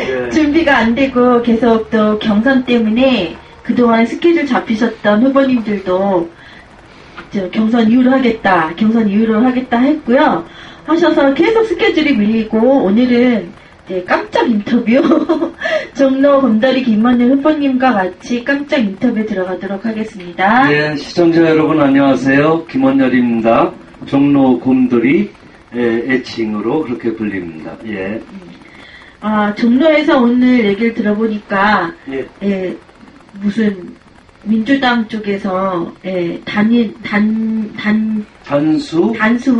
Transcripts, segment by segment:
예. 준비가 안 되고 계속 또 경선 때문에 그동안 스케줄 잡히셨던 후보님들도 경선 이후로 하겠다 했고요. 하셔서 계속 스케줄이 밀리고 오늘은 깜짝 인터뷰 종로 곰돌이 김원일 후보님과 같이 깜짝 인터뷰 들어가도록 하겠습니다. 네, 시청자 여러분 안녕하세요. 김원열입니다. 종로 곰돌이 애칭으로 그렇게 불립니다. 예. 종로에서 오늘 얘기를 들어보니까 예. 무슨 민주당 쪽에서 단수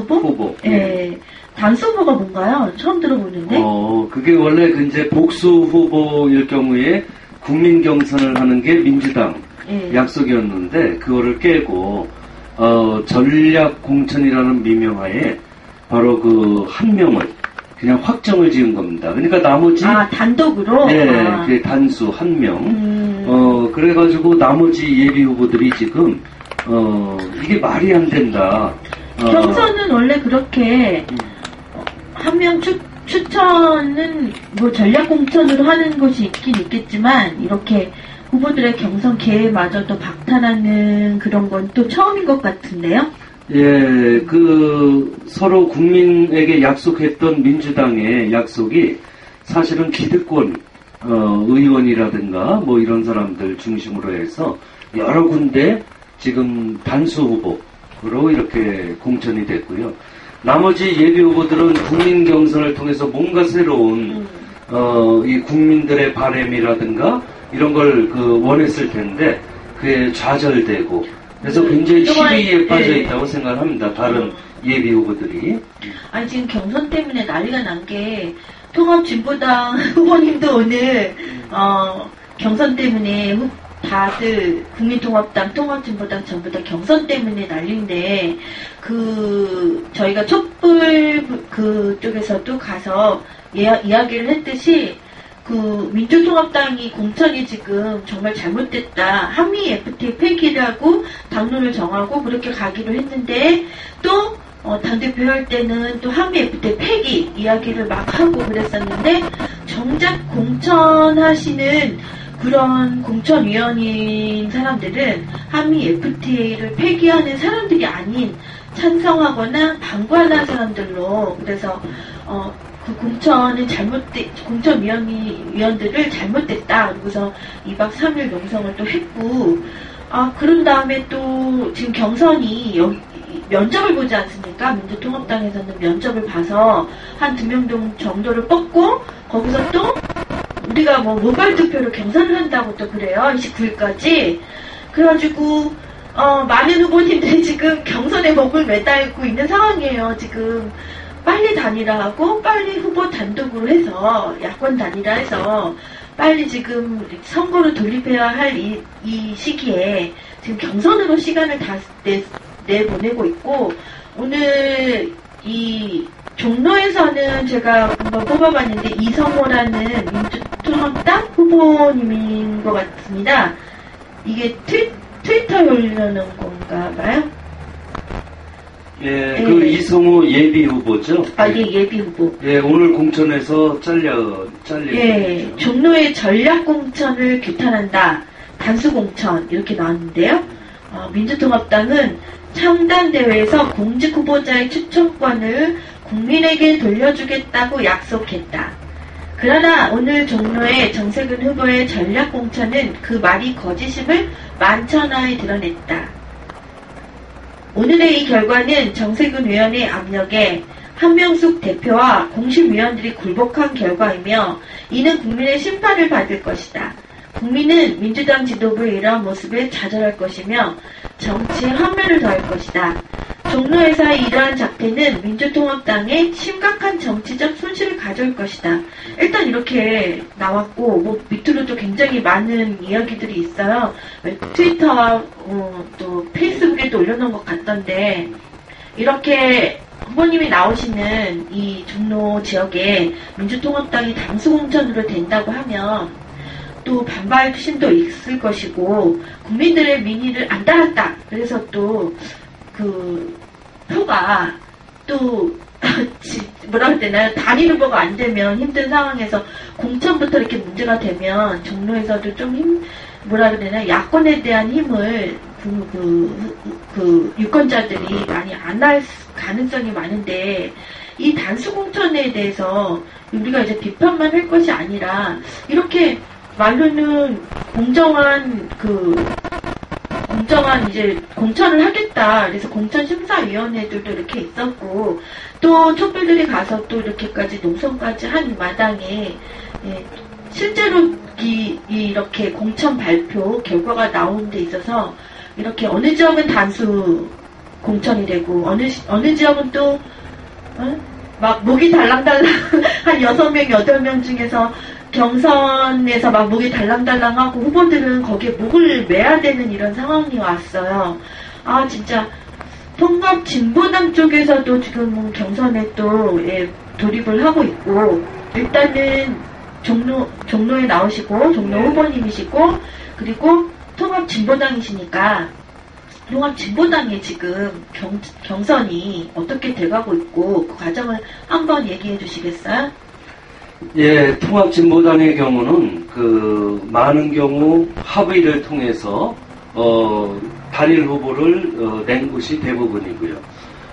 후보? 예. 단수 후보가 뭔가요? 처음 들어보는데. 그게 원래 이제 복수 후보일 경우에 국민 경선을 하는 게 민주당 약속이었는데 그거를 깨고 전략 공천이라는 미명하에 바로 그 한 명을 그냥 확정을 지은 겁니다. 그러니까 나머지 단독으로? 그게 단수 한 명. 그래가지고 나머지 예비 후보들이 지금 이게 말이 안 된다. 경선은 원래 그렇게 한 명 추천은 뭐 전략 공천으로 하는 것이 있긴 있겠지만 이렇게 후보들의 경선 계획마저도 박탈하는 그런 건 또 처음인 것 같은데요? 예, 서로 국민에게 약속했던 민주당의 약속이 사실은 기득권, 의원이라든가 뭐 이런 사람들 중심으로 해서 여러 군데 지금 단수 후보로 이렇게 공천이 됐고요. 나머지 예비 후보들은 국민 경선을 통해서 뭔가 새로운, 이 국민들의 바램이라든가 이런 걸 원했을 텐데 그게 좌절되고 그래서 굉장히 시비에 빠져 있다고 생각합니다. 다른 예비 후보들이. 지금 경선 때문에 난리가 난 게 통합진보당 후보님도 오늘 경선 때문에 다들 국민통합당, 통합진보당 전부 다 경선 때문에 난리인데 저희가 촛불 그쪽에서도 가서 이야기를 했듯이 민주통합당이 공천이 지금 정말 잘못됐다. 한미 FTA 폐기를 하고 당론을 정하고 그렇게 가기로 했는데 또 당대표 할 때는 또 한미 FTA 폐기 이야기를 막 하고 그랬었는데 정작 공천하시는 그런 공천위원인 사람들은 한미 FTA를 폐기하는 사람들이 아닌 찬성하거나 방관한 사람들로 그래서 그 공천위원들을 잘못됐다. 그래서 2박 3일 농성을 또 했고, 그런 다음에 또 지금 경선이 면접을 보지 않습니까? 민주통합당에서는 면접을 봐서 한 2명 정도를 뽑고, 거기서 또 우리가 모바일 투표로 경선을 한다고 또 그래요. 29일까지. 그래가지고, 많은 후보님들이 지금 경선에 목을 매달고 있는 상황이에요. 지금. 빨리 단일화하고 빨리 후보 단독으로 해서 야권 단일화해서 빨리 지금 선거로 돌입해야 할 이 시기에 지금 경선으로 시간을 다 내보내고 있고 오늘 이 종로에서는 제가 한번 뽑아봤는데 이성호라는 민주통합당 후보님인 것 같습니다. 이게 트위터에 올려놓은 건가 봐요? 예, 이성호 예비 후보죠? 예비 후보. 예, 오늘 공천에서 잘려. 예, 종로의 전략 공천을 규탄한다. 단수 공천, 이렇게 나왔는데요. 민주통합당은 창당대회에서 공직 후보자의 추천권을 국민에게 돌려주겠다고 약속했다. 그러나 오늘 종로의 정세균 후보의 전략 공천은 그 말이 거짓임을 만천하에 드러냈다. 오늘의 이 결과는 정세균 의원의 압력에 한명숙 대표와 공심위원들이 굴복한 결과이며 이는 국민의 심판을 받을 것이다. 국민은 민주당 지도부의 이러한 모습에 좌절할 것이며 정치에 환멸을 더할 것이다. 종로에서의 이러한 작태는 민주통합당에 심각한 정치적 손실을 가져올 것이다. 일단 이렇게 나왔고 밑으로도 굉장히 많은 이야기들이 있어요. 트위터와 또 페이스북에도 올려놓은 것 같던데 이렇게 후보님이 나오시는 이 종로 지역에 민주통합당이 당수공천으로 된다고 하면 또 반발심도 있을 것이고 국민들의 민의를 안 따랐다. 그래서 또 표가 또 뭐라 해야 되나요? 단일 후보가 안 되면 힘든 상황에서 공천부터 이렇게 문제가 되면 종로에서도 좀 뭐라 해야 되나, 야권에 대한 힘을 유권자들이 많이 안 할 가능성이 많은데, 이 단수 공천에 대해서 우리가 이제 비판만 할 것이 아니라, 이렇게 말로는 공정한 이제 공천을 하겠다. 그래서 공천심사위원회들도 이렇게 있었고, 또 촛불들이 가서 또 이렇게까지 농성까지 한 이 마당에, 예, 실제로 이렇게 공천 발표 결과가 나오는 데 있어서 이렇게 어느 지역은 단수 공천이 되고 어느 지역은 또 막 목이 달랑달랑 한 6명, 8명 중에서 경선에서 막 목이 달랑달랑하고 후보들은 거기에 목을 매야 되는 이런 상황이 왔어요. 아 진짜 통합진보당 쪽에서도 지금 경선에 또 돌입을 하고 있고, 일단은 종로에 나오시고 종로 후보님이시고, 그리고 통합진보당이시니까 통합진보당의 지금 경선이 어떻게 돼가고 있고 그 과정을 한번 얘기해 주시겠어요? 예, 통합진보당의 경우는 많은 경우 합의를 통해서 단일 후보를 낸 곳이 대부분이고요.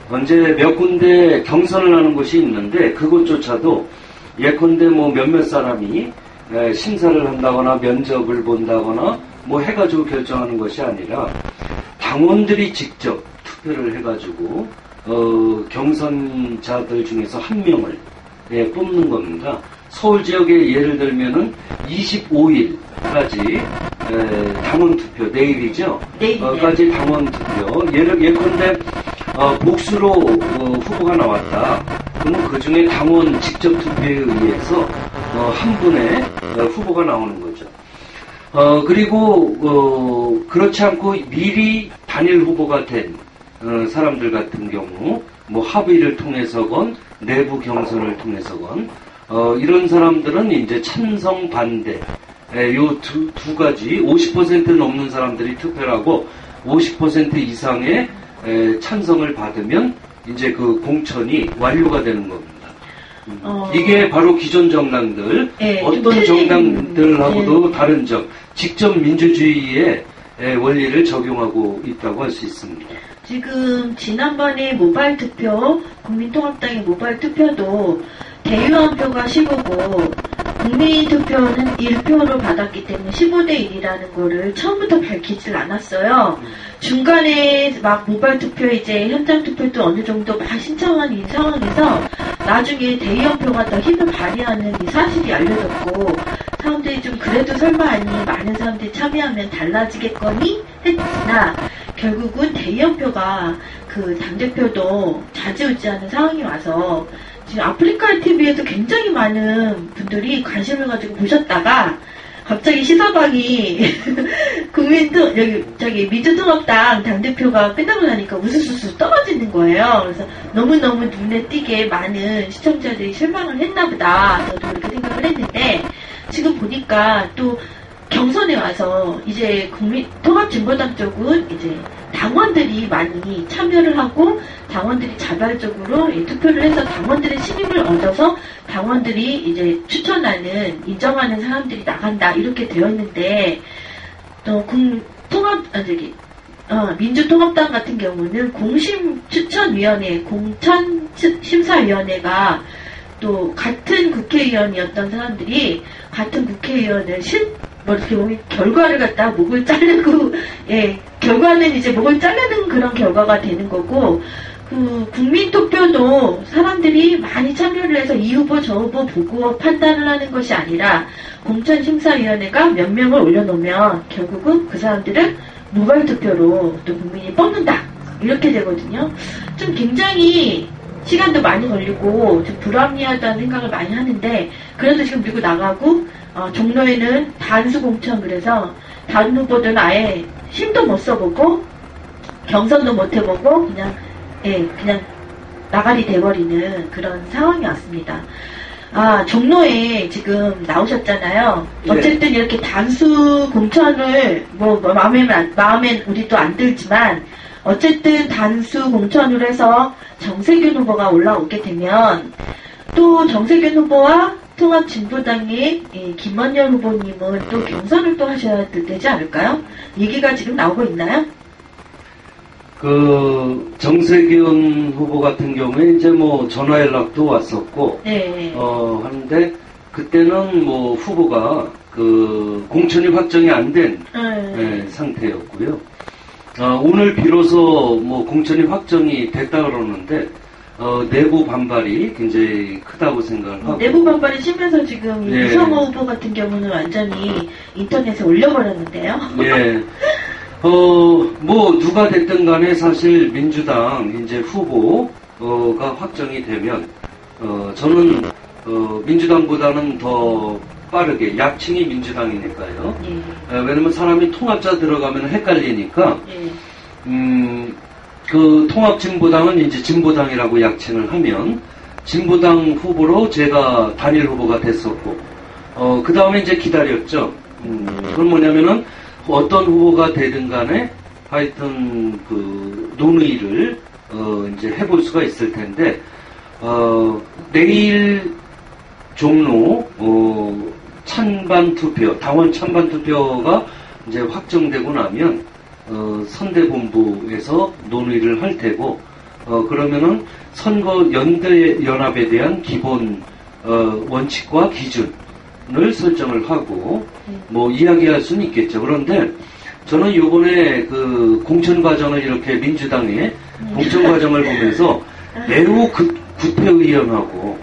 언제 몇 군데 경선을 하는 곳이 있는데 그곳조차도 예컨대 뭐 몇몇 사람이 심사를 한다거나 면접을 본다거나 뭐 해가지고 결정하는 것이 아니라 당원들이 직접 투표를 해가지고 경선자들 중에서 한 명을 뽑는 겁니다. 서울 지역에 예를 들면은 25일까지 당원 투표, 내일이죠? 까지 당원 투표. 예컨대 복수로 후보가 나왔다. 그러면 그 중에 당원 직접 투표에 의해서 한 분의 후보가 나오는 거죠. 그리고 그렇지 않고 미리 단일 후보가 된 사람들 같은 경우 뭐 합의를 통해서건 내부 경선을 통해서건 이런 사람들은 이제 찬성 반대 요 두 가지 50% 넘는 사람들이 투표를 하고 50% 이상의 찬성을 받으면 이제 그 공천이 완료가 되는 겁니다. 이게 바로 기존 정당들, 어떤 정당들하고도 다른 점, 직접 민주주의의 원리를 적용하고 있다고 할 수 있습니다. 지금 지난번에 모바일 투표, 국민통합당의 모바일 투표도 대의원표가 15고 국민투표는 1표로 받았기 때문에 15대 1이라는 거를 처음부터 밝히질 않았어요. 중간에 막 모바일 투표 이제 현장 투표도 어느 정도 막 신청한 이 상황에서 나중에 대의원표가 더 힘을 발휘하는 이 사실이 알려졌고, 사람들이 좀 그래도 설마 아니 많은 사람들이 참여하면 달라지겠거니 했으나 결국은 대의원표가 그 당대표도 좌지우지하는 상황이 와서 지금 아프리카 TV에도 굉장히 많은 분들이 관심을 가지고 보셨다가 갑자기 시사방이 민주통합당 당대표가 끝나고 나니까 우수수수 떨어지는 거예요. 그래서 너무너무 눈에 띄게 많은 시청자들이 실망을 했나보다. 저도 그렇게 생각을 했는데, 지금 보니까 또 경선에 와서 이제 통합진보당 쪽은 이제 당원들이 많이 참여를 하고 당원들이 자발적으로 투표를 해서 당원들의 신임을 얻어서 당원들이 이제 추천하는, 인정하는 사람들이 나간다 이렇게 되어 있는데, 또 민주통합당 같은 경우는 공심추천위원회, 공천심사위원회가 또 같은 국회의원이었던 사람들이 같은 국회의원을 어떻게 보면 결과를 갖다가 목을 자르고, 결과는 이제 목을 자르는 그런 결과가 되는 거고, 국민투표도 사람들이 많이 참여를 해서 이 후보 저 후보 보고 판단을 하는 것이 아니라 공천심사위원회가 몇 명을 올려놓으면 결국은 그 사람들은 모바일 투표로 또 국민이 뽑는다. 이렇게 되거든요. 좀 굉장히 시간도 많이 걸리고 좀 불합리하다는 생각을 많이 하는데, 그래도 지금 밀고 나가고, 종로에는 단수 공천, 그래서 다른 후보들은 아예 힘도 못 써보고 경선도 못 해보고 그냥 나가리 돼버리는 그런 상황이 왔습니다. 종로에 지금 나오셨잖아요. 어쨌든 이렇게 단수 공천을 마음엔 우리 또 안 들지만 어쨌든 단수 공천으로 해서 정세균 후보가 올라오게 되면 또 정세균 후보와 통합진보당의 김원열 후보님은 또 경선을 또 하셔야 되지 않을까요? 얘기가 지금 나오고 있나요? 그 정세균 후보 같은 경우에 이제 뭐 전화 연락도 왔었고, 네. 하는데 그때는 뭐 후보가 그 공천이 확정이 안 된 상태였고요. 오늘 비로소 뭐 공천이 확정이 됐다 그러는데 내부 반발이 굉장히 크다고 생각을 하고. 내부 반발이 심해서 지금 이성호 후보 같은 경우는 완전히 인터넷에 올려버렸는데요. 예. 뭐 누가 됐든 간에 사실 민주당 이제 후보가 확정이 되면 저는 민주당보다는 더 빠르게 약칭이 민주당이니까요. 왜냐면 사람이 통합자 들어가면 헷갈리니까 그 통합진보당은 이제 진보당이라고 약칭을 하면 진보당 후보로 제가 단일 후보가 됐었고 그 다음에 이제 기다렸죠. 그건 뭐냐면은 어떤 후보가 되든 간에 하여튼 그 논의를 이제 해볼 수가 있을 텐데 내일 종로 찬반 투표, 당원 찬반 투표가 이제 확정되고 나면 선대본부에서 논의를 할 테고 그러면은 선거 연대 연합에 대한 기본 원칙과 기준을 설정을 하고 뭐 이야기할 수는 있겠죠. 그런데 저는 요번에 그 공천 과정을 이렇게 민주당의 공천 과정을 보면서 매우 구태의연하고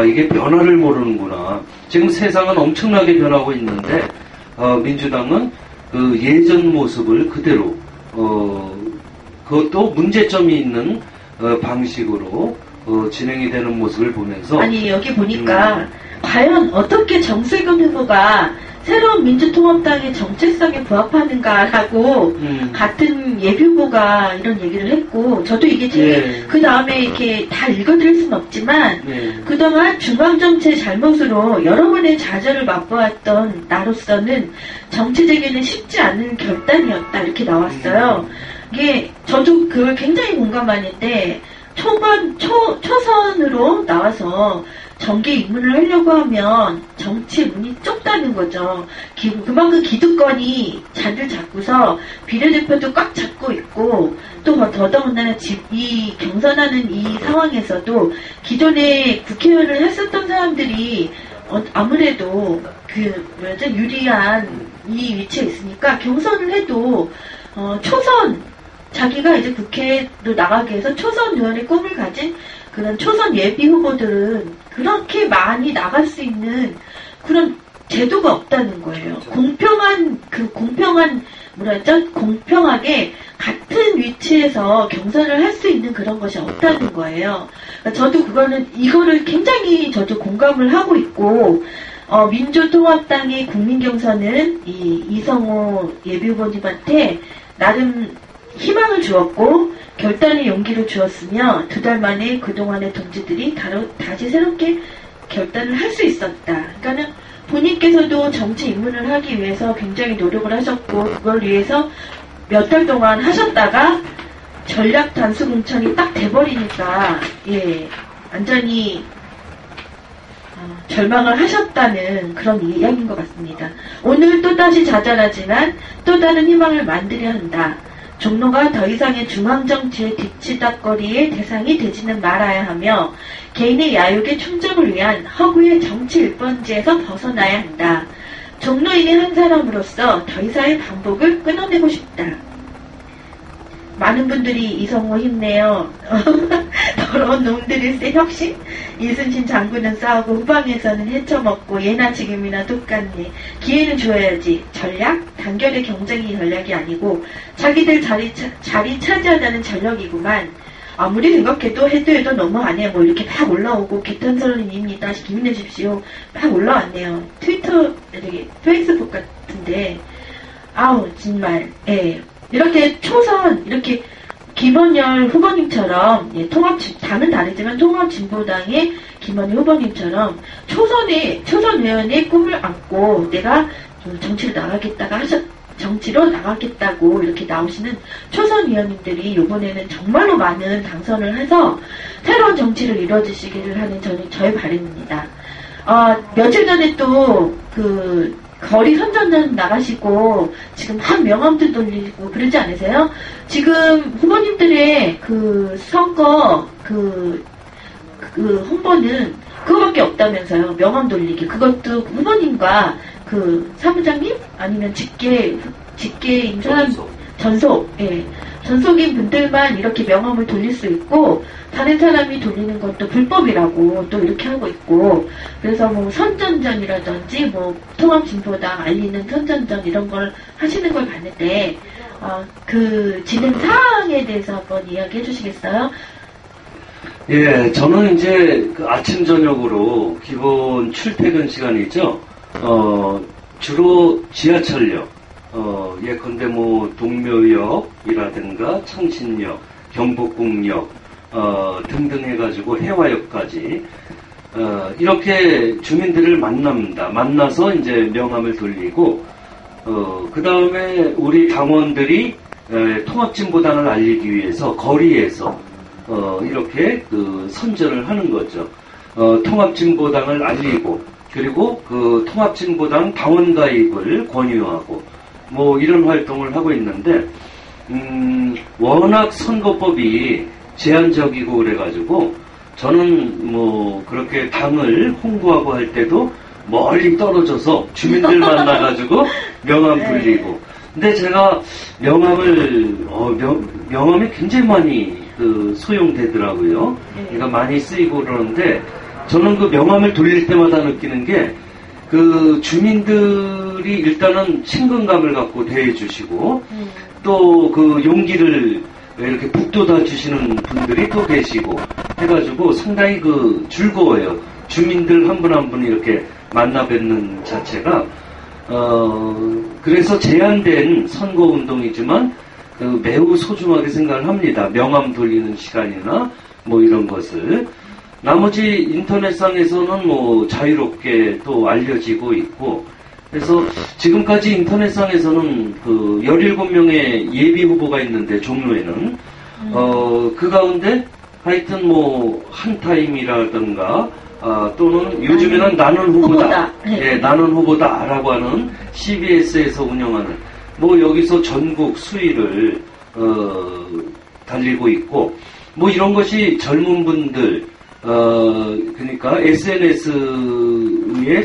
이게 변화를 모르는구나. 지금 세상은 엄청나게 변하고 있는데 민주당은 그 예전 모습을 그대로 그것도 문제점이 있는 방식으로 진행이 되는 모습을 보면서 아니 여기 보니까 과연 어떻게 정세균 후보가 새로운 민주통합당의 정체성에 부합하는가라고 같은 예비후보가 이런 얘기를 했고 저도 이게 그 다음에 이렇게 다 읽어드릴 수는 없지만 그동안 중앙정치의 잘못으로 여러 번의 좌절을 맛보았던 나로서는 정치 재개는 쉽지 않은 결단이었다 이렇게 나왔어요. 이게 저도 그걸 굉장히 공감하는데 초선으로 나와서 정계 입문을 하려고 하면 정치의 문이 좁다는 거죠. 그만큼 기득권이 잔들 잡고서 비례대표도 꽉 잡고 있고 또 더더군다나 이 경선하는 이 상황에서도 기존에 국회의원을 했었던 사람들이 아무래도 유리한 이 위치에 있으니까 경선을 해도 초선 자기가 이제 국회로 나가게 해서 초선 의원의 꿈을 가진 그런 초선 예비 후보들은 그렇게 많이 나갈 수 있는 그런 제도가 없다는 거예요. 공평하게 같은 위치에서 경선을 할 수 있는 그런 것이 없다는 거예요. 그러니까 저도 이거를 굉장히 저도 공감을 하고 있고, 민주통합당의 국민경선은 이성호 예비후보님한테 나름 희망을 주었고 결단의 용기를 주었으며 2달 만에 그동안의 동지들이 다시 새롭게 결단을 할 수 있었다. 그러니까는 본인께서도 정치 입문을 하기 위해서 굉장히 노력을 하셨고 그걸 위해서 몇 달 동안 하셨다가 전략 단수 공천이 딱 돼버리니까 완전히 절망을 하셨다는 그런 이야기인 것 같습니다. 오늘 또다시 좌절하지만 또 다른 희망을 만들어야 한다. 종로가 더 이상의 중앙정치의 뒤치다거리의 대상이 되지는 말아야 하며 개인의 야욕의 충족을 위한 허구의 정치 일번지에서 벗어나야 한다. 종로인의 한 사람으로서 더 이상의 반복을 끊어내고 싶다. 많은 분들이 이성호 힘내요. 더러운 놈들일세 혁신? 이순신 장군은 싸우고 후방에서는 헤쳐먹고 예나 지금이나 똑같네. 기회는 줘야지. 전략? 단결의 경쟁이 전략이 아니고 자기들 자리 차지하자는 전략이구만. 아무리 생각해도 해도 너무 안 해요. 뭐 이렇게 막 올라오고 개탄설인입니다. 기민해 주십시오. 막 올라왔네요. 트위터, 페이스북 같은데 아우 정말 이렇게 초선 이렇게 김원열 후보님처럼 당은 다르지만 통합진보당의 김원열 후보님처럼 초선 의원의 꿈을 안고 내가 정치를 나가겠다가 정치로 나가겠다고 이렇게 나오시는 초선 의원님들이 이번에는 정말로 많은 당선을 해서 새로운 정치를 이뤄주시기를 하는 저의 바람입니다. 며칠 전에 또 거리 선전전 나가시고 지금 막 명함도 돌리고 그러지 않으세요? 지금 후보님들의 선거 홍보는 그거밖에 없다면서요. 명함 돌리기. 그것도 후보님과 사무장님 아니면 직계인 사람 전속, 예. 전속인 분들만 이렇게 명함을 돌릴 수 있고, 다른 사람이 돌리는 것도 불법이라고 또 이렇게 하고 있고, 그래서 뭐 선전전이라든지, 뭐 통합진보당 알리는 선전전 이런 걸 하시는 걸 봤는데, 그 진행 사항에 대해서 한번 이야기해 주시겠어요? 예, 저는 이제 아침, 저녁으로 기본 출퇴근 시간이죠. 주로 지하철역, 예컨대 뭐 동묘역이라든가 창신역, 경복궁역 등등 해가지고 해화역까지 이렇게 주민들을 만납니다. 만나서 이제 명함을 돌리고 그 다음에 우리 당원들이 통합진보당을 알리기 위해서 거리에서 이렇게 선전을 하는 거죠. 통합진보당을 알리고 그리고 통합진보당 당원 가입을 권유하고 뭐 이런 활동을 하고 있는데 워낙 선거법이 제한적이고 그래가지고 저는 뭐 그렇게 당을 홍보하고 할 때도 멀리 떨어져서 주민들 만나가지고 명함 돌리고 근데 제가 명함이 굉장히 많이 소용되더라고요. 그러니까 많이 쓰이고 그러는데 저는 그 명함을 돌릴 때마다 느끼는 게 주민들이 일단은 친근감을 갖고 대해주시고 또 용기를 이렇게 북돋아 주시는 분들이 또 계시고 해가지고 상당히 즐거워요. 주민들 한 분 한 분 이렇게 만나 뵙는 자체가 그래서 제한된 선거운동이지만 매우 소중하게 생각을 합니다. 명함 돌리는 시간이나 뭐 이런 것을 나머지 인터넷상에서는 뭐 자유롭게 또 알려지고 있고 그래서 지금까지 인터넷상에서는 17명의 예비 후보가 있는데 종로에는 그 가운데 하여튼 뭐 한타임이라든가 또는 요즘에는 나는 후보다. 예, 나는 후보다라고 하는 CBS에서 운영하는 뭐 여기서 전국 수위를 달리고 있고 뭐 이런 것이 젊은 분들 그러니까 SNS에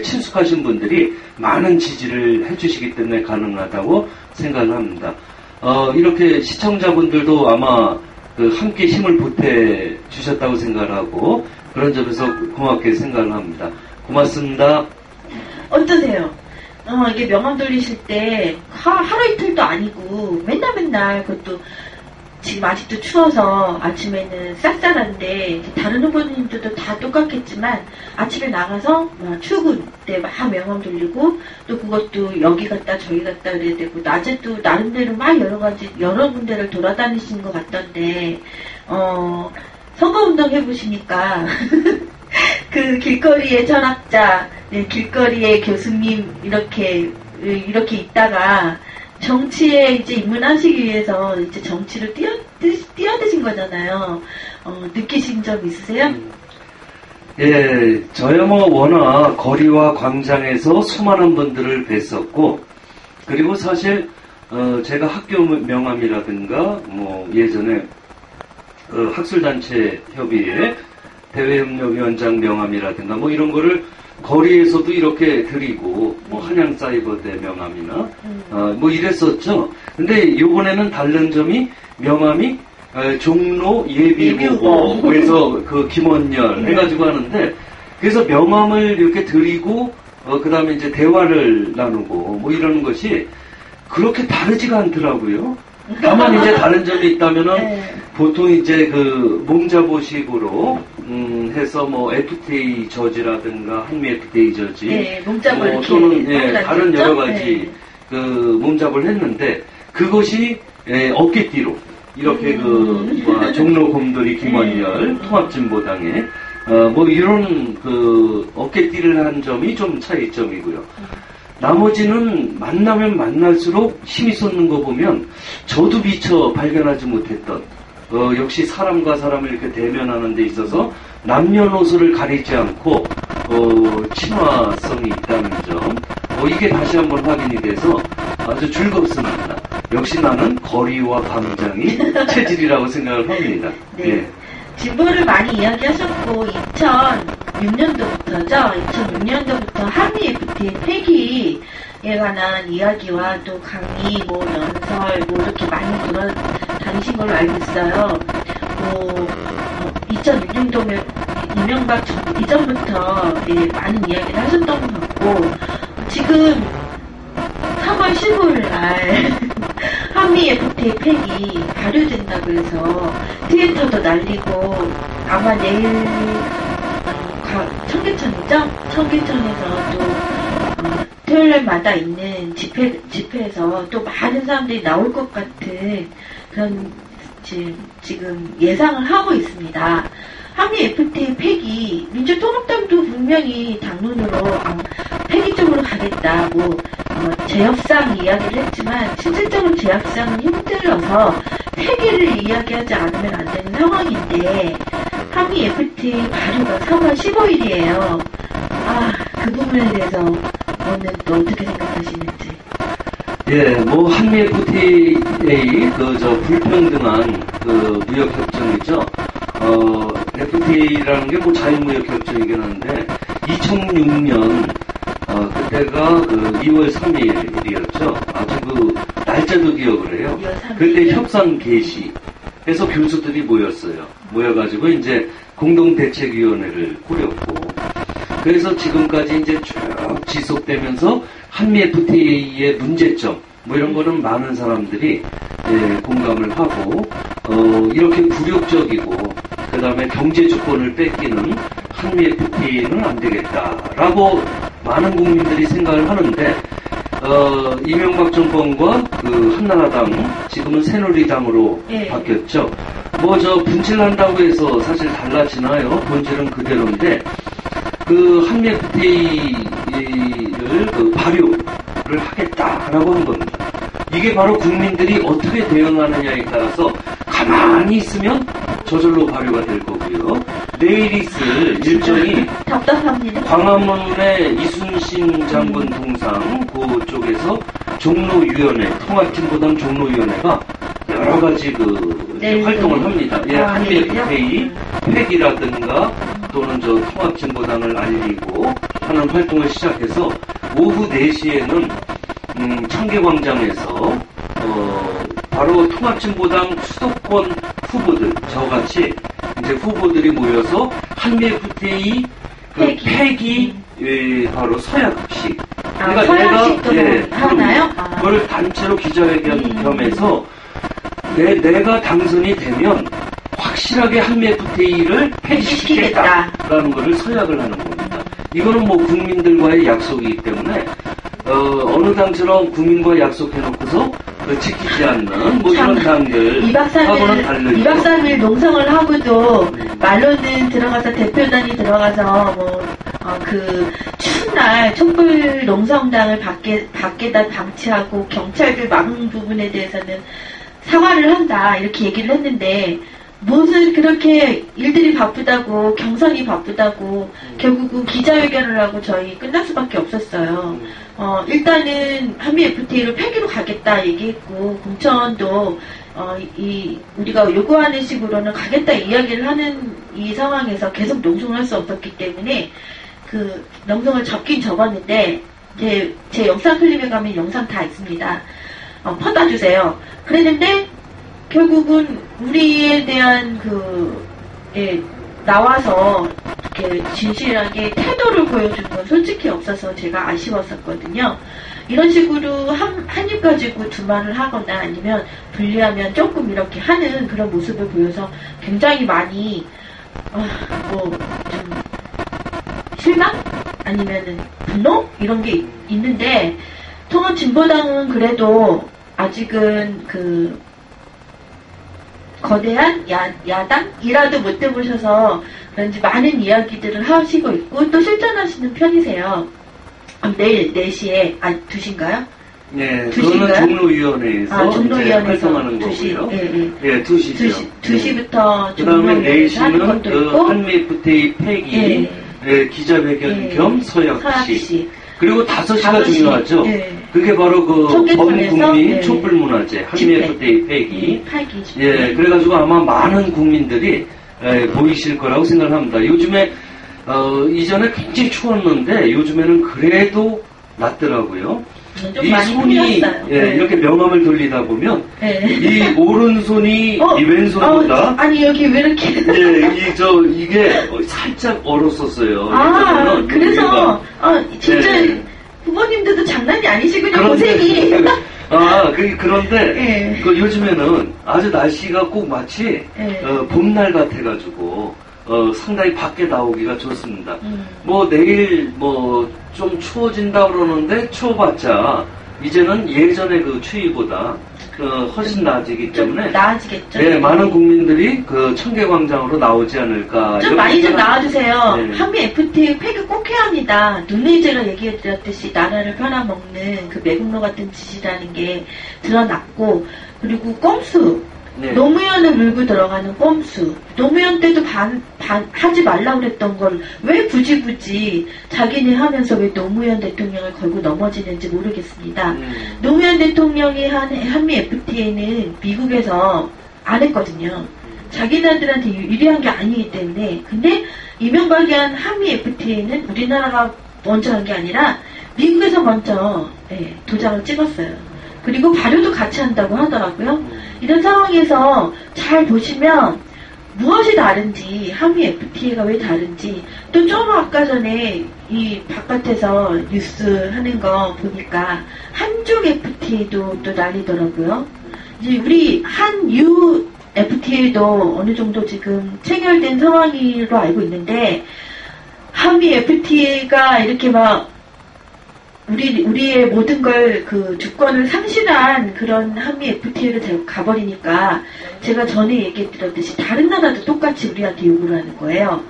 친숙하신 분들이 많은 지지를 해주시기 때문에 가능하다고 생각을 합니다. 이렇게 시청자분들도 아마 함께 힘을 보태 주셨다고 생각을 하고 그런 점에서 고맙게 생각을 합니다. 고맙습니다. 어떠세요? 이게 명함 돌리실 때 하루 이틀도 아니고 맨날 그것도 지금 아직도 추워서 아침에는 쌀쌀한데 다른 후보님들도 다 똑같겠지만 아침에 나가서 출근 때 막 명함 돌리고 또 그것도 여기 갔다 저기 갔다 그래야 되고 낮에 또 나름대로 막 여러 군데를 돌아다니시는 것 같던데 선거운동 해보시니까 그 길거리의 철학자, 길거리의 교수님 이렇게 있다가 정치에 이제 입문하시기 위해서 이제 정치를 뛰어드신 거잖아요. 느끼신 점 있으세요? 예, 저야 뭐 워낙 거리와 광장에서 수많은 분들을 뵀었고, 그리고 사실 제가 학교 명함이라든가 뭐 예전에 학술단체 협의회 대외협력위원장 명함이라든가 뭐 이런 거를 거리에서도 이렇게 드리고 뭐 한양사이버대 명함이나 뭐 이랬었죠. 근데 요번에는 다른 점이 명함이 종로 예비후보에서 김원열 해가지고 하는데 그래서 명함을 이렇게 드리고 그 다음에 이제 대화를 나누고 뭐 이러는 것이 그렇게 다르지가 않더라고요. 다만 이제 다른 점이 있다면은 보통 이제 몸잡으식으로 해서 뭐 FTA 저지라든가 한미 FTA 저지 몸잡을 또는 다른 여러 가지 몸잡을 했는데 그것이 어깨띠로 이렇게 종로 곰돌이 김원열 통합진보당에 뭐 이런 어깨띠를 한 점이 좀 차이점이고요. 나머지는 만나면 만날수록 힘이 솟는 거 보면 저도 미처 발견하지 못했던 역시 사람과 사람을 이렇게 대면하는 데 있어서 남녀노소를 가리지 않고 친화성이 있다는 점 이게 다시 한번 확인이 돼서 아주 즐겁습니다. 역시 나는 거리와 광장이 체질이라고 생각을 합니다. 네. 예. 진보를 많이 이야기하셨고 2006년도부터죠. 2006년도부터 한미 FTA 폐기에 관한 이야기와 또 강의, 연설 이렇게 많이 돌아다니신 걸로 알고 있어요. 2006년도면 이명박 정부 이전부터 많은 이야기를 하셨던 것 같고 지금 3월 15일 날 한미 FTA 폐기 발효된다고 해서 트위터도 날리고 아마 내일 청계천이죠? 청계천에서 또 토요일마다 있는 집회에서 또 많은 사람들이 나올 것 같은 그런 지금 예상을 하고 있습니다. 한미 FTA 폐기, 민주통합당도 분명히 당론으로 폐기 쪽으로 가겠다, 재협상 이야기를 했지만 실질적으로 재협상은 힘들어서 폐기를 이야기하지 않으면 안 되는 상황인데 한미 FTA 발효가 3월 15일이에요. 그 부분에 대해서 오늘 또 어떻게 생각하시는지. 예, 한미 FTA 불평등한 무역협정이죠. FTA라는 게 자유무역협정이긴 한데 2006년 그때가 2월 3일이었죠. 아주 날짜도 기억을 해요. 그때 협상 개시해서 교수들이 모여가지고 이제 공동대책위원회를 꾸렸고 그래서 지금까지 이제 쭉 지속되면서 한미 FTA의 문제점 이런 거는 많은 사람들이 공감을 하고 이렇게 굴욕적이고 그 다음에 경제 주권을 뺏기는 한미 FTA는 안 되겠다라고 많은 국민들이 생각을 하는데 이명박 정권과 한나라당 지금은 새누리당으로 바뀌었죠. 분칠한다고 해서 사실 달라지나요? 본질은 그대로인데 한미 FTA를 발효를 하겠다라고 한 겁니다. 이게 바로 국민들이 어떻게 대응하느냐에 따라서 가만히 있으면 저절로 발효가 될 거고요. 내일 있을 일정이 답답합니다. 광화문의 이순신 장군 동상 그쪽에서 종로위원회, 통합진보당 종로위원회가 여러 가지 활동을 합니다. 한미 FTA 폐기라든가 또는 통합진보당을 알리고 하는 활동을 시작해서 오후 4시에는 청계광장에서 바로 통합진보당 수도권 후보들 저같이 이제 후보들이 모여서 한미 FTA 폐기 바로 서약식. 그러니까 서약식도 하나요? 그걸 단체로 기자회견 겸해서 내가 당선이 되면 확실하게 한미 FTA를 폐기시키겠다라는 것을 서약을 하는 겁니다. 이거는 국민들과의 약속이기 때문에 어느 당처럼 국민과 약속해놓고서 지키지 않는 이런 당들 하고는 다르죠. 2박 3일 농성을 하고도 말로는 들어가서 대표단이 들어가서 추운 날 촛불 농성당을 밖에다 방치하고 경찰들 막은 부분에 대해서는 사과를 한다 이렇게 얘기를 했는데 무슨 그렇게 일들이 바쁘다고 경선이 바쁘다고 결국은 기자회견을 하고 저희 끝날 수밖에 없었어요. 일단은 한미 FTA를 폐기로 가겠다 얘기했고 공천도 우리가 요구하는 식으로는 가겠다 이야기를 하는 이 상황에서 계속 농성을 할 수 없었기 때문에 농성을 접긴 접었는데 제 영상 클립에 가면 영상 다 있습니다. 퍼다 주세요. 그랬는데 결국은 우리에 대한 나와서 이렇게 진실하게 태도를 보여준 건 솔직히 없어서 제가 아쉬웠었거든요. 이런 식으로 한 입 가지고 두말을 하거나 아니면 분리하면 조금 이렇게 하는 그런 모습을 보여서 굉장히 많이 좀 실망? 아니면은 분노? 이런 게 있는데 통합진보당은 그래도 아직은 거대한 야당이라도 못 해보셔서 그런지 많은 이야기들을 하시고 있고 또 실천하시는 편이세요. 내일 4시에, 2시인가요? 네, 그거는 종로위원회에서 종로위원회에서 활동하는 2시, 거고요. 예, 2시죠. 2시부터 그 다음에 종로위원회에서 4시는 한미 FTA 폐기 기자회견 겸 서약식. 그리고 5시가 중요하죠. 그게 바로 그 범국민 촛불문화제 한미 FTA 폐기. 그래가지고 아마 많은 국민들이 보이실 거라고 생각합니다. 요즘에 이전에 굉장히 추웠는데 요즘에는 그래도 낫더라고요. 이 손이 이렇게 명암을 돌리다 보면 이 오른손이 이 왼손보다 아니 여기 왜 이렇게 이게 살짝 얼었었어요. 그래서 진짜 부모님들도 장난이 아니시군요. 고생이. 그런데 요즘에는 아주 날씨가 꼭 마치 봄날 같아가지고 상당히 밖에 나오기가 좋습니다. 뭐 내일 좀 추워진다 그러는데 추워봤자 이제는 예전의 그 추위보다 훨씬 나아지기 때문에 나아지겠죠. 네, 많은 국민들이 그 청계광장으로 나오지 않을까. 좀 많이 좀 나와주세요. 한미 FTA 폐기 꼭 해야 합니다. 누누이 제가 얘기해드렸듯이 나라를 팔아먹는 그 매국노 같은 짓이라는 게 드러났고, 그리고 꼼수. 노무현을 물고 들어가는 꼼수. 노무현 때도 하지 말라고 그랬던 걸 왜 굳이 자기네 하면서 왜 노무현 대통령을 걸고 넘어지는지 모르겠습니다. 노무현 대통령이 한 한미 FTA는 미국에서 안 했거든요. 자기네들한테 유리한 게 아니기 때문에. 근데 이명박이 한 한미 FTA는 우리나라가 먼저 한 게 아니라 미국에서 먼저 도장을 찍었어요. 그리고 발효도 같이 한다고 하더라고요. 이런 상황에서 잘 보시면 무엇이 다른지, 한미 FTA가 왜 다른지, 또 좀 아까 전에 이 바깥에서 뉴스 하는 거 보니까 한중 FTA도 또 난리더라고요. 이제 우리 한유 FTA도 어느 정도 지금 체결된 상황으로 알고 있는데, 한미 FTA가 이렇게 막 우리의 모든 걸 그 주권을 상실한 그런 한미 FTA를 가버리니까 제가 전에 얘기했듯이 다른 나라도 똑같이 우리한테 요구를 하는 거예요.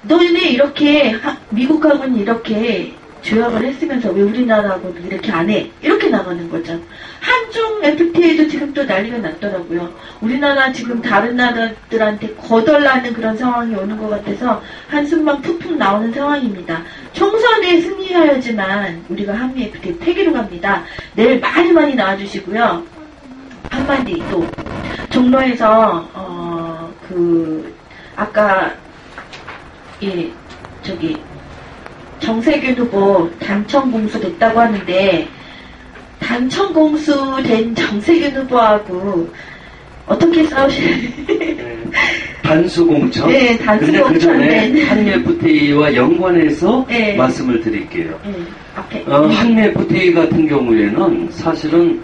너희네 이렇게 미국하고는 이렇게 조약을 했으면서 왜 우리나라하고는 이렇게 안 해? 이렇게 나가는 거죠. 한중 FTA도 지금 또 난리가 났더라고요. 우리나라 지금 다른 나라들한테 거덜나는 그런 상황이 오는 것 같아서 한숨만 푹푹 나오는 상황입니다. 총선에 승리해야지만 우리가 한미 FTA 폐기로 갑니다. 내일 많이 나와주시고요. 한마디 또 종로에서 아까 정세균 후보 당첨 공수 됐다고 하는데, 당첨 공수 된 정세균 후보하고 어떻게 싸우시는지. 단수 공천? 네, 단수 공천. 그 전에 한미 FTA와 연관해서 말씀을 드릴게요. 한미 FTA 같은 경우에는 사실은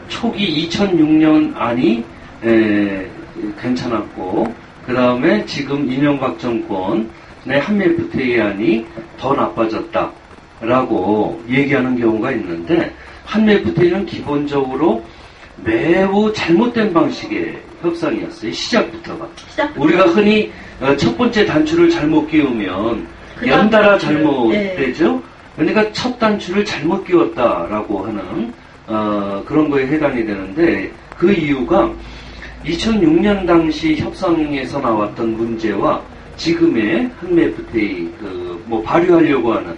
초기 2006년 안이 괜찮았고, 그 다음에 지금 이명박 정권의 한미 FTA 안이 더 나빠졌다라고 얘기하는 경우가 있는데, 한미 FTA는 기본적으로 매우 잘못된 방식의 협상이었어요. 시작부터가. 우리가 흔히 첫 번째 단추를 잘못 끼우면 연달아 잘못되죠. 그러니까 첫 단추를 잘못 끼웠다라고 하는 그런 거에 해당이 되는데, 그 이유가 2006년 당시 협상에서 나왔던 문제와 지금의 한미 FTA 발효하려고 하는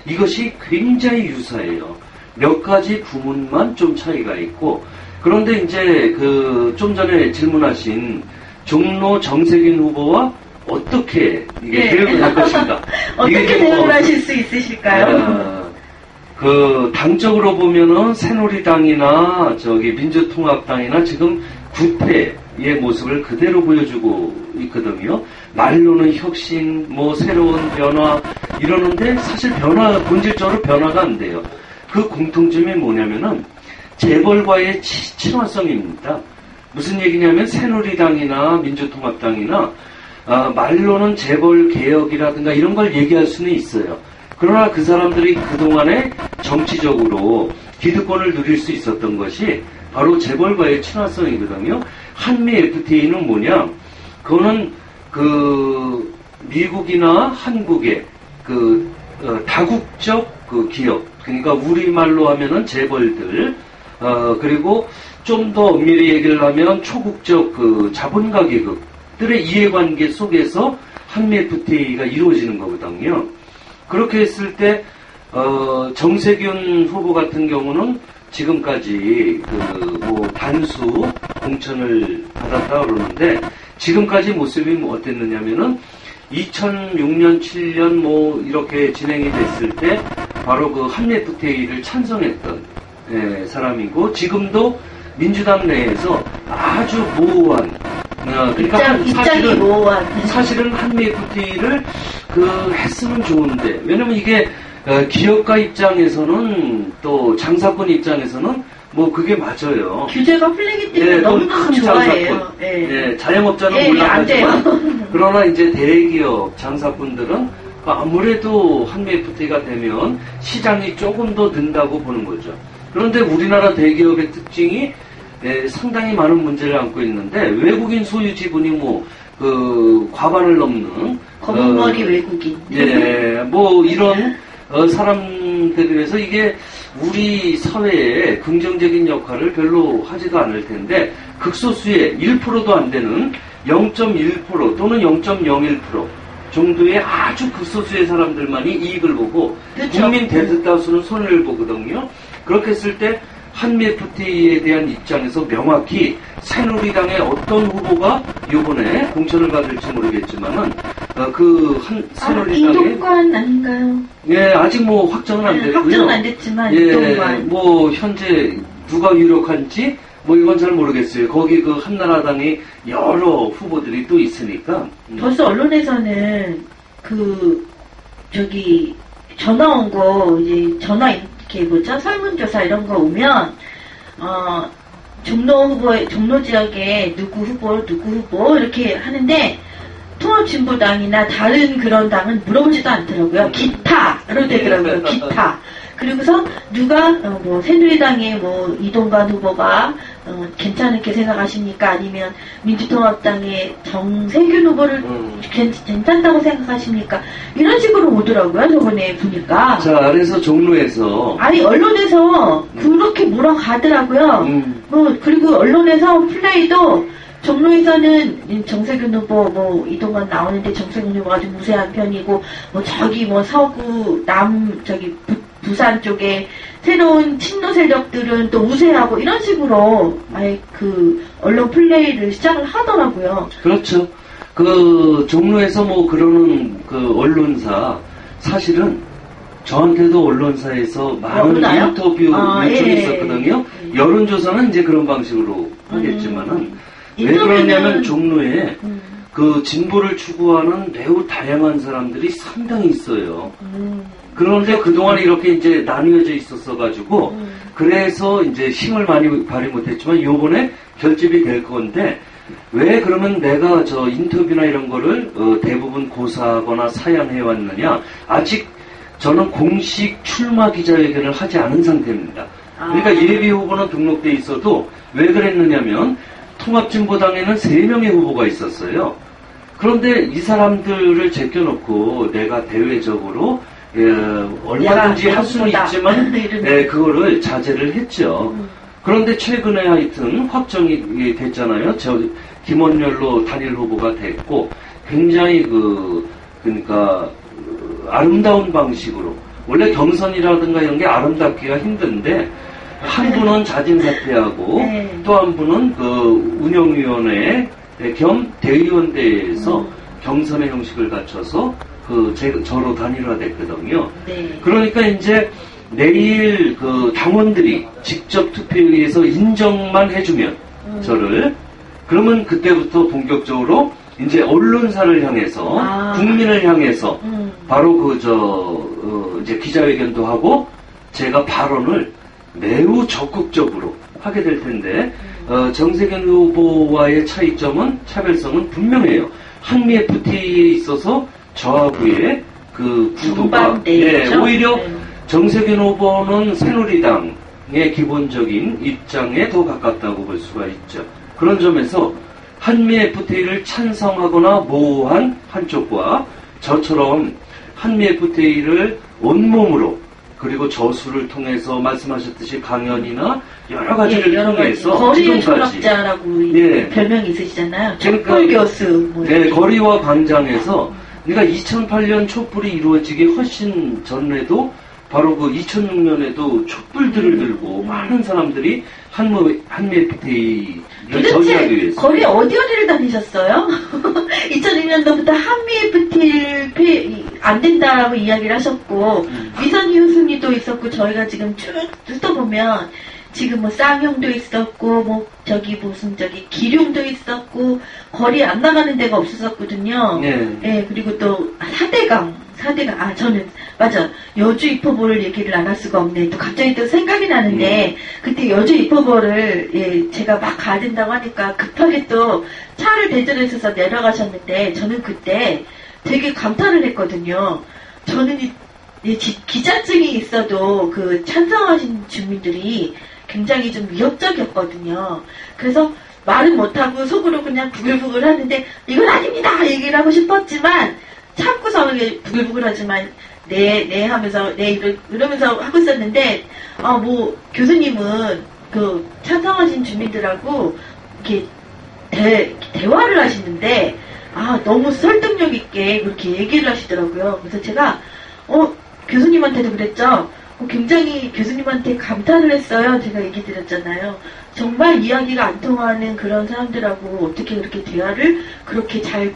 이것이 굉장히 유사해요. 몇 가지 부분만 좀 차이가 있고, 그런데 이제 좀 전에 질문하신 종로 정세균 후보와 어떻게 이게 대응을 할 것인가? 어떻게 대응을 하실 수 있으실까요? 당적으로 보면은 새누리당이나 민주통합당이나 지금 구태의 모습을 그대로 보여주고 있거든요. 말로는 혁신, 새로운 변화 이러는데 사실 본질적으로 변화가 안 돼요. 그 공통점이 뭐냐면은 재벌과의 친화성입니다. 무슨 얘기냐면 새누리당이나 민주통합당이나 말로는 재벌 개혁이라든가 이런 걸 얘기할 수는 있어요. 그러나 그 사람들이 그동안에 정치적으로 기득권을 누릴 수 있었던 것이 바로 재벌과의 친화성이거든요. 한미 FTA는 뭐냐? 그거는 미국이나 한국의 다국적 그 기업, 그러니까 우리말로 하면은 재벌들, 그리고 좀 더 엄밀히 얘기를 하면 초국적 그 자본가 계급들의 이해관계 속에서 한미 FTA가 이루어지는 거거든요. 그렇게 했을 때 정세균 후보 같은 경우는 지금까지 뭐 단수 공천을 받았다 그러는데 지금까지 모습이 어땠느냐면은 2006년, 7년 뭐 이렇게 진행이 됐을 때 바로 그 한미 FTA를 찬성했던 사람이고 지금도 민주당 내에서 아주 모호한 그러니까 입장이 모호한 사실은 한미 FTA를 했으면 좋은데 왜냐면 이게 기업가 입장에서는 또 장사꾼 입장에서는 뭐 그게 맞아요. 규제가 풀리기 때문에 너무너무 좋아해요. 자영업자는 몰라가지고 그러나 이제 대기업 장사꾼들은 아무래도 한미 FTA가 되면 시장이 조금 더 는다고 보는 거죠. 그런데 우리나라 대기업의 특징이 상당히 많은 문제를 안고 있는데 외국인 소유 지분이 뭐 과반을 넘는 검은머리 외국인 뭐 이런 사람들에서 이게 우리 사회에 긍정적인 역할을 별로 하지도 않을 텐데 극소수의 1%도 안 되는 0.1% 또는 0.01% 정도의 아주 극소수의 사람들만이 이익을 보고 그렇죠. 국민 대다수는 손해를 보거든요. 그렇게 했을 때 한미 FTA에 대한 입장에서 명확히 새누리당의 어떤 후보가 이번에 공천을 받을지 모르겠지만은 새누리당의 이동관 아닌가요? 아직 뭐 확정은 안 됐고요. 확정은 안 됐지만 이동관. 뭐 현재 누가 유력한지 뭐 이건 잘 모르겠어요. 거기 한나라당이 여러 후보들이 또 있으니까. 벌써 언론에서는 전화 온 거 이제 설문조사 이런 거 오면 종로 지역에 누구 후보 이렇게 하는데 통합진보당이나 다른 그런 당은 물어보지도 않더라고요. 기타로 되더라고요. 기타. 그리고서 누가 새누리당의 이동관 후보가 괜찮게 생각하십니까? 아니면 민주통합당의 정세균 후보를 괜찮다고 생각하십니까? 이런 식으로 오더라고요. 저번에 보니까. 자, 그래서 종로에서 언론에서 그렇게 물어가더라고요. 그리고 언론에서 플레이도 종로에서는 정세균 후보 이동관 나오는데 정세균 후보가 좀 우세한 편이고 서구 부산 쪽에 새로운 친노 세력들은 또 우세하고 이런 식으로 아예 언론 플레이를 시작을 하더라고요. 그렇죠. 종로에서 그러는 언론사 사실은 저한테도 언론사에서 많은 인터뷰 요청이 있었거든요. 여론조사는 이제 그런 방식으로 하겠지만은 왜 그러냐면 종로에 진보를 추구하는 매우 다양한 사람들이 상당히 있어요. 그런데 그동안 이렇게 이제 나뉘어져 있었어가지고, 그래서 이제 힘을 많이 발휘 못했지만, 요번에 결집이 될 건데, 왜 그러면 내가 인터뷰나 이런 거를 대부분 고사하거나 사양해왔느냐? 아직 저는 공식 출마 기자회견을 하지 않은 상태입니다. 그러니까 예비 후보는 등록돼 있어도, 왜 그랬느냐면, 통합진보당에는 3명의 후보가 있었어요. 그런데 이 사람들을 제껴놓고 내가 대외적으로 얼마든지 할 수는 있지만 그거를 자제를 했죠. 그런데 최근에 하여튼 확정이 됐잖아요. 김원열로 단일 후보가 됐고 굉장히 그러니까 아름다운 방식으로 원래 경선이라든가 이런 게 아름답기가 힘든데 한 분은 자진 사퇴하고 또 한 분은 운영위원회 겸 대의원대에서 경선의 형식을 갖춰서 저로 단일화됐거든요. 그러니까 이제 내일 당원들이 직접 투표에 의해서 인정만 해주면 저를 그러면 그때부터 본격적으로 이제 언론사를 향해서 국민을 향해서 바로 이제 기자회견도 하고 제가 발언을 매우 적극적으로 하게 될 텐데 정세균 후보와의 차별성은 분명해요. 한미 FTA에 있어서 저하고의 구도가 오히려 정세균 후보는 새누리당의 기본적인 입장에 더 가깝다고 볼 수가 있죠. 그런 점에서 한미 FTA를 찬성하거나 모호한 한쪽과 저처럼 한미 FTA를 온몸으로 그리고 저수를 통해서 말씀하셨듯이 강연이나 여러 가지를 통해서 거리의 철학자라고 예. 별명이 있으시잖아요. 그러니까, 촛불 교수. 뭐 네, 거리와 광장에서 그러니까 2008년 촛불이 이루어지기 훨씬 전에도 바로 그 2006년에도 촛불들을 들고 많은 사람들이 한미FTA를 저지하기 위해서. 거리 어디를 다니셨어요? 2006년도부터 한미FTA 안 된다라고 이야기를 하셨고, 위선희 교수님도 있었고, 저희가 지금 쭉 뜯어보면, 지금 뭐 쌍용도 있었고, 뭐 기룡도 있었고, 거리 안 나가는 데가 없었거든요. 네. 예, 그리고 또 사대강, 저는 맞아, 여주 입포보를 얘기를 안 할 수가 없네. 또 갑자기 또 생각이 나는데 그때 여주 입포보를 예, 제가 막 가야 된다고 하니까 급하게 또 차를 대절해서 내려가셨는데 저는 그때 되게 감탄을 했거든요. 저는 기자증이 있어도 그 찬성하신 주민들이 굉장히 좀 위협적이었거든요. 그래서 말은 못하고 속으로 그냥 부글부글 하는데 이건 아닙니다 얘기를 하고 싶었지만 참고서 부글부글 하지만 네 하면서 이러면서 하고 있었는데 뭐 교수님은 그 찬성하신 주민들하고 이렇게 대화를 하시는데 너무 설득력 있게 그렇게 얘기를 하시더라고요. 그래서 제가 교수님한테도 그랬죠. 굉장히 교수님한테 감탄을 했어요. 제가 얘기 드렸잖아요. 정말 이야기가 안 통하는 그런 사람들하고 어떻게 그렇게 대화를 그렇게 잘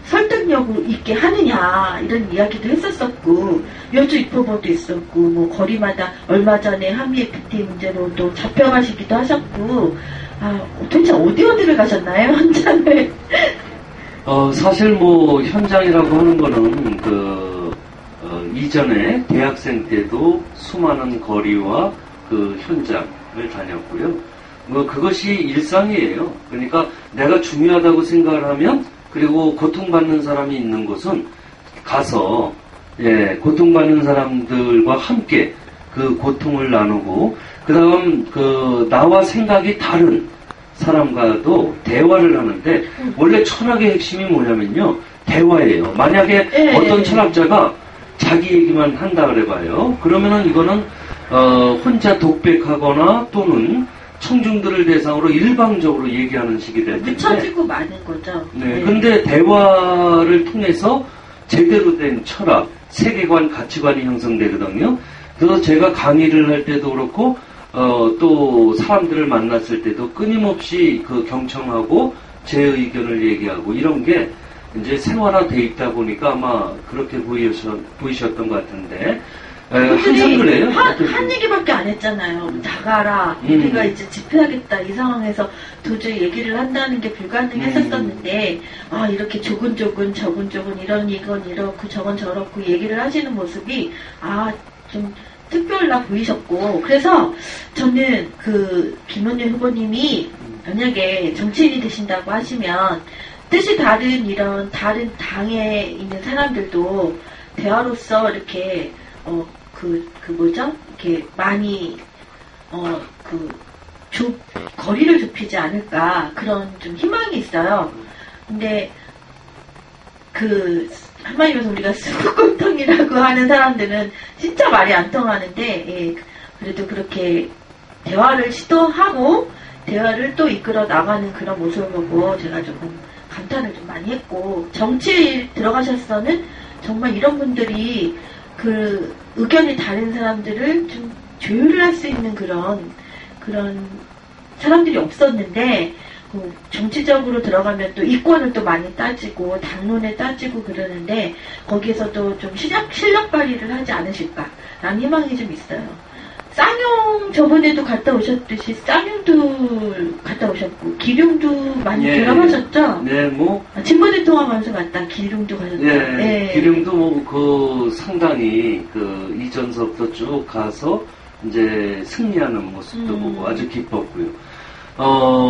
설득력 있게 하느냐 이런 이야기도 했었었고 여주 입포보도 있었고 뭐 거리마다 얼마 전에 한미FTA 문제로 또 잡혀가시기도 하셨고 도대체 어디를 가셨나요? 현장을? 사실 뭐 현장이라고 하는 거는 이전에 대학생 때도 수많은 거리와 그 현장을 다녔고요. 뭐 그것이 일상이에요. 그러니까 내가 중요하다고 생각을 하면 그리고 고통받는 사람이 있는 곳은 가서 고통받는 사람들과 함께 그 고통을 나누고 그다음 나와 생각이 다른 사람과도 대화를 하는데 원래 철학의 핵심이 뭐냐면요. 대화예요. 만약에 어떤 철학자가 자기 얘기만 한다 그래봐요. 그러면은 이거는 혼자 독백하거나 또는 청중들을 대상으로 일방적으로 얘기하는 식이 될 텐데 묻혀지고 마는 거죠. 네. 근데 대화를 통해서 제대로 된 철학, 세계관, 가치관이 형성되거든요. 그래서 제가 강의를 할 때도 그렇고 또 사람들을 만났을 때도 끊임없이 그 경청하고 제 의견을 얘기하고 이런 게 이제 생활화돼 있다 보니까 아마 그렇게 보이셨던 것 같은데 항상 그래요. 한 얘기밖에 안 했잖아요. 나가라. 우리가 이제 집회하겠다. 이 상황에서 도저히 얘기를 한다는 게 불가능했었었는데 이렇게 조근조근 이런 이건 이렇고 저건 저렇고 얘기를 하시는 모습이 좀 특별나 보이셨고 그래서 저는 그 김원효 후보님이 만약에 정치인이 되신다고 하시면 뜻이 다른 이런 다른 당에 있는 사람들도 대화로서 이렇게 이렇게 많이 거리를 좁히지 않을까 그런 좀 희망이 있어요. 근데 한마디로 우리가 수구금통이라고 하는 사람들은 진짜 말이 안 통하는데 그래도 그렇게 대화를 시도하고 대화를 또 이끌어 나가는 그런 모습을 보고 제가 조금 감탄을 좀 많이 했고 정치에 들어가셔서는 정말 이런 분들이 그 의견이 다른 사람들을 좀 조율을 할 수 있는 그런 사람들이 없었는데 정치적으로 들어가면 또 이권을 또 많이 따지고 당론에 따지고 그러는데 거기에서도 좀 실력 발휘를 하지 않으실까라는 희망이 좀 있어요. 쌍용 저번에도 갔다 오셨듯이 쌍용도 갔다 오셨고 기룡도 많이 들어가셨죠? 네, 뭐 진보대 통하면서 갔다 기룡도 가셨죠? 기룡도 상당히 이전서부터 쭉 가서 이제 승리하는 모습도 보고 아주 기뻤고요.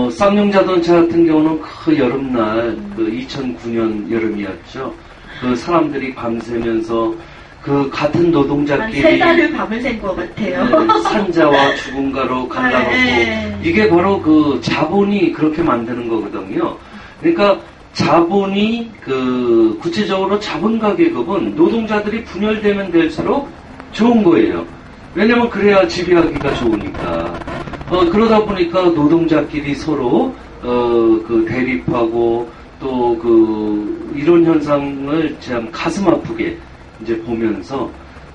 쌍용 자동차 같은 경우는 그 여름날 2009년 여름이었죠. 그 사람들이 밤새면서 그 같은 노동자끼리 한 3달을 밤을 샌 것 같아요. 산자와 죽음가로 갈라놓고 이게 바로 그 자본이 그렇게 만드는 거거든요. 그러니까 자본이 구체적으로 자본가 계급은 노동자들이 분열되면 될수록 좋은 거예요. 왜냐면 그래야 지배하기가 좋으니까. 그러다 보니까 노동자끼리 서로 그 대립하고 또 이런 현상을 참 가슴 아프게 이제 보면서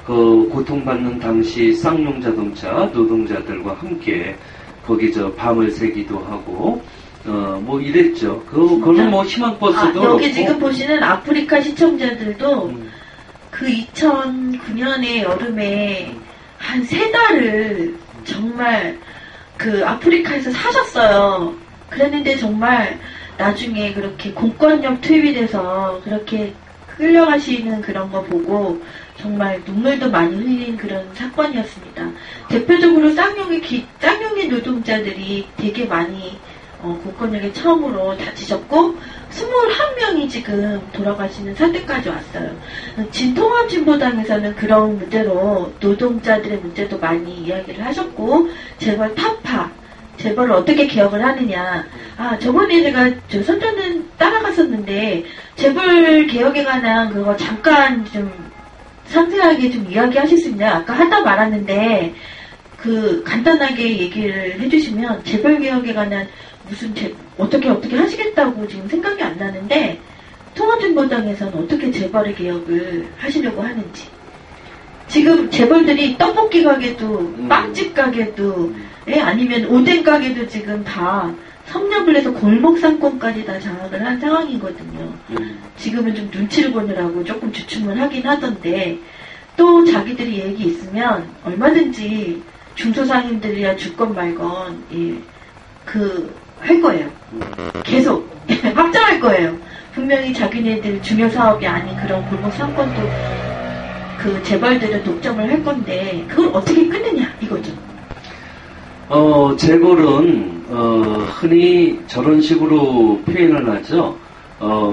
고통받는 당시 쌍용 자동차 노동자들과 함께 거기 밤을 새기도 하고 뭐 이랬죠. 그거는 뭐 희망버스도 여기 지금 보시는 아프리카 시청자들도 그 2009년에 여름에 한 3달을 정말 그 아프리카에서 사셨어요. 그랬는데 정말 나중에 그렇게 공권력 투입이 돼서 그렇게 끌려가시는 그런 거 보고 정말 눈물도 많이 흘린 그런 사건이었습니다. 대표적으로 쌍용의 노동자들이 되게 많이 공권력에 처음으로 다치셨고 21명이 지금 돌아가시는 사태까지 왔어요. 진통합진보당에서는 그런 문제로 노동자들의 문제도 많이 이야기를 하셨고 재벌 타파, 재벌을 어떻게 개혁을 하느냐. 저번에 제가 선전은 따라갔었는데 재벌 개혁에 관한 그거 잠깐 좀 상세하게 좀 이야기하실 수 있나요? 아까 하다 말았는데 간단하게 얘기를 해주시면 재벌 개혁에 관한 무슨 어떻게 하시겠다고 지금 생각이 안 나는데 통합진보당에서는 어떻게 재벌의 개혁을 하시려고 하는지. 지금 재벌들이 떡볶이 가게도 빵집 가게도 아니면 오뎅 가게도 지금 다 섭렵을 해서 골목 상권까지 다 장악을 한 상황이거든요. 지금은 좀 눈치를 보느라고 조금 주춤을 하긴 하던데 또 자기들이 얘기 있으면 얼마든지 중소상인들이야 주건 말건 할 거예요. 계속 확장할 거예요. 분명히 자기네들 중요 사업이 아닌 그런 골목 상권도 그 재벌들은 독점을 할 건데 그걸 어떻게 끊느냐 이거죠. 재벌은 흔히 저런 식으로 표현을 하죠.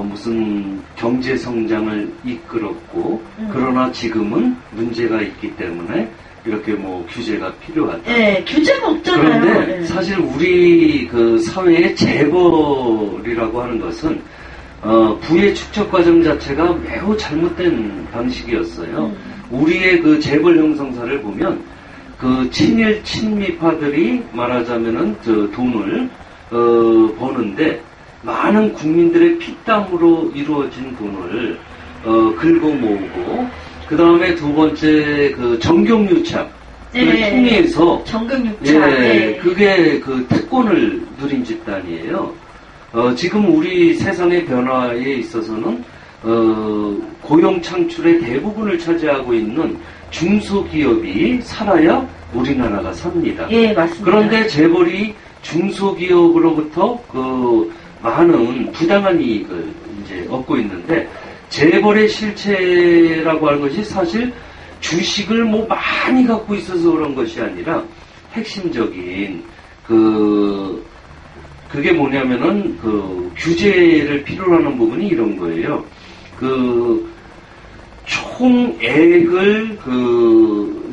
무슨 경제 성장을 이끌었고 그러나 지금은 문제가 있기 때문에 이렇게 뭐 규제가 필요하다. 네, 규제가 없잖아요. 그런데 사실 우리 그 사회의 재벌이라고 하는 것은 부의 축적 과정 자체가 매우 잘못된 방식이었어요. 우리의 그 재벌 형성사를 보면 그 친일 친미파들이 말하자면은 돈을 버는데 많은 국민들의 피땀으로 이루어진 돈을 긁어 모으고 그 다음에 두 번째 그 정경유착을 통해서 정경유착 그게 그 특권을 누린 집단이에요. 지금 우리 세상의 변화에 있어서는 고용 창출의 대부분을 차지하고 있는 중소기업이 살아야 우리나라가 삽니다. 예, 맞습니다. 그런데 재벌이 중소기업으로부터 그 많은 부당한 이익을 이제 얻고 있는데 재벌의 실체라고 하는 것이 사실 주식을 뭐 많이 갖고 있어서 그런 것이 아니라 핵심적인 그게 뭐냐면은 규제를 필요로 하는 부분이 이런 거예요. 총액을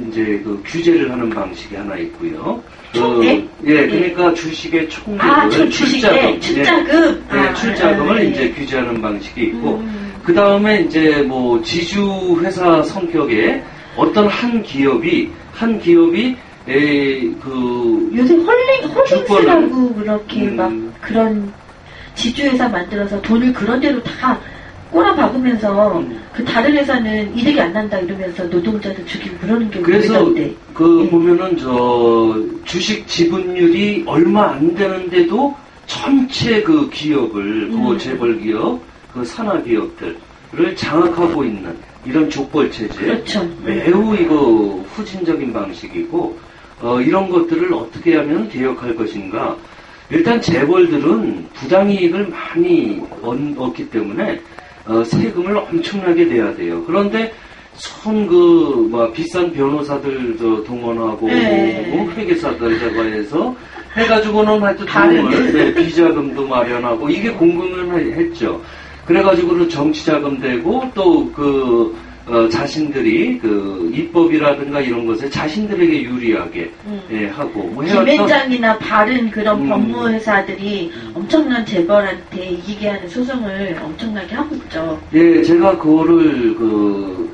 이제 규제를 하는 방식이 하나 있고요. 총액? 그러니까 주식의 총액을 출자금, 출자금을 이제 규제하는 방식이 있고, 그 다음에 이제 뭐 지주회사 성격의 어떤 한 기업이 요새 홀딩스라고 그렇게 막 그런 지주회사 만들어서 돈을 그런 데로 다 꼬라박으면서 그 다른 회사는 이득이 안 난다 이러면서 노동자들 죽이고 그러는 게 그래서 우리던데. 보면은 주식 지분율이 얼마 안 되는데도 전체 그 기업을 그 재벌 기업, 그 산하 기업들을 장악하고 있는 이런 족벌 체제. 그렇죠. 매우 이거 후진적인 방식이고 이런 것들을 어떻게 하면 개혁할 것인가. 일단 재벌들은 부당이익을 많이 얻기 때문에 세금을 엄청나게 내야 돼요. 그런데 비싼 변호사들도 동원하고, 회계사들과 해서, 해가지고는 하여튼 돈을, 비자금도 마련하고, 이게 공금을 했죠. 그래가지고는 정치자금 되고, 또 자신들이 입법이라든가 이런 것에 자신들에게 유리하게 하고 김앤장이나 바른 그런 법무회사들이 엄청난 재벌한테 이기게 하는 소송을 엄청나게 하고 있죠. 예, 제가 그거를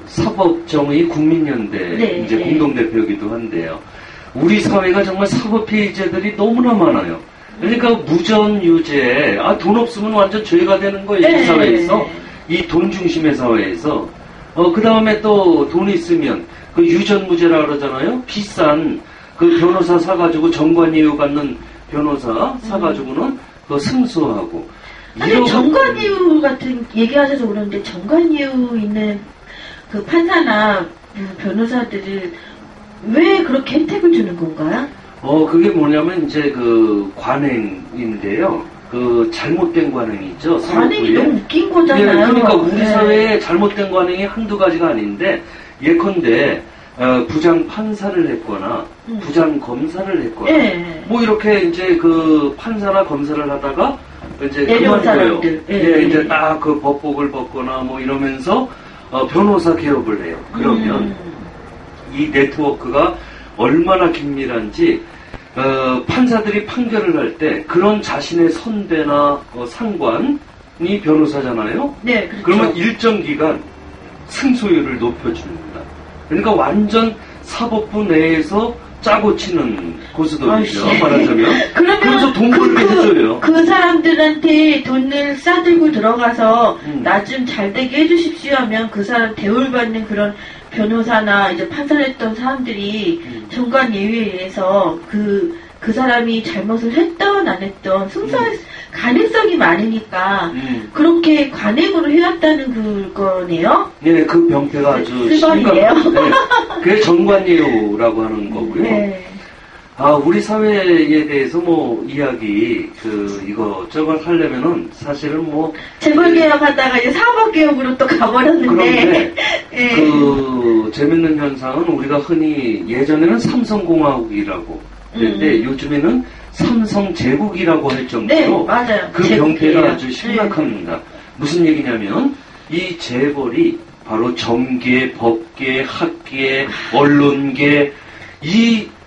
사법정의 국민연대 네, 이제 네. 공동대표이기도 한데요. 우리 사회가 정말 사법피해자들이 너무나 많아요. 그러니까 무전유죄, 돈 없으면 완전 죄가 되는 거예요. 네. 이 사회에서. 이 돈 중심의 사회에서. 그 다음에 또 돈 있으면 그 유전무죄라 그러잖아요. 비싼 그 변호사 사가지고 정관이유 받는 변호사 사가지고는 그 승소하고. 아니, 정관이유 같은 얘기하셔서 그러는데 정관이유 있는 그 판사나 변호사들을 왜 그렇게 혜택을 주는 건가요? 그게 뭐냐면 이제 그 관행인데요. 그 잘못된 관행이 있죠. 관행이 너무 웃긴 거잖아요. 예, 그러니까 우리 네. 사회에 잘못된 관행이 한두 가지가 아닌데, 예컨대 부장 판사를 했거나 부장 검사를 했거나 네. 뭐 이렇게 이제 그 판사나 검사를 하다가 이제 내려온 그만둬요. 사람들. 예, 이제 딱 그 법복을 벗거나 뭐 이러면서 변호사 개업을 해요. 그러면 이 네트워크가 얼마나 긴밀한지 판사들이 판결을 할 때 그런 자신의 선배나 상관이 변호사잖아요. 네, 그렇죠. 그러면 일정 기간 승소율을 높여줍니다. 그러니까 완전 사법부 내에서 짜고 치는 고스톱이죠. 말하자면. 그래서 돈 벌게 해줘요. 그 사람들한테 돈을 싸들고 들어가서 나 좀 잘 되게 해주십시오 하면 그 사람 대우받는 그런 변호사나 이제 판사를 했던 사람들이 정관 예외에 의해서 그 사람이 잘못을 했던 안 했던 승소할 가능성이 많으니까 그렇게 관행으로 해왔다는 그거네요. 네, 그 병폐가 아주 쓰거리네요. 네, 그게 정관예우라고 하는 거고요. 네. 우리 사회에 대해서 뭐 이야기 이것저것 하려면은 사실은 뭐 재벌개혁하다가 이제 사법개혁으로 또 가버렸는데. 그런데 네. 그 재밌는 현상은 우리가 흔히 예전에는 삼성공화국이라고 그랬는데 요즘에는 삼성제국이라고 할 정도로 네, 맞아요. 그 병폐가 아주 심각합니다. 무슨 얘기냐면 이 재벌이 바로 정계, 법계, 학계, 언론계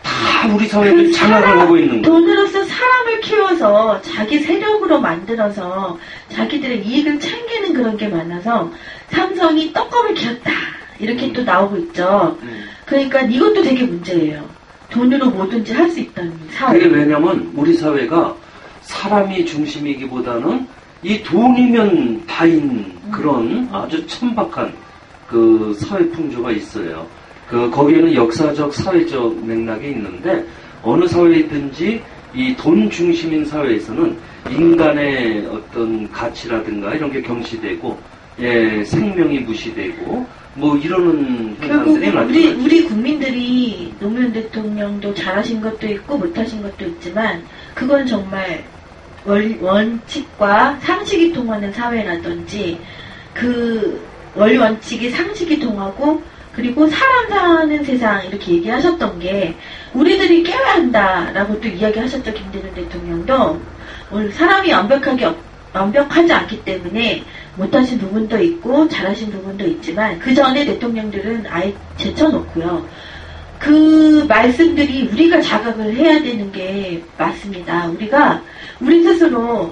다 우리 사회를 장악을 하고 있는 거예요. 돈으로서 사람을 키워서 자기 세력으로 만들어서 자기들의 이익을 챙기는 그런 게 많아서 삼성이 떡밥을 키웠다 이렇게 또 나오고 있죠. 그러니까 이것도 되게 문제예요. 돈으로 뭐든지 할 수 있다는 사회. 그게 왜냐면 우리 사회가 사람이 중심이기보다는 이 돈이면 다인 그런 아주 천박한 그 사회 풍조가 있어요. 거기에는 역사적, 사회적 맥락이 있는데 어느 사회든지 이 돈 중심인 사회에서는 인간의 어떤 가치라든가 이런 게 경시되고 생명이 무시되고 뭐 이러는 현상들이 결국 우리 국민들이 노무현 대통령도 잘하신 것도 있고 못하신 것도 있지만 그건 정말 원칙과 상식이 통하는 사회라든지 그 원칙이 상식이 통하고 그리고 사람 사는 세상 이렇게 얘기하셨던 게 우리들이 깨워야 한다라고 또 이야기하셨죠. 김대중 대통령도 오늘 사람이 완벽하지 않기 때문에 못하신 부분도 있고 잘하신 부분도 있지만 그 전에 대통령들은 아예 제쳐놓고요. 그 말씀들이 우리가 자각을 해야 되는 게 맞습니다. 우리 스스로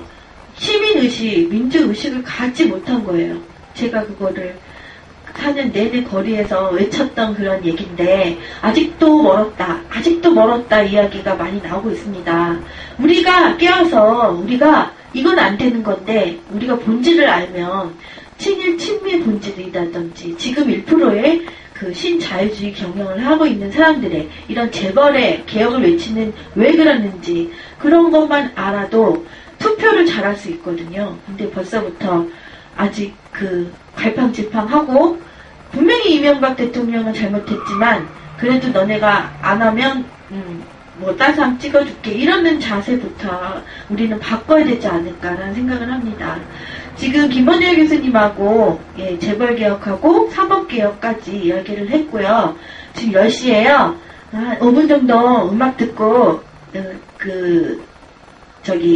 시민의식, 민주의식을 갖지 못한 거예요. 제가 그거를 4년 내내 거리에서 외쳤던 그런 얘기인데 아직도 멀었다 이야기가 많이 나오고 있습니다. 우리가 깨어서 이건 안 되는 건데 우리가 본질을 알면 친일 친미의 본질이라든지 지금 1%의 그 신자유주의 경영을 하고 있는 사람들의 이런 재벌의 개혁을 외치는 왜 그러는지 그런 것만 알아도 투표를 잘할 수 있거든요. 근데 벌써부터 아직 갈팡질팡하고 분명히 이명박 대통령은 잘못했지만 그래도 너네가 안 하면 딴 사람 찍어줄게 이러는 자세부터 우리는 바꿔야 되지 않을까라는 생각을 합니다. 지금 김원일 교수님하고 재벌개혁하고 사법개혁까지 이야기를 했고요. 지금 10시에요. 한 5분 정도 음악 듣고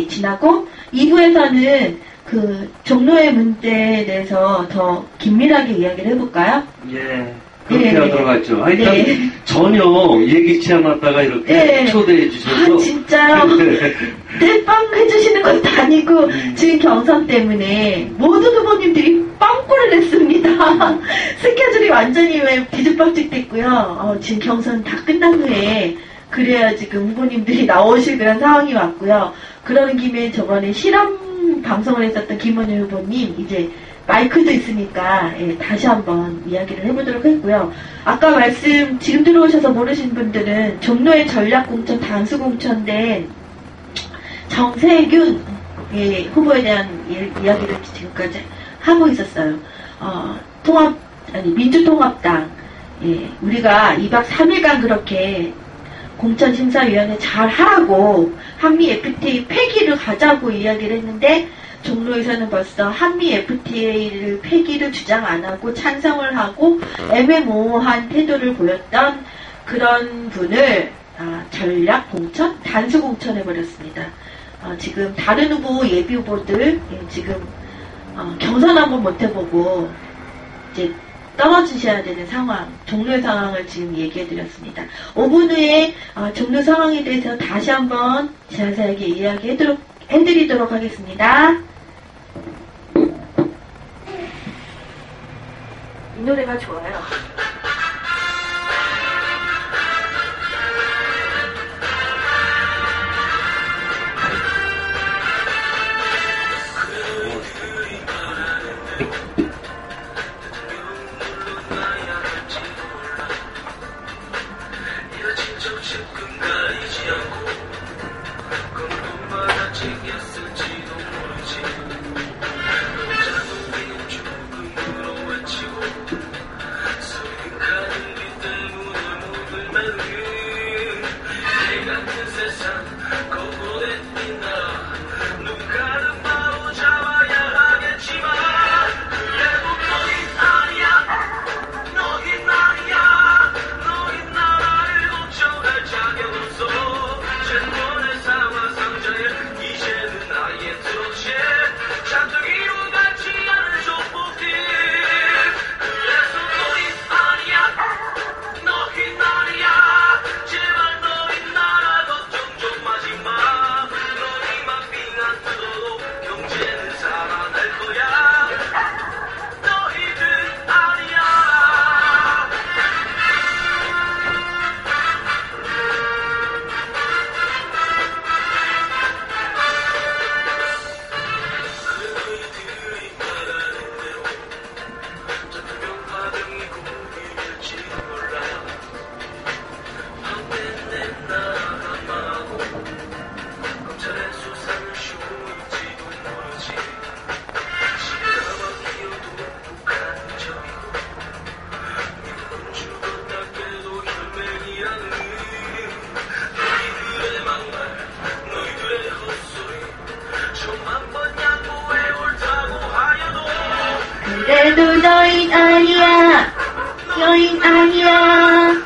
지나고 2부에서는 종로의 문제에 대해서 더 긴밀하게 이야기를 해볼까요? 예. 그렇게 네. 하도록 하죠. 하여튼 네. 전혀 예기치 않았다가 이렇게 네. 초대해 주셔서. 아, 진짜요? 땜빵 해주시는 것도 아니고, 지금 경선 때문에 모든 후보님들이 빵꾸를 냈습니다. 스케줄이 완전히 왜 뒤죽박죽 됐고요. 지금 경선 다 끝난 후에, 그래야 지금 후보님들이 나오실 그런 상황이 왔고요. 그러는 김에 저번에 실험 방송을 했었던 김원효 후보님, 이제 마이크도 있으니까 예, 다시 한번 이야기를 해보도록 했고요. 아까 지금 들어오셔서 모르신 분들은 종로의 전략공천 단수공천된 정세균 예, 후보에 대한 이야기를 지금까지 하고 있었어요. 민주통합당 예, 우리가 2박 3일간 그렇게 공천심사위원회 잘 하라고 한미 FTA 폐기를 가자고 이야기를 했는데 종로에서는 벌써 한미 FTA를 폐기를 주장 안 하고 찬성을 하고 애매모호한 태도를 보였던 그런 분을 전략 공천, 단수 공천해 버렸습니다. 지금 다른 후보 예비 후보들 지금 경선 한번 못 해보고 이제 떨어지셔야 되는 상황, 종로의 상황을 지금 얘기해 드렸습니다. 5분 후에 종로 상황에 대해서 다시 한번 자세하게 해드리도록 하겠습니다. 이 노래가 좋아요. 그래도 너인 아니야, 여인 아니야.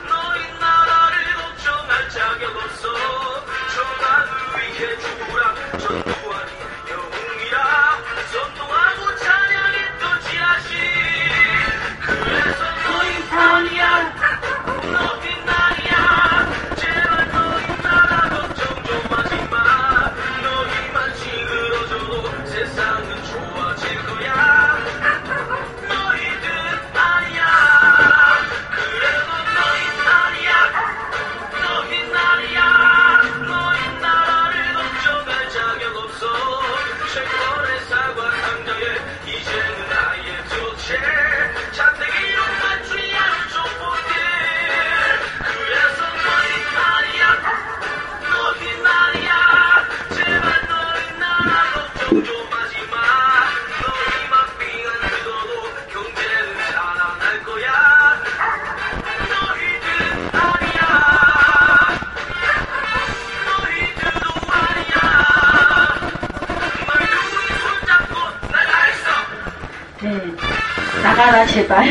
나가라 제발.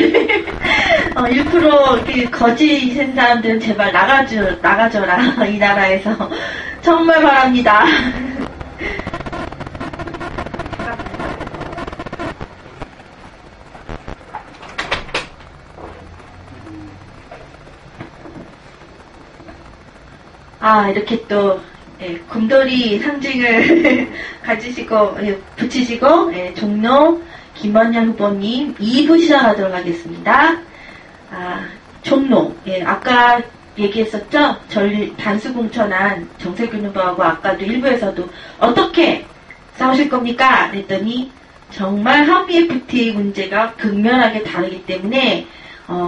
1% 거지 센 사람들은 제발 나가줘라 이 나라에서. 정말 바랍니다. 이렇게 또, 곰돌이 상징을 가지시고, 붙이시고, 종로 김원현 후보님 2부 시작하도록 하겠습니다. 종로, 아까 얘기했었죠? 단수공천한 정세균 후보하고 아까도 1부에서도 어떻게 싸우실 겁니까? 그랬더니 정말 한미 FTA 문제가 극명하게 다르기 때문에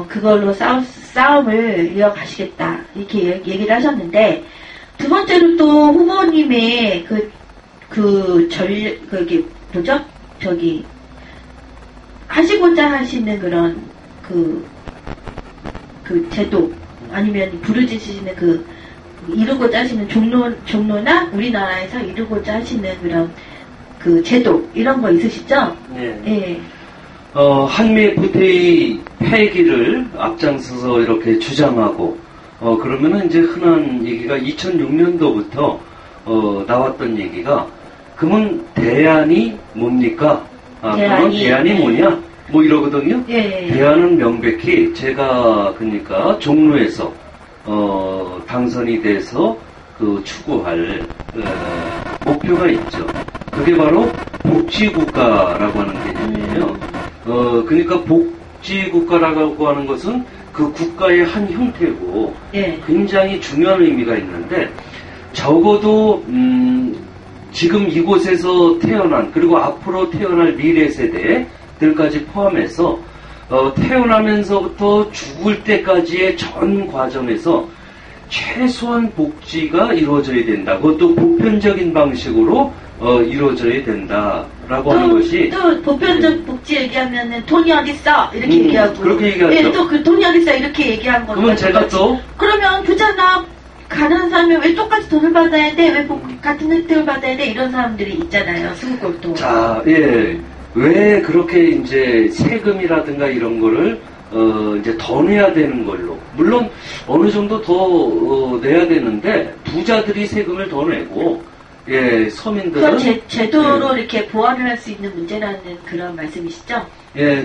그걸로 싸움을 이어가시겠다 이렇게 얘기를 하셨는데 두 번째로 또 후보님의 그게 뭐죠? 하시고자 하시는 그런 그 제도 아니면 부르짖으시는 이루고자 하시는 종로나 우리나라에서 이루고자 하시는 그런 그 제도 이런 거 있으시죠? 네. 네. 한미 FTA 폐기를 앞장서서 이렇게 주장하고 그러면은 이제 흔한 얘기가 2006년도부터 나왔던 얘기가 그러면 대안이 뭡니까? 그러면 대안이 뭐냐? 뭐 이러거든요. 예. 대안은 명백히 제가 그러니까 종로에서 당선이 돼서 추구할 목표가 있죠. 그게 바로 복지국가라고 하는 개념이에요. 그러니까 복지국가라고 하는 것은 그 국가의 한 형태고 굉장히 중요한 의미가 있는데 적어도 지금 이곳에서 태어난 그리고 앞으로 태어날 미래 세대들까지 포함해서 태어나면서부터 죽을 때까지의 전 과정에서 최소한 복지가 이루어져야 된다. 그것도 보편적인 방식으로 이루어져야 된다라고 하는 것이 또 보편적 복지 얘기하면은 돈이 어딨어 이렇게 얘기하고 그렇게 얘기하죠. 또 그 돈이 어딨어 이렇게 얘기한 거. 그러면 제가 또 그러면 부자나 가난한 사람이 왜 똑같이 돈을 받아야 돼? 왜 같은 혜택을 받아야 돼? 이런 사람들이 있잖아요. 수국골도. 자, 왜 그렇게 이제 세금이라든가 이런 거를 이제 더 내야 되는 걸로. 물론 어느 정도 더 내야 되는데 부자들이 세금을 더 내고 서민들은 제도로 이렇게 보완을 할 수 있는 문제라는 그런 말씀이시죠?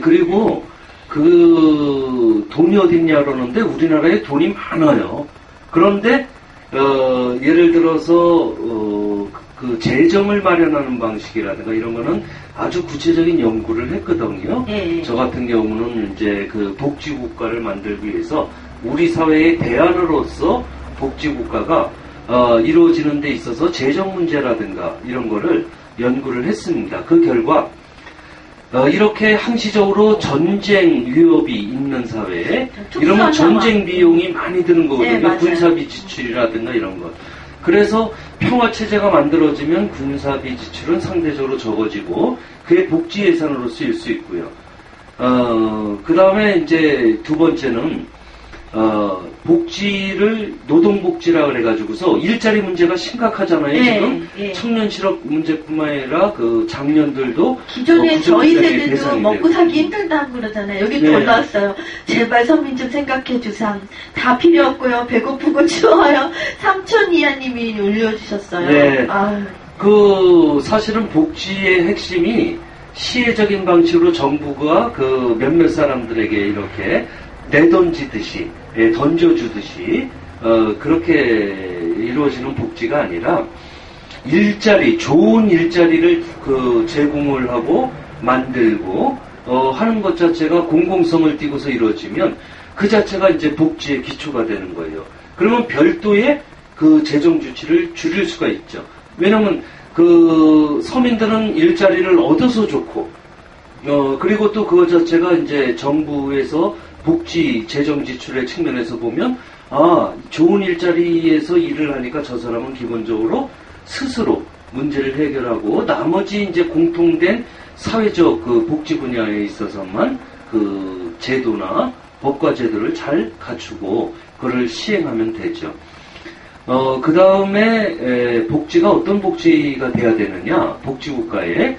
그리고 돈이 어딨냐 그러는데 우리나라에 돈이 많아요. 그런데 예를 들어서 그 재정을 마련하는 방식이라든가 이런 거는 아주 구체적인 연구를 했거든요. 저 같은 경우는 이제 그 복지국가를 만들기 위해서 우리 사회의 대안으로서 복지국가가 이루어지는 데 있어서 재정 문제라든가 이런 거를 연구를 했습니다. 그 결과 이렇게 항시적으로 전쟁 위협이 있는 사회에 이러면 전쟁 비용이 많이 드는 거거든요. 군사비 지출이라든가 이런 것. 그래서 평화체제가 만들어지면 군사비 지출은 상대적으로 적어지고 그게 복지 예산으로 쓰일 수 있고요. 그 다음에 이제 두 번째는 복지를 노동복지라 그래가지고서 일자리 문제가 심각하잖아요. 지금 청년 실업 문제뿐만 아니라 그 장년들도 기존에 저희 세대도 먹고 살기 힘들다고 그러잖아요. 여기 또 올라왔어요. 제발 서민 좀 생각해 주삼. 다 필요 없고요. 배고프고 추워요. 삼촌이하님이 올려주셨어요. 그 사실은 복지의 핵심이 시혜적인 방식으로 정부가 그 몇몇 사람들에게 이렇게 내던지듯이 던져주듯이 그렇게 이루어지는 복지가 아니라 좋은 일자리를 제공을 하고 만들고 하는 것 자체가 공공성을 띠고서 이루어지면 그 자체가 이제 복지의 기초가 되는 거예요. 그러면 별도의 그 재정 주치를 줄일 수가 있죠. 왜냐하면 그 서민들은 일자리를 얻어서 좋고 그리고 또 그것 자체가 이제 정부에서 복지 재정 지출의 측면에서 보면 좋은 일자리에서 일을 하니까 저 사람은 기본적으로 스스로 문제를 해결하고 나머지 이제 공통된 사회적 그 복지 분야에 있어서만 그 제도나 법과 제도를 잘 갖추고 그걸 시행하면 되죠. 그 다음에 복지가 어떤 복지가 돼야 되느냐? 복지국가에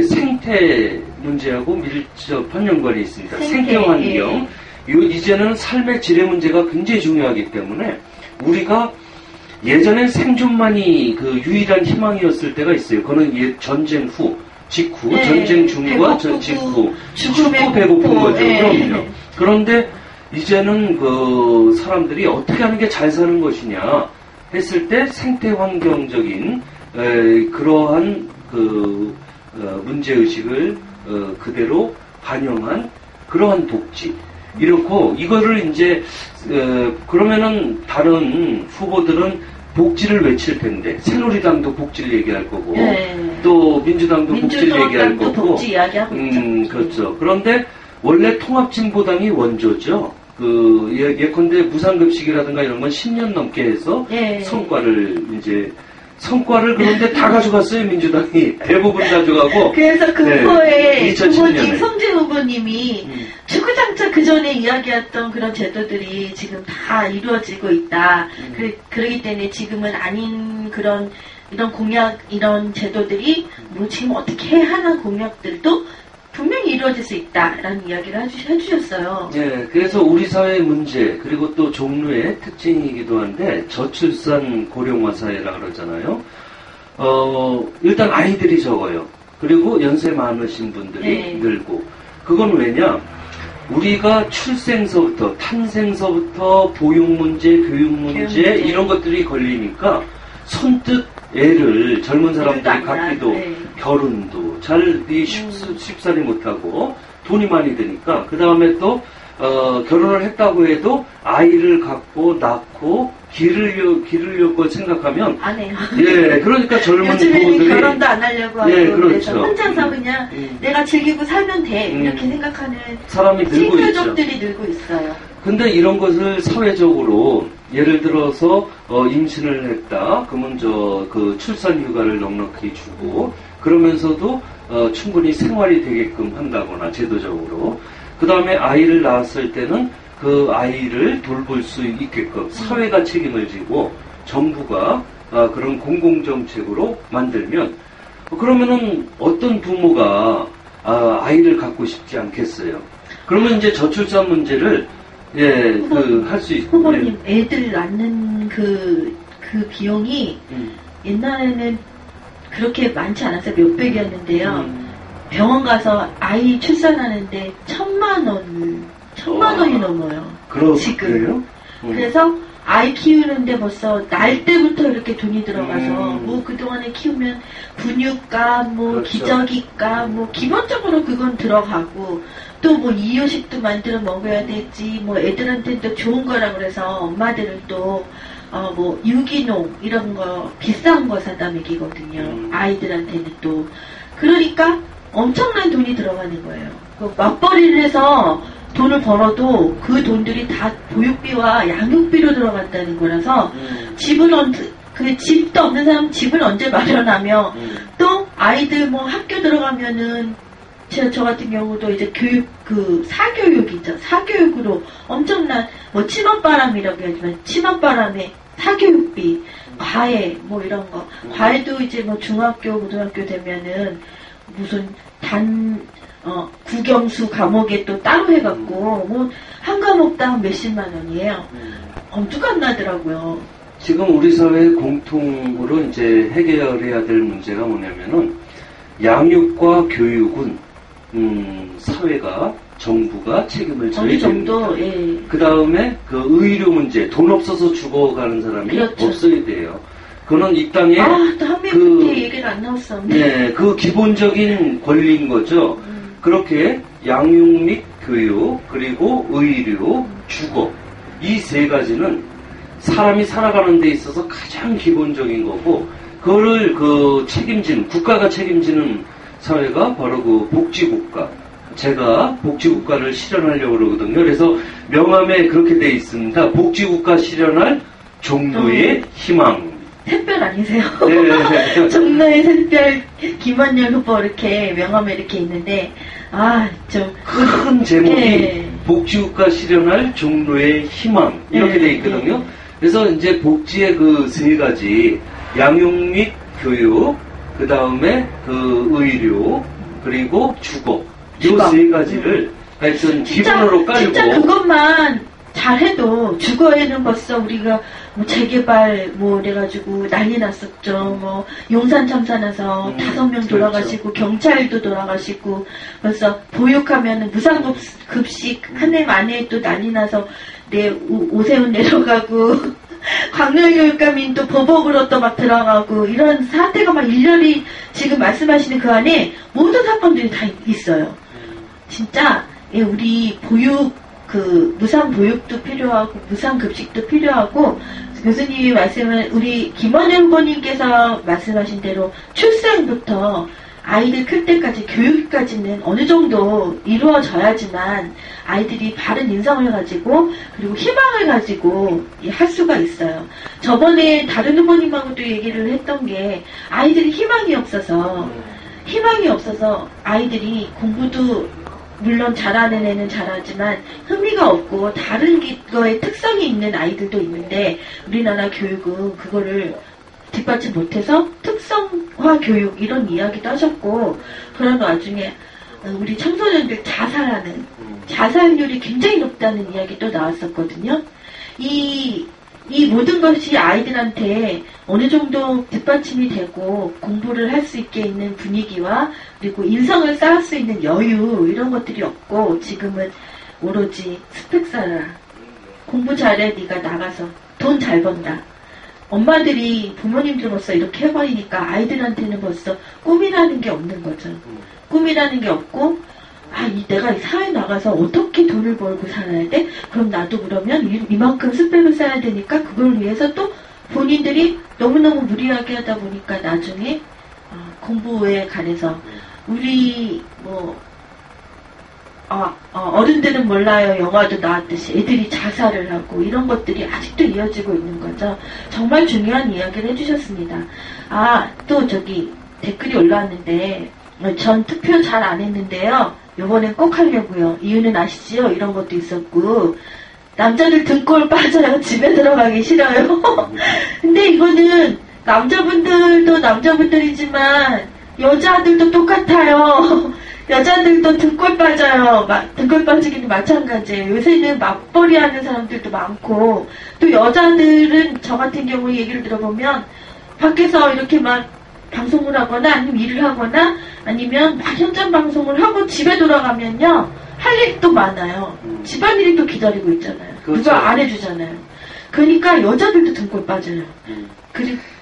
생태 문제하고 밀접한 연관이 있습니다. 생태 환경. 이제는 삶의 질의 문제가 굉장히 중요하기 때문에 우리가 예전엔 생존만이 그 유일한 희망이었을 때가 있어요. 그거는 전쟁 후, 직후, 전쟁 중과 직후, 춥고 배고픈 거죠. 그럼요. 그런데 이제는 그 사람들이 어떻게 하는 게 잘 사는 것이냐. 했을 때 생태 환경적인 그러한 그 문제의식을 그대로 반영한 그러한 복지. 이렇고 이거를 이제 그러면은 다른 후보들은 복지를 외칠 텐데 새누리당도 복지를 얘기할 거고 또 민주당도 복지를 얘기할 거고 복지 이야기하고 있죠. 그렇죠. 그런데 원래 통합진보당이 원조죠. 예컨대 무상급식이라든가 이런 건 10년 넘게 해서 성과를 그런데 다 가져갔어요, 민주당이. 대부분 가져가고. 그래서 그 후보에 후보님, 성진 후보님이 주구장창 그 전에 이야기했던 그런 제도들이 지금 다 이루어지고 있다. 그러기 때문에 지금은 아닌 이런 공약, 이런 제도들이 뭐 지금 어떻게 하는 공약들도 분명히 이루어질 수 있다라는 이야기를 해주셨어요. 네, 그래서 우리 사회의 문제 그리고 또 종로의 특징이기도 한데 저출산 고령화 사회라 그러잖아요. 일단 아이들이 적어요. 그리고 연세 많으신 분들이 늘고. 그건 왜냐? 우리가 출생서부터 탄생서부터 보육 문제, 교육 문제 이런 것들이 걸리니까 선뜻 애를 젊은 사람들이 갖기도 결혼도 잘 쉽사리 못하고 돈이 많이 드니까 그 다음에 또 결혼을 했다고 해도 아이를 갖고 낳고 기르려고 생각하면 안 해요. 예, 그러니까 젊은 요즘에는 부부들이 결혼도 안 하려고 하고 그렇죠. 혼자서 그냥 내가 즐기고 살면 돼 이렇게 생각하는 사람이 늘고 있죠. 친교족들이 늘고 있어요. 근데 이런 것을 사회적으로 예를 들어서 임신을 했다. 그러면 그 출산 휴가를 넉넉히 주고 그러면서도 충분히 생활이 되게끔 한다거나 제도적으로 그 다음에 아이를 낳았을 때는 그 아이를 돌볼 수 있게끔 사회가 책임을 지고 정부가 그런 공공정책으로 만들면 그러면은 어떤 부모가 아이를 갖고 싶지 않겠어요. 그러면 이제 저출산 문제를 할 수 있고. 후보님, 애들 낳는 그 비용이 옛날에는 그렇게 많지 않았어요. 몇백이었는데요. 병원 가서 아이 출산하는데 1,000만 원이 넘어요. 지금. 그래요? 그래서 아이 키우는데 벌써 날 때부터 이렇게 돈이 들어가서 뭐 그동안에 키우면 분유값, 뭐 그렇죠. 기저귀값, 뭐 기본적으로 그건 들어가고 또 뭐 이유식도 만들어 먹어야 되지, 뭐 애들한테는 또 좋은 거라 그래서 엄마들은 또 뭐 유기농 이런 거 비싼 거 사다 먹이거든요. 아이들한테는 또 그러니까 엄청난 돈이 들어가는 거예요. 그 맞벌이를 해서 돈을 벌어도 그 돈들이 다 보육비와 양육비로 들어간다는 거라서 집도 없는 사람 집을 언제 마련하며 또 아이들 뭐 학교 들어가면은 저 같은 경우도 이제 사교육이죠. 사교육으로 엄청난 뭐 치맛바람이라고 하지만 치맛바람에 사교육비, 과외 뭐 이런 거. 과외도 이제 뭐 중학교, 고등학교 되면은 무슨 국영수 과목에 또 따로 해갖고 뭐 한 과목당 몇십만 원이에요. 엄두가 안 나더라고요. 지금 우리 사회 공통으로 이제 해결해야 될 문제가 뭐냐면은 양육과 교육은 사회가 정부가 책임을 져야 됩니다. 그 다음에 그 의료 문제, 돈 없어서 죽어가는 사람이 그렇죠. 없어야 돼요. 그거는 이 땅에 또 한명한테 얘기가 안 나왔었는데. 네, 그 기본적인 권리인 거죠. 그렇게 양육 및 교육 그리고 의료, 주거 이 세 가지는 사람이 살아가는 데 있어서 가장 기본적인 거고 그거를 국가가 책임지는 사회가 바로 그 복지국가. 제가 복지국가를 실현하려고 그러거든요. 그래서 명함에 그렇게 돼 있습니다. 복지국가 실현할 종로의 희망. 샛별 아니세요? 네. 종로의 샛별 김원열 후보 이렇게 명함에 이렇게 있는데 좀 큰 제목이 복지국가 실현할 종로의 희망 이렇게 돼 있거든요. 그래서 이제 복지의 그 세 가지 양육 및 교육 그 다음에 그 의료 그리고 주거 이 세 가지를 하여튼 기본으로 깔고 진짜 그것만 잘해도 주거에는 벌써 우리가 뭐 재개발 뭐 이래가지고 난리 났었죠. 뭐 용산 참사 나서 5명 돌아가시고 그렇죠. 경찰도 돌아가시고 벌써 보육하면은 무상급식 한 해 만에 또 난리 나서 오세훈 내려가고 광명교육감인 또 보복으로 또 막 들어가고 이런 사태가 막 일렬이 지금 말씀하시는 그 안에 모든 사건들이 다 있어요. 진짜 우리 보육 무상 보육도 필요하고 무상 급식도 필요하고 교수님이 말씀은 우리 김원영 후보님께서 말씀하신 대로 출생부터 아이들 클 때까지 교육까지는 어느 정도 이루어져야지만 아이들이 바른 인성을 가지고 그리고 희망을 가지고 할 수가 있어요. 저번에 다른 후보님하고도 얘기를 했던 게 아이들이 희망이 없어서 아이들이 공부도 물론 잘하는 애는 잘하지만 흥미가 없고 다른 거에 특성이 있는 아이들도 있는데 우리나라 교육은 그거를 뒷받침 못해서 특성화 교육 이런 이야기도 하셨고 그런 와중에 우리 청소년들 자살률이 굉장히 높다는 이야기도 나왔었거든요. 이 모든 것이 아이들한테 어느 정도 뒷받침이 되고 공부를 할 수 있게 있는 분위기와 그리고 인성을 쌓을 수 있는 여유 이런 것들이 없고 지금은 오로지 스펙 쌓아라. 공부 잘해 네가 나가서 돈 잘 번다. 엄마들이 부모님들로서 이렇게 해버리니까 아이들한테는 벌써 꿈이라는 게 없는 거죠. 꿈이라는 게 없고 내가 이 사회에 나가서 어떻게 돈을 벌고 살아야 돼? 그럼 나도 그러면 이만큼 스펙을 쌓아야 되니까 그걸 위해서 또 본인들이 너무너무 무리하게 하다 보니까 나중에 공부에 관해서 우리 어른들은 몰라요. 영화도 나왔듯이 애들이 자살을 하고 이런 것들이 아직도 이어지고 있는 거죠. 정말 중요한 이야기를 해주셨습니다. 또 댓글이 올라왔는데 전 투표 잘 안 했는데요. 요번엔 꼭 하려고요. 이유는 아시지요? 이런 것도 있었고 남자들 등골 빠져요. 집에 들어가기 싫어요. 근데 이거는 남자분들도 남자분들이지만 여자들도 똑같아요. 여자들도 등골 빠져요. 등골 빠지기는 마찬가지예요. 요새는 맞벌이 하는 사람들도 많고 또 여자들은 저 같은 경우에 얘기를 들어보면 밖에서 이렇게 막 방송을 하거나 아니면 일을 하거나 아니면 막 현장 방송을 하고 집에 돌아가면요 할 일이 또 많아요. 집안일이 또 기다리고 있잖아요. 그렇죠. 누가 안 해주잖아요. 그러니까 여자들도 등골 빠져요.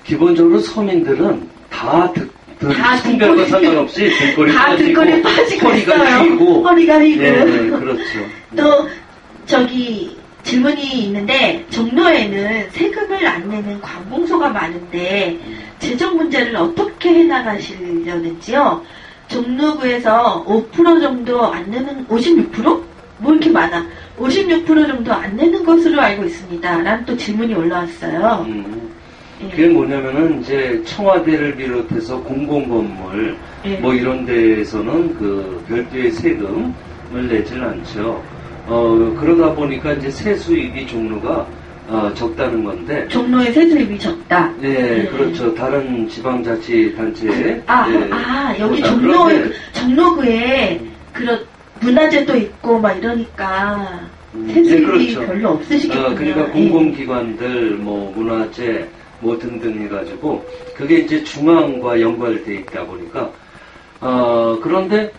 기본적으로 서민들은 다 성별과 상관없이 등골이 빠지고 허리가 휘고 허리가 휘고 네, 그렇죠. 또 질문이 있는데 종로에는 세금을 안 내는 관공서가 많은데 재정 문제를 어떻게 해나가시려는지요? 종로구에서 5% 정도 안 내는 56%? 뭐 이렇게 많아. 56% 정도 안 내는 것으로 알고 있습니다. 라는 또 질문이 올라왔어요. 그게 뭐냐면은 이제 청와대를 비롯해서 공공건물 뭐 이런 데에서는 별도의 세금을 내질 않죠. 그러다 보니까 이제 세수입이 종로가 적다는 건데. 종로의 세수입이 적다. 네, 그렇죠. 다른 지방자치단체에. 여기 종로구에 그런 문화재도 있고 막 이러니까 세수입이 그렇죠. 별로 없으시겠군요. 그러니까 공공기관들, 문화재, 등등 해가지고 그게 이제 중앙과 연관돼 있다 보니까 그런데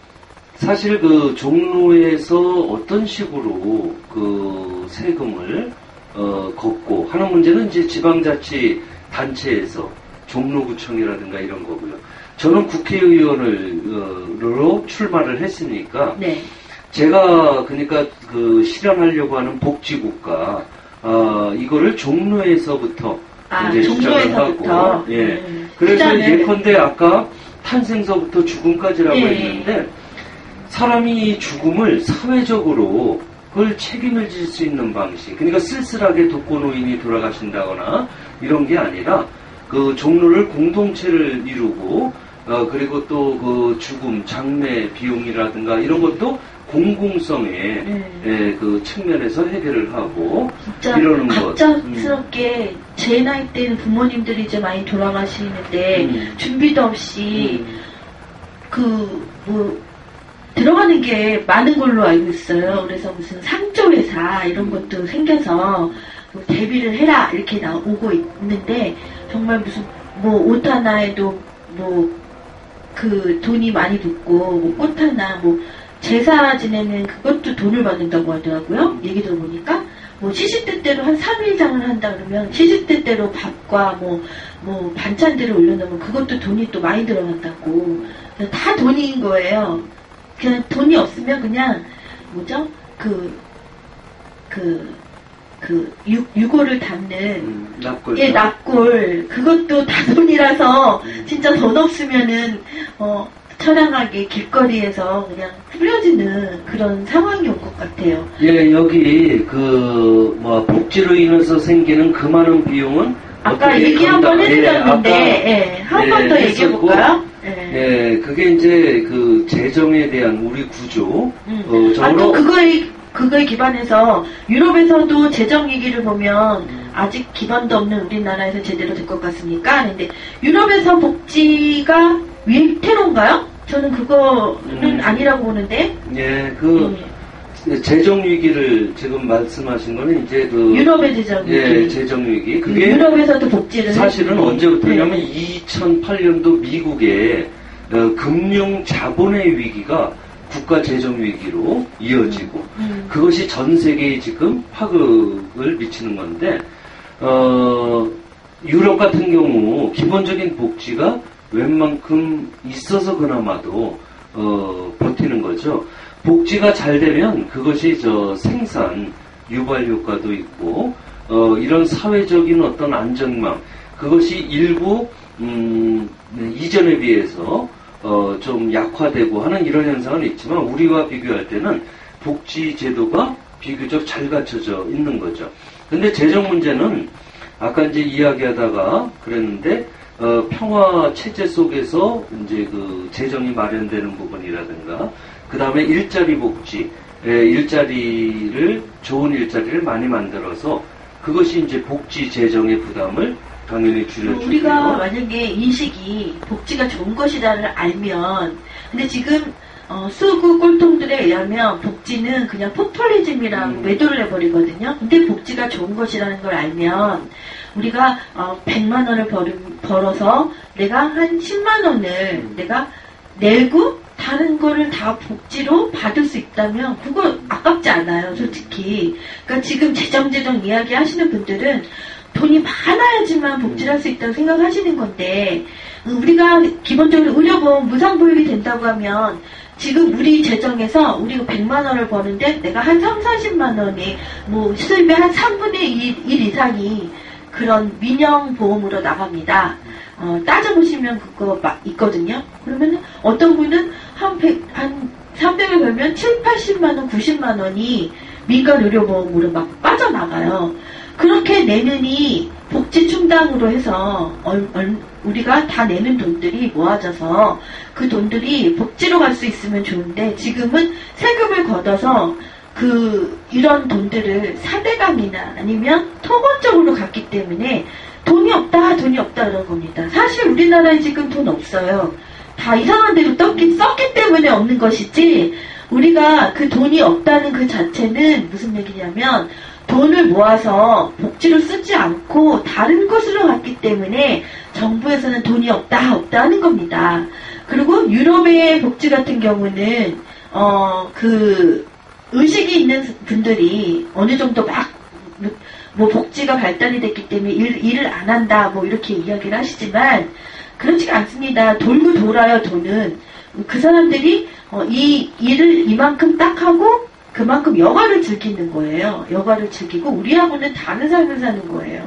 사실 종로에서 어떤 식으로 세금을 걷고 하는 문제는 이제 지방자치 단체에서 종로구청이라든가 이런 거고요. 저는 국회의원으로 출마를 했으니까 네. 제가 그러니까 실현하려고 하는 복지국가 이거를 종로에서부터 이제 시작을 하고 그래서 예컨대 아까 탄생서부터 죽음까지라고 했는데 사람이 죽음을 사회적으로 그걸 책임을 질 수 있는 방식, 그러니까 쓸쓸하게 독거노인이 돌아가신다거나 이런 게 아니라 종로를 공동체를 이루고 그리고 또 죽음, 장례 비용이라든가 이런 것도 공공성의 측면에서 해결을 하고 이러는 것. 갑작스럽게 제 나이 때는 부모님들이 이제 많이 돌아가시는데 준비도 없이 들어가는 게 많은 걸로 알고 있어요. 그래서 무슨 상조회사 이런 것도 생겨서 대비를 해라 이렇게 나오고 있는데 정말 무슨 옷 하나에도 돈이 많이 붙고 꽃 하나 제사 지내는 그것도 돈을 받는다고 하더라고요. 얘기 들어보니까 시시때때로 한 3일장을 한다 그러면 시시때때로 밥과 반찬들을 올려놓으면 그것도 돈이 또 많이 들어간다고. 다 돈인 거예요. 그냥 돈이 없으면 그냥 유골을 담는 납골 그것도 다 돈이라서 진짜 돈 없으면은 처량하게 길거리에서 그냥 뿌려지는 그런 상황이 온 것 같아요. 예, 여기 복지로 인해서 생기는 그 많은 비용은 아까 얘기 한번 해주셨는데 한 번 더 얘기해 볼까요? 예, 그게 이제 그 재정에 대한 우리 구조. 또 그거에 기반해서 유럽에서도 재정 위기를 보면 아직 기반도 없는 우리나라에서 제대로 될 것 같습니까? 근데 유럽에서 복지가 위태로운가요? 저는 그거는 아니라고 보는데. 예, 재정 위기를 지금 말씀하신 거는 이제 유럽의 재정 위기. 예, 재정 위기. 그게 유럽에서도 복지를 사실은 언제부터냐면 2008년도 미국의 금융 자본의 위기가 국가 재정 위기로 이어지고 그것이 전 세계에 지금 파급을 미치는 건데 유럽 같은 경우 기본적인 복지가 웬만큼 있어서 그나마도 버티는 거죠. 복지가 잘 되면 그것이 생산 유발 효과도 있고 이런 사회적인 어떤 안전망 그것이 일부 이전에 비해서 좀 약화되고 하는 이런 현상은 있지만 우리와 비교할 때는 복지 제도가 비교적 잘 갖춰져 있는 거죠. 근데 재정 문제는 아까 이제 이야기하다가 그랬는데 평화 체제 속에서 이제 그 재정이 마련되는 부분이라든가 그 다음에 일자리 복지, 좋은 일자리를 많이 만들어서 그것이 이제 복지 재정의 부담을 당연히 줄여주고요. 우리가 만약에 인식이 복지가 좋은 것이다를 알면, 근데 지금 수구 꼴통들에 의하면 복지는 그냥 포퓰리즘이랑 매도를 해버리거든요. 근데 복지가 좋은 것이라는 걸 알면 우리가 100만 원을 벌어서 내가 한 10만 원을 내가 내고 다른 거를 다 복지로 받을 수 있다면 그거 아깝지 않아요, 솔직히. 그러니까 지금 재정 이야기 하시는 분들은 돈이 많아야지만 복지를 할 수 있다고 생각하시는 건데, 우리가 기본적으로 의료보험 무상보육이 된다고 하면 지금 우리 재정에서 우리가 100만 원을 버는데 내가 한 30-40만 원이 수입의 한 3분의 1 이상이 그런 민영보험으로 나갑니다. 따져보시면 그거 있거든요. 그러면 어떤 분은 한 300을 벌면 70-80만 원, 90만 원이 민간 의료보험으로 막 빠져나가요. 그렇게 내는이 복지 충당으로 해서 우리가 다 내는 돈들이 모아져서 그 돈들이 복지로 갈 수 있으면 좋은데 지금은 세금을 걷어서 이런 돈들을 사대강이나 아니면 토건적으로 갔기 때문에 돈이 없다 그런 겁니다. 사실 우리나라에 지금 돈 없어요. 다 이상한 데로 썼기 때문에 없는 것이지 우리가 그 돈이 없다는 그 자체는 무슨 얘기냐면 돈을 모아서 복지로 쓰지 않고 다른 것으로 갔기 때문에 정부에서는 돈이 없다 하는 겁니다. 그리고 유럽의 복지 같은 경우는 의식이 있는 분들이 어느 정도 복지가 발달이 됐기 때문에 일을 안 한다 이렇게 이야기를 하시지만 그렇지가 않습니다. 돌고 돌아요. 돈은 그 사람들이 이 일을 이만큼 딱 하고 그만큼 여가를 즐기는 거예요. 여가를 즐기고 우리하고는 다른 삶을 사는 거예요.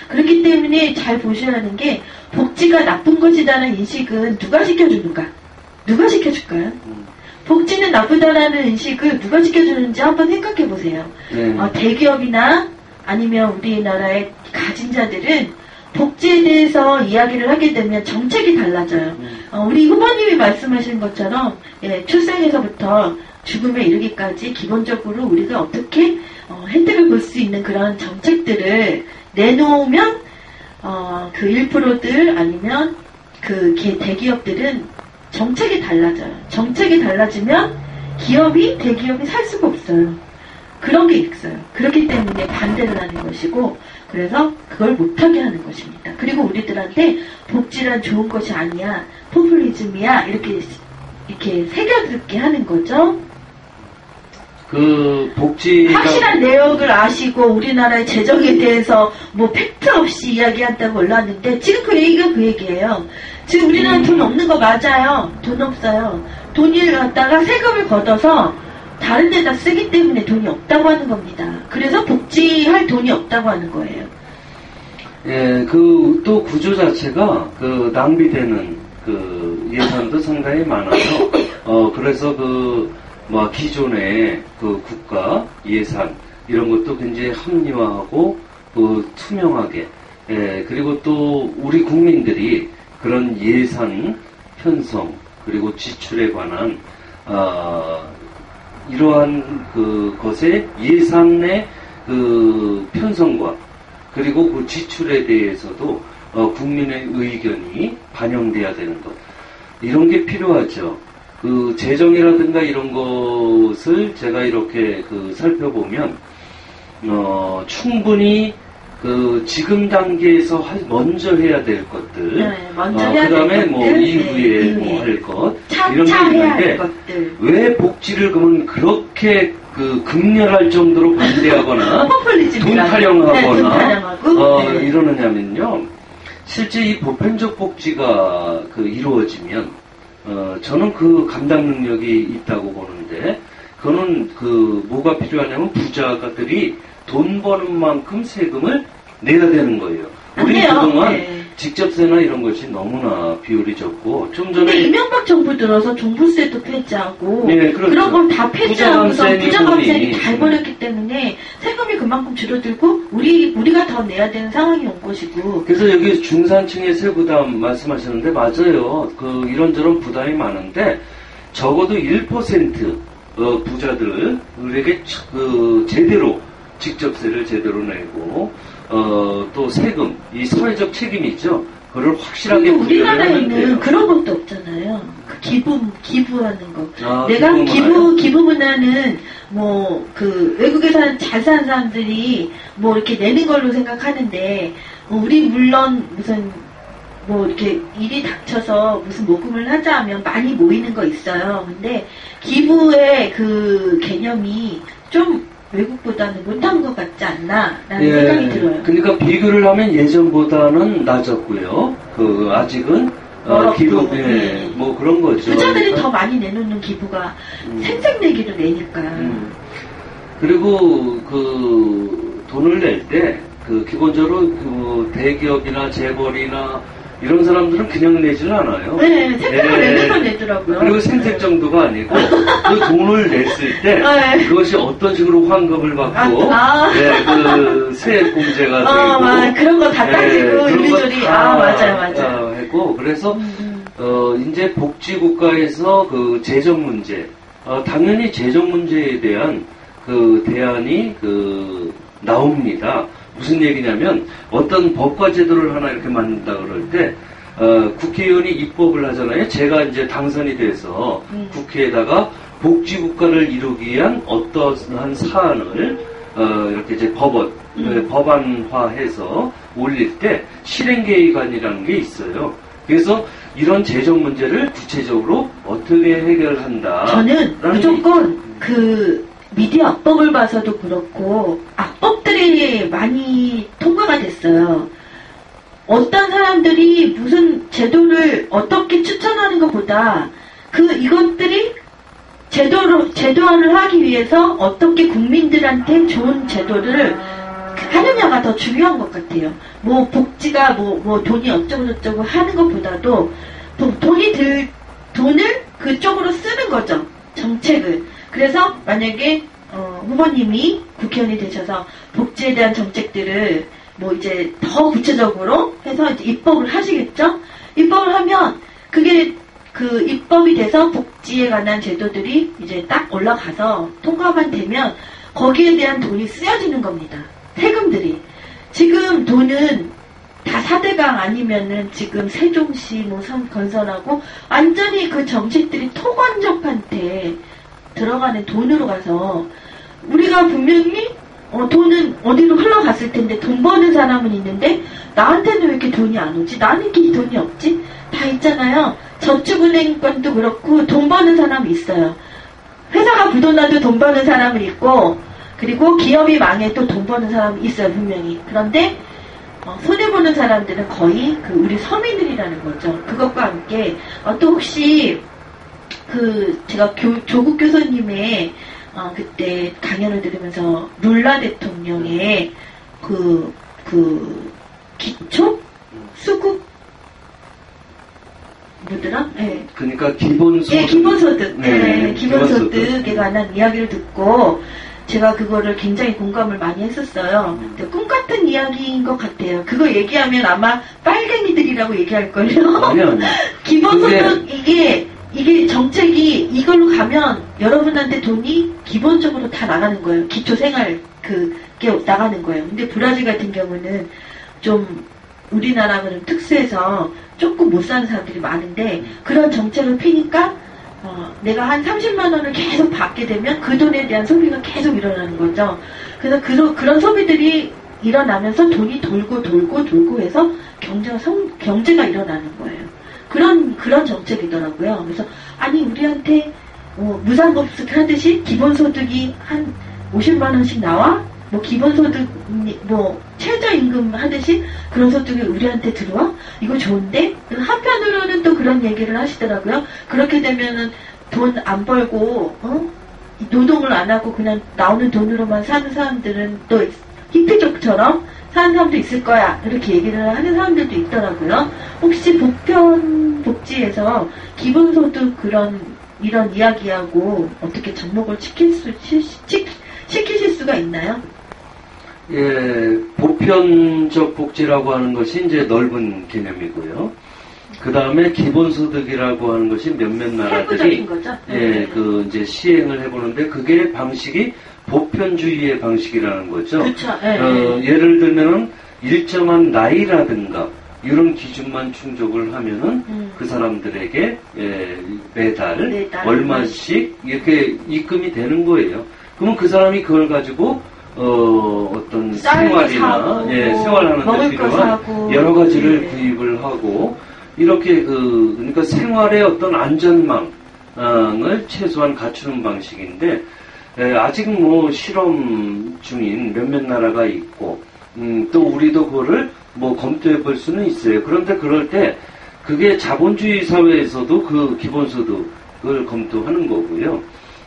그렇기 때문에 잘 보셔야 하는 게 복지가 나쁜 것이라는 인식은 누가 시켜주는가? 누가 시켜줄까요? 복지는 나쁘다라는 인식을 누가 시켜주는지 한번 생각해 보세요. 대기업이나 아니면 우리나라의 가진 자들은 복지에 대해서 이야기를 하게 되면 정책이 달라져요. 우리 후보님이 말씀하신 것처럼 출생에서부터 죽음에 이르기까지 기본적으로 우리가 어떻게 혜택을 볼 수 있는 그런 정책들을 내놓으면 그 1%들 아니면 그 대기업들은 정책이 달라져요. 정책이 달라지면 대기업이 살 수가 없어요. 그런 게 있어요. 그렇기 때문에 반대를 하는 것이고 그래서 그걸 못하게 하는 것입니다. 그리고 우리들한테 복지란 좋은 것이 아니야. 포퓰리즘이야. 이렇게 새겨듣게 하는 거죠. 그 복지가 확실한 내역을 아시고 우리나라의 재정에 대해서 뭐 팩트 없이 이야기한다고 올랐는데 지금 그 얘기가 그 얘기예요. 지금 우리나라 돈 없는 거 맞아요. 돈 없어요. 돈을 갖다가 세금을 걷어서 다른 데다 쓰기 때문에 돈이 없다고 하는 겁니다. 그래서 복지할 돈이 없다고 하는 거예요. 예, 그 또 구조 자체가 그 낭비되는 그 예산도 상당히 많아서 그래서 뭐 기존의 그 국가 예산 이런 것도 굉장히 합리화하고 투명하게 그리고 또 우리 국민들이 그런 예산 편성 그리고 지출에 관한 이러한 그 것의 예산의 그 편성과 그리고 그 지출에 대해서도 국민의 의견이 반영돼야 되는 것 이런 게 필요하죠. 그 재정이라든가 이런 것을 제가 이렇게 그 살펴보면 충분히 그 지금 단계에서 먼저 해야 될 것들, 네, 먼저 해야 그다음에 될 뭐 것들, 이후에 네, 뭐 할 것 차차 이런 게 해야 할 있는데 것들. 왜 복지를 그러면 그렇게 그 극렬할 정도로 반대하거나 돈 타령하거나 네, 돈 타령하고 네. 이러느냐면요. 실제 이 보편적 복지가 그 이루어지면 저는 그 감당 능력이 있다고 보는데 그거는 그 뭐가 필요하냐면 부자가들이 돈 버는 만큼 세금을 내야 되는 거예요. 우리 그동안 네. 직접세나 이런 것이 너무나 비율이 적고 좀 전에 근데 이명박 정부 들어서 종부세도 폐지하고 네, 그렇죠. 그런 걸 다 폐지하고서 부자감세를 잘 음. 버렸기 때문에 세금이 그만큼 줄어들고 우리가 더 내야 되는 상황이 온 것이고 그래서 여기 중산층의 세부담 말씀하셨는데 맞아요. 그 이런저런 부담이 많은데 적어도 1% 부자들에게 그 제대로 직접세를 제대로 내고 또 세금 이 사회적 책임이 있죠. 그걸 확실하게 우리나라에는 그런 것도 없잖아요. 그 기부하는 거. 내가 기부 문화는 뭐 그 외국에 잘 사는 사람들이 뭐 이렇게 내는 걸로 생각하는데 우리 물론 무슨 뭐 이렇게 일이 닥쳐서 무슨 모금을 하자 하면 많이 모이는 거 있어요. 근데 기부의 그 개념이 좀 외국보다는 못한 것 같지 않나라는 생각이 들어요. 그러니까 비교를 하면 예전보다는 낮았고요. 그 아직은 기부, 뭐 그런 거죠. 부자들이 그러니까. 더 많이 내놓는 기부가 생색내기로 내니까. 그리고 그 돈을 낼 때 그 기본적으로 그 대기업이나 재벌이나 이런 사람들은 그냥 내질 않아요. 네, 생색을 내면서 내더라고요. 그리고 생색 정도가 아니고 그 돈을 냈을 때 그것이 어떤 식으로 환급을 받고 그 세액 공제가 되고 그런 거 다 따지고 이리저리 맞아요. 했고 그래서 이제 복지국가에서 그 재정 문제 당연히 재정 문제에 대한 그 대안이 그 나옵니다. 무슨 얘기냐면 어떤 법과 제도를 하나 이렇게 만든다 그럴 때 국회의원이 입법을 하잖아요. 제가 이제 당선이 돼서 국회에다가 복지국가를 이루기 위한 어떠한 사안을 이렇게 이제 법안화해서 올릴 때 실행계획안이라는 게 있어요. 그래서 이런 재정 문제를 구체적으로 어떻게 해결한다. 저는 무조건 그 미디어 악법을 봐서도 그렇고 악법들이 많이 통과가 됐어요. 어떤 사람들이 무슨 제도를 어떻게 추천하는 것보다 이것들이 제도화를 하기 위해서 어떻게 국민들한테 좋은 제도를 하느냐가 더 중요한 것 같아요. 뭐 복지가 뭐 돈이 어쩌고저쩌고 하는 것보다도 돈을 그쪽으로 쓰는 거죠. 정책을. 그래서 만약에 후보님이 국회의원이 되셔서 복지에 대한 정책들을 뭐 이제 더 구체적으로 해서 이제 입법을 하시겠죠? 입법을 하면 그게 그 입법이 돼서 복지에 관한 제도들이 이제 딱 올라가서 통과만 되면 거기에 대한 돈이 쓰여지는 겁니다. 세금들이. 지금 돈은 다 4대강 아니면은 지금 세종시 뭐 건설하고 완전히 그 정책들이 토건족한테 들어가는 돈으로 가서 우리가 분명히 돈은 어디로 흘러갔을 텐데 돈 버는 사람은 있는데 나한테는 왜 이렇게 돈이 안 오지? 나는 이렇게 돈이 없지? 다 있잖아요. 저축은행권도 그렇고 돈 버는 사람이 있어요. 회사가 부도나도 돈 버는 사람은 있고, 그리고 기업이 망해도 돈 버는 사람이 있어요, 분명히. 그런데 손해보는 사람들은 거의 우리 서민들이라는 거죠. 그것과 함께 또 혹시 제가 조국 교수님의 그때 강연을 들으면서 룰라 대통령의 기초 수급 뭐더라? 네. 그러니까 기본소득. 네, 기본소득. 네, 기본소득에 관한 이야기를 듣고 제가 그거를 굉장히 공감을 많이 했었어요. 꿈 같은 이야기인 것 같아요. 그거 얘기하면 아마 빨갱이들이라고 얘기할걸요. 아니요. 기본소득, 이게 정책이 이걸로 가면 여러분한테 돈이 기본적으로 다 나가는 거예요. 기초생활, 그게 나가는 거예요. 근데 브라질 같은 경우는 좀 우리나라는 특수해서 조금 못 사는 사람들이 많은데 그런 정책을 피니까 내가 한 30만 원을 계속 받게 되면 그 돈에 대한 소비가 계속 일어나는 거죠. 그래서 그런 소비들이 일어나면서 돈이 돌고 해서 경제가 일어나는 거예요. 그런 정책이더라고요. 그래서 아니 우리한테 무상급식 하듯이 기본소득이 한 50만 원씩 나와? 기본소득, 최저임금 하듯이 그런 소득이 우리한테 들어와? 이거 좋은데? 한편으로는 또 그런 얘기를 하시더라고요. 그렇게 되면은 돈 안 벌고, 노동을 안 하고 그냥 나오는 돈으로만 사는 사람들은 또 히피족처럼 사는 사람도 있을 거야. 이렇게 얘기를 하는 사람들도 있더라고요. 혹시 복지에서 기본소득 이런 이야기하고 어떻게 접목을 시키실 수가 있나요? 예, 보편적 복지라고 하는 것이 이제 넓은 개념이고요. 그 다음에 기본소득이라고 하는 것이 몇몇 나라들이 이제 시행을 해보는데 그게 방식이 보편주의의 방식이라는 거죠. 그렇죠. 예를 들면은 일정한 나이라든가 이런 기준만 충족을 하면은 그 사람들에게 매달 얼마씩 이렇게 입금이 되는 거예요. 그러면 그 사람이 그걸 가지고 어떤 생활이나 생활하는 데 필요한 여러 가지를 구입을 하고 이렇게 그러니까 생활의 어떤 안전망을 최소한 갖추는 방식인데 아직 실험 중인 몇몇 나라가 있고 또 우리도 그거를 검토해 볼 수는 있어요. 그런데 그럴 때 그게 자본주의 사회에서도 그 기본소득을 검토하는 거고요.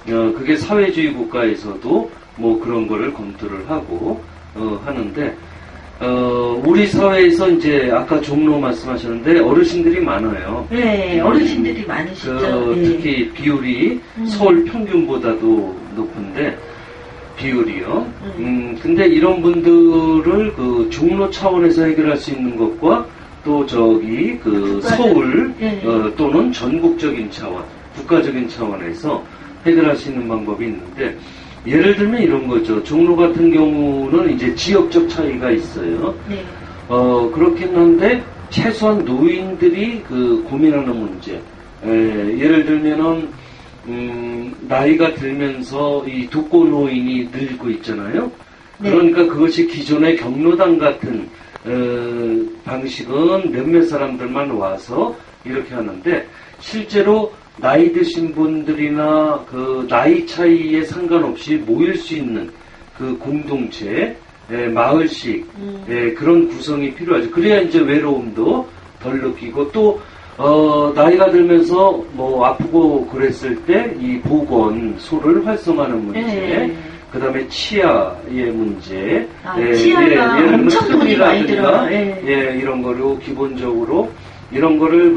그게 사회주의 국가에서도 그런 거를 검토를 하고 하는데 우리 사회에서 이제 아까 종로 말씀하셨는데 어르신들이 많아요. 네, 어르신들이 많으시죠. 특히 비율이 서울 평균보다도 높은데 비율이요. 근데 이런 분들을 종로 차원에서 해결할 수 있는 것과 또 저기 서울 또는 전국적인 차원, 국가적인 차원에서 해결할 수 있는 방법이 있는데 예를 들면 이런 거죠. 종로 같은 경우는 이제 지역적 차이가 있어요. 네. 그렇긴 한데 최소한 노인들이 고민하는 문제. 예를 들면은 나이가 들면서 이 독거노인이 늘고 있잖아요. 네. 그러니까 그것이 기존의 경로당 같은 방식은 몇몇 사람들만 와서 이렇게 하는데 실제로 나이 드신 분들이나 나이 차이에 상관없이 모일 수 있는 공동체, 마을식, 그런 구성이 필요하죠. 그래야 이제 외로움도 덜 느끼고 또, 나이가 들면서 아프고 그랬을 때 이 보건소를 활성화하는 문제, 그 다음에 치아의 문제, 치아가 엄청 돈이 많이 들어요. 이런 거로 기본적으로 이런 거를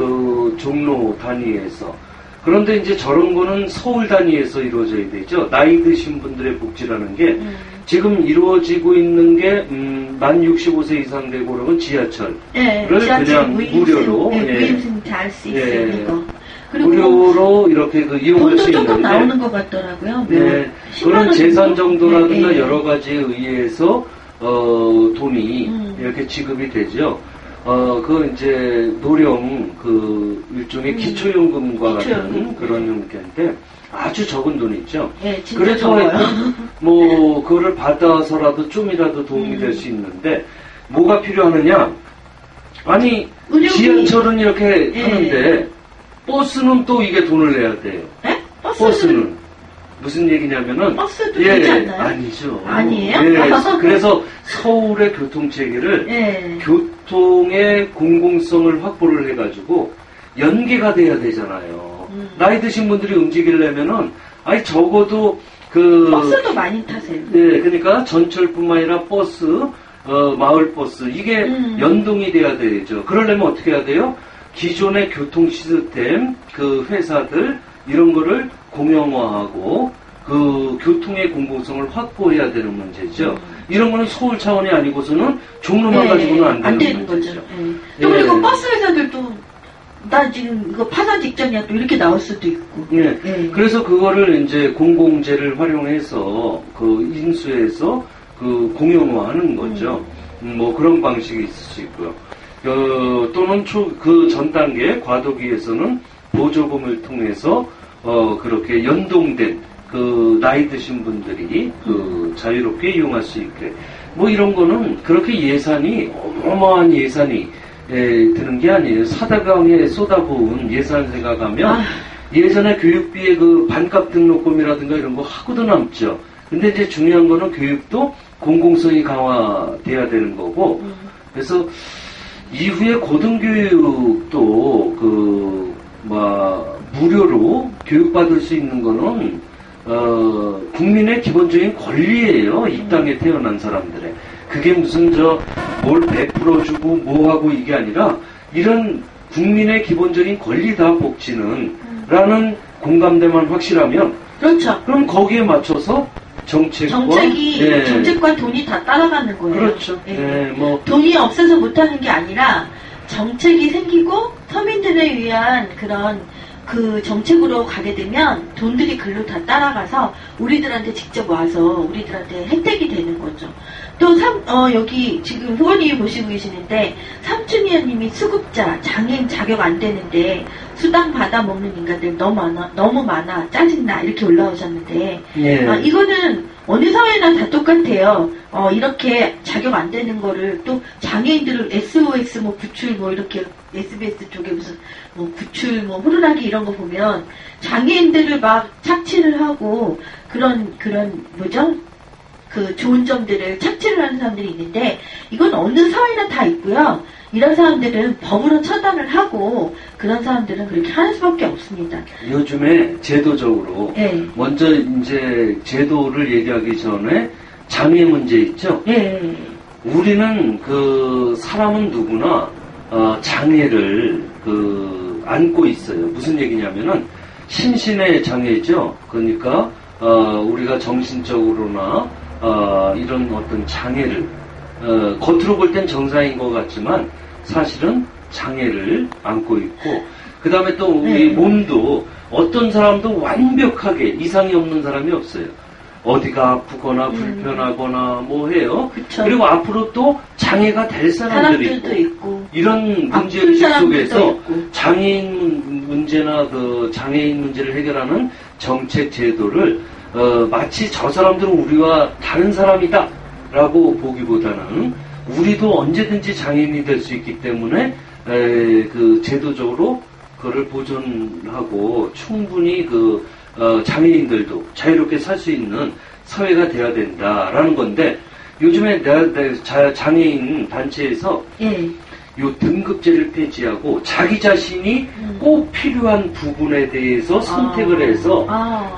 종로 단위에서 그런데 이제 저런 거는 서울 단위에서 이루어져야 되죠. 나이 드신 분들의 복지라는 게 지금 이루어지고 있는 게 만 65세 이상 되고 그러면 지하철을 그냥 무료로 무임승 잘 수 있는 거. 그리고 무료로 이렇게 이용할 수 있는데 돈도 조금 나오는 것 같더라고요. 네, 그런 재산 정도라든가 여러 가지에 의해서 돈이 이렇게 지급이 되죠. 그건 이제 노령 일종의 기초연금과 같은 그런 형태인데 아주 적은 돈이죠. 네, 진짜 그래서 적어요. 그거를 받아서라도 좀이라도 도움이 될 수 있는데 뭐가 필요하느냐? 아니 지하철은 이렇게 하는데 버스는 또 이게 돈을 내야 돼요. 네? 버스는 무슨 얘기냐면은 버스도 되지 않나요? 아니죠. 아니에요? 예, 그래서 서울의 교통체계를 예. 교통의 공공성을 확보를 해가지고 연계가 돼야 되잖아요. 나이 드신 분들이 움직이려면은 아니 적어도 버스도 많이 타세요. 네, 그러니까 전철뿐만 아니라 버스, 마을버스 이게 연동이 돼야 되죠. 그러려면 어떻게 해야 돼요? 기존의 교통 시스템, 그 회사들 이런 거를 공영화하고 그 교통의 공공성을 확보해야 되는 문제죠. 이런 거는 서울 차원이 아니고서는 종로만 가지고는 안 되는 문제죠. 또 그리고 버스 회사들도 나 지금 이거 파산 직전이야 또 이렇게 나올 수도 있고. 그래서 그거를 이제 공공재를 활용해서 그 인수해서 그 공영화하는 거죠. 뭐 그런 방식이 있을 수 있고요. 또는 그 전 단계 과도기에서는 보조금을 통해서 그렇게 연동된 그 나이 드신 분들이 그 자유롭게 이용할 수 있게 뭐 이런 거는 그렇게 예산이 어마어마한 예산이 드는 게 아니에요. 사다강에 쏟아부은 예산 생각하면 예전에 교육비의 그 반값 등록금이라든가 이런 거 하고도 남죠. 근데 이제 중요한 거는 교육도 공공성이 강화돼야 되는 거고 그래서 이후에 고등교육도 무료로 교육받을 수 있는 거는 국민의 기본적인 권리예요. 이 땅에 태어난 사람들의. 그게 무슨 뭘 베풀어주고 뭐하고 이게 아니라 이런 국민의 기본적인 권리다 복지는 라는 공감대만 확실하면 그렇죠. 그럼 거기에 맞춰서 정책과 돈이 다 따라가는 거예요. 그렇죠. 돈이 없어서 못하는 게 아니라 정책이 생기고 서민들을 위한 그런 그 정책으로 가게 되면 돈들이 글로 다 따라가서 우리들한테 직접 와서 우리들한테 혜택이 되는 거죠. 또 여기 지금 후원님이 보시고 계시는데 삼춘이님이 수급자 장애인 자격 안 되는데 수당 받아 먹는 인간들 너무 많아 짜증나 이렇게 올라오셨는데 이거는 어느 사회나 다 똑같아요. 이렇게 자격 안 되는 거를 또 장애인들을 SOS 구출 이렇게 SBS 쪽에 무슨 구출 호루라기 이런 거 보면 장애인들을 막 착취를 하고 그런 그 좋은 점들을 착취를 하는 사람들이 있는데 이건 어느 사회나 다 있고요. 이런 사람들은 법으로 처단을 하고 그런 사람들은 그렇게 하는 수밖에 없습니다. 요즘에 제도적으로 먼저 이제 제도를 얘기하기 전에 장애 문제 있죠. 우리는 그 사람은 누구나 장애를 안고 있어요. 무슨 얘기냐면은 심신의 장애죠. 그러니까 우리가 정신적으로나 이런 어떤 장애를 겉으로 볼 땐 정상인 것 같지만 사실은 장애를 안고 있고 그 다음에 또 우리 몸도 어떤 사람도 완벽하게 이상이 없는 사람이 없어요. 어디가 아프거나 불편하거나 뭐 해요. 그쵸. 그리고 앞으로 또 장애가 될 사람들도 있고 이런 문제의식 속에서 장애인 문제나 그 장애인 문제를 해결하는 정책 제도를 마치 저 사람들은 우리와 다른 사람이다 라고 보기보다는 우리도 언제든지 장애인이 될 수 있기 때문에 그 제도적으로 그거를 보존하고 충분히 장애인들도 자유롭게 살 수 있는 사회가 돼야 된다라는 건데 요즘에 장애인 단체에서 요 등급제를 폐지하고 자기 자신이 꼭 필요한 부분에 대해서 선택을 해서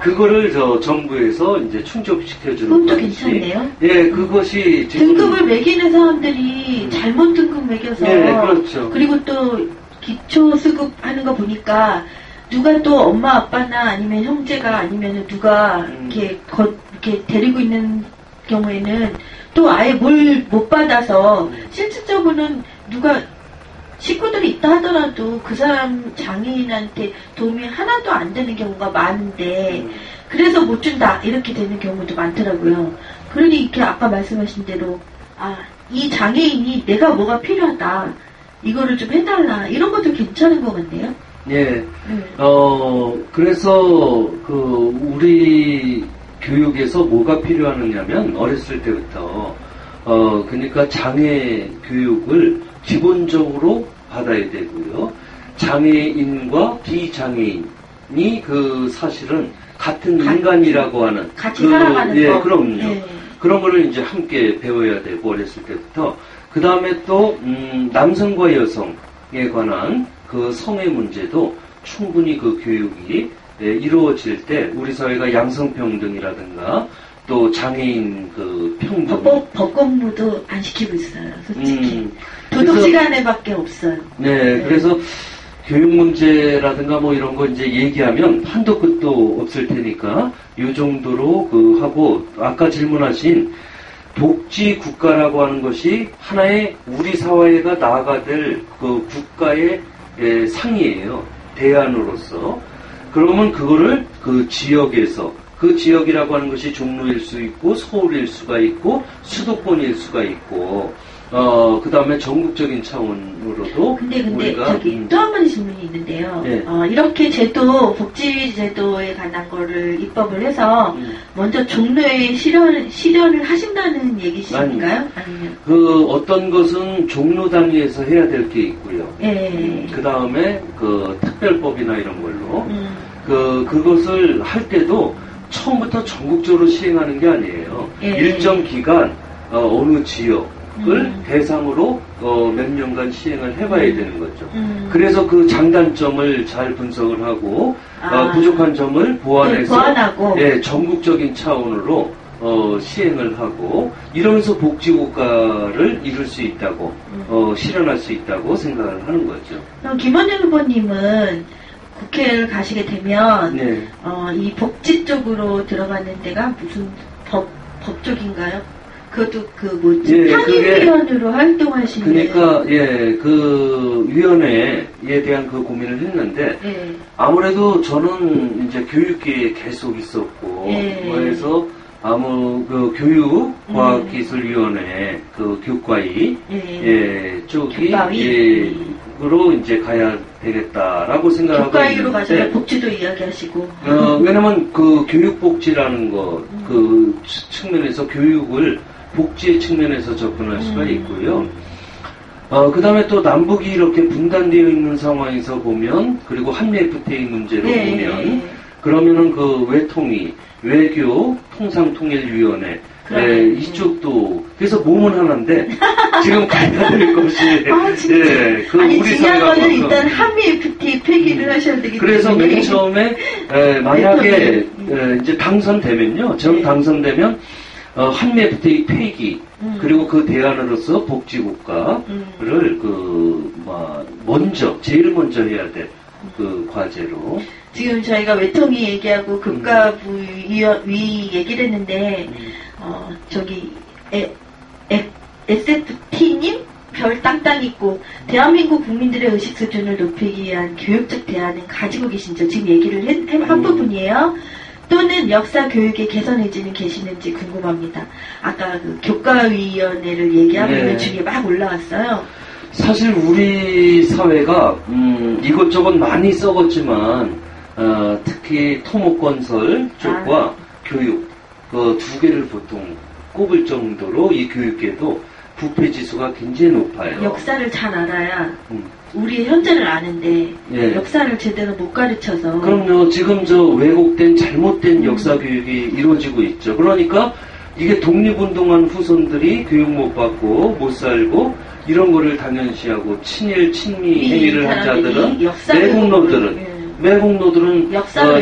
그거를 정부에서 이제 충족시켜주는 그것도 괜찮네요. 그것이 지금 등급을 매기는 사람들이 잘못 등급 매겨서 그렇죠. 그리고 또 기초 수급 하는 거 보니까 누가 또 엄마 아빠나 아니면 형제가 아니면 누가 이렇게 데리고 있는 경우에는 또 아예 뭘 못 받아서 실질적으로는 누가 식구들이 있다 하더라도 그 사람 장애인한테 도움이 하나도 안 되는 경우가 많은데 그래서 못 준다 이렇게 되는 경우도 많더라고요. 그러니 이렇게 아까 말씀하신 대로 이 장애인이 내가 뭐가 필요하다 이거를 좀 해달라 이런 것도 괜찮은 것 같네요. 그래서 우리 교육에서 뭐가 필요하느냐면 어렸을 때부터 그러니까 장애 교육을 기본적으로 받아야 되고요. 장애인과 비장애인이 사실은 같은 인간이라고 하는 같이 살아가는 거. 그럼요. 예. 그런 거를 이제 함께 배워야 되고 어렸을 때부터 그 다음에 또 남성과 여성에 관한 그 성의 문제도 충분히 그 교육이 이루어질 때 우리 사회가 양성평등이라든가 또 장애인 그 평등 법공부도 안 시키고 있어요. 솔직히 도덕 시간에밖에 없어요. 네, 그래서 교육 문제라든가 뭐 이런 거 이제 얘기하면 한도 끝도 없을 테니까 이 정도로 그 하고 아까 질문하신 복지 국가라고 하는 것이 하나의 우리 사회가 나아가 될 그 국가의 상이에요. 대안으로서. 그러면 그거를 그 지역에서 그 지역이라고 하는 것이 종로일 수 있고 서울일 수가 있고 수도권일 수가 있고 그 다음에 전국적인 차원으로도 근데 우리가 저기 또 한 가지 질문이 있는데요. 네. 이렇게 복지 제도에 관한 거를 입법을 해서 먼저 종로에 실현을 하신다는 얘기신가요? 아니면 그 어떤 것은 종로 단위에서 해야 될 게 있고요. 예. 그 다음에 그 특별법이나 이런 걸로 그것을 할 때도 처음부터 전국적으로 시행하는 게 아니에요. 예. 일정 기간 어느 지역을 대상으로 몇 년간 시행을 해봐야 되는 거죠. 그래서 그 장단점을 잘 분석을 하고 부족한 점을 보완해서 전국적인 차원으로 시행을 하고 이러면서 복지국가를 이룰 수 있다고 실현할 수 있다고 생각을 하는 거죠. 그럼 김원영 후보님은 국회를 가시게 되면 이 복지 쪽으로 들어가는 데가 무슨 법 쪽인가요? 그것도 상임위원으로 활동하시는. 그러니까 그 위원회에 대한 그 고민을 했는데 아무래도 저는 이제 교육계에 계속 있었고 그래서 그 교육과학기술위원회 그 교과위 쪽이 으로 이제 가야 되겠다라고 생각하고 교과위로 가셔야 복지도 이야기하시고. 왜냐면 그 교육복지라는 거 그 측면에서 교육을 복지의 측면에서 접근할 수가 있고요. 그 다음에 또 남북이 이렇게 분단되어 있는 상황에서 보면, 그리고 한미 FTA 문제로 보면, 그러면은 그 외통위, 외교 통상통일위원회, 이쪽도, 그래서 몸은 하나인데, 지금 가야 될 것이, 아니, 중요한 거는 일단 한미 FTA 폐기를 하셔야 되기 때문에. 그래서 맨 처음에, 만약에, 이제 당선되면요, 당선되면, 한미 FTA 폐기, 그리고 그 대안으로서 복지국가를 제일 먼저 해야 될 그 과제로. 지금 저희가 외통위 얘기하고 국가부위 얘기를 했는데, SFT님? 별 땅땅 있고, 대한민국 국민들의 의식 수준을 높이기 위한 교육적 대안은 가지고 계신지 지금 얘기를 한 부분이에요. 또는 역사 교육의 개선 의지는 계시는지 궁금합니다. 아까 그 교과위원회를 얘기하는 중에 막 올라왔어요. 사실 우리 사회가 이것저것 많이 썩었지만 특히 토목건설 쪽과 교육 그 두 개를 보통 꼽을 정도로 이 교육계도 부패지수가 굉장히 높아요. 역사를 잘 알아야 우리의 현재를 아는데 역사를 제대로 못 가르쳐서. 그럼요. 지금 왜곡된 잘못된 역사 교육이 이루어지고 있죠. 그러니까 이게 독립운동한 후손들이 교육 못 받고 못 살고 이런 거를 당연시하고 친일 친미 행위를 한 자들은 매국노들은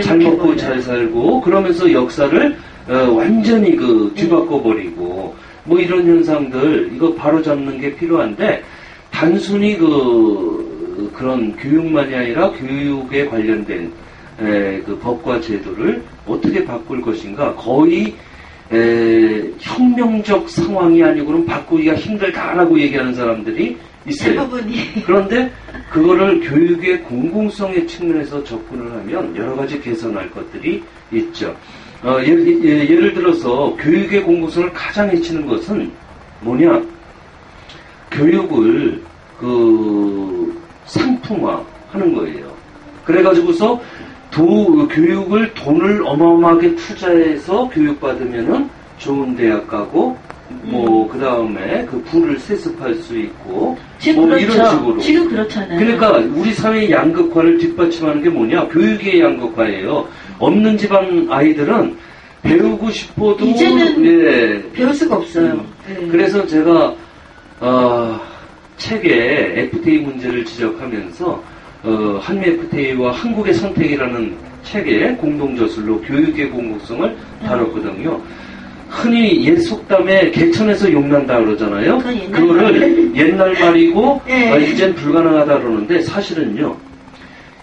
잘 먹고 잘 살고 그러면서 역사를 완전히 뒤바꿔 버리고 뭐 이런 현상들 이거 바로 잡는 게 필요한데 단순히 그런 교육만이 아니라 교육에 관련된 그 법과 제도를 어떻게 바꿀 것인가 거의 혁명적 상황이 아니고는 바꾸기가 힘들다라고 얘기하는 사람들이 있어요. 대부분이. 그런데 그거를 교육의 공공성의 측면에서 접근을 하면 여러 가지 개선할 것들이 있죠. 예를 들어서 교육의 공공성을 가장 해치는 것은 뭐냐? 교육을 상품화하는 거예요. 그래가지고서 교육을 돈을 어마어마하게 투자해서 교육받으면은 좋은 대학 가고 그 다음에 그 부를 세습할 수 있고 지금 그렇죠. 이런 식으로. 지금 그렇잖아요. 그러니까 우리 사회의 양극화를 뒷받침하는 게 뭐냐? 교육의 양극화예요. 없는 집안 아이들은 배우고 싶어도 이제는 배울 수가 없어요. 그래서 제가 책에 FTA 문제를 지적하면서 한미 FTA와 한국의 선택이라는 책에 공동저술로 교육의 공공성을 다뤘거든요. 흔히 옛 속담에 개천에서 용난다 그러잖아요. 그거를 옛날 말이고 이젠 불가능하다 그러는데 사실은요.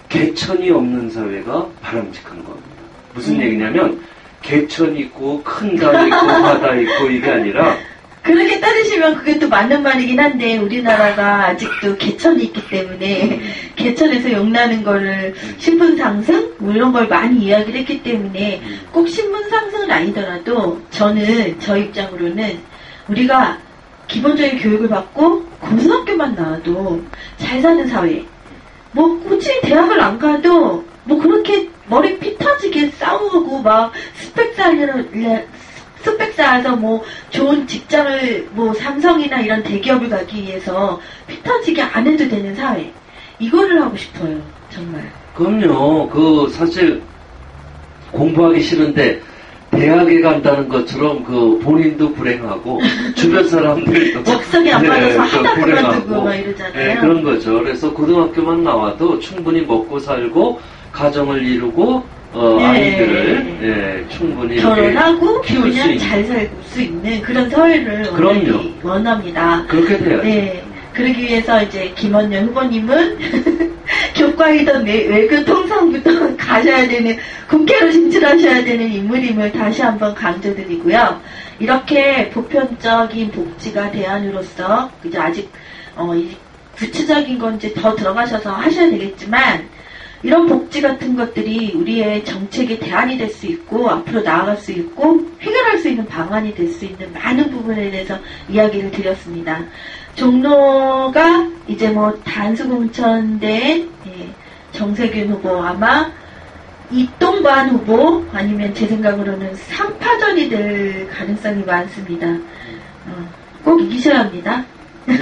개천이 없는 사회가 바람직한 겁니다. 무슨 얘기냐면 개천 있고 큰 강 있고 바다 있고 이게 아니라 그렇게 따지시면 그게 또 맞는 말이긴 한데 우리나라가 아직도 개천이 있기 때문에 개천에서 용나는 거를 신분 상승 뭐 이런 걸 많이 이야기를 했기 때문에 꼭 신분 상승은 아니더라도 저는 저 입장으로는 우리가 기본적인 교육을 받고 고등학교만 나와도 잘 사는 사회 뭐 굳이 대학을 안 가도 뭐 그렇게 머리 피 터지게 싸우고 막 스펙 쌓아서 뭐 좋은 직장을 뭐 삼성이나 이런 대기업을 가기 위해서 피 터지게 안 해도 되는 사회 이거를 하고 싶어요 정말. 그럼요. 사실 공부하기 싫은데 대학에 간다는 것처럼 본인도 불행하고 주변 사람들도 적성이 안 맞아서 하다 그만두고 막 이러잖아요. 그런 거죠. 그래서 고등학교만 나와도 충분히 먹고 살고 가정을 이루고 아이들을 충분히 결혼하고 그냥 잘 살 수 있는 그런 사회를 원합니다. 그렇게 돼야죠. 네. 그러기 위해서 이제 김원년 후보님은 교과이던 외교 통상부터 가셔야 되는 국회로 진출하셔야 되는 인물임을 다시 한번 강조드리고요. 이렇게 보편적인 복지가 대안으로서 이제 아직 구체적인 건 이제 더 들어가셔서 하셔야 되겠지만 이런 복지 같은 것들이 우리의 정책의 대안이 될 수 있고 앞으로 나아갈 수 있고 해결할 수 있는 방안이 될 수 있는 많은 부분에 대해서 이야기를 드렸습니다. 종로가 이제 뭐 단수공천된 정세균 후보 아마 이동관 후보 아니면 제 생각으로는 3파전이 될 가능성이 많습니다. 꼭 이기셔야 합니다. 네,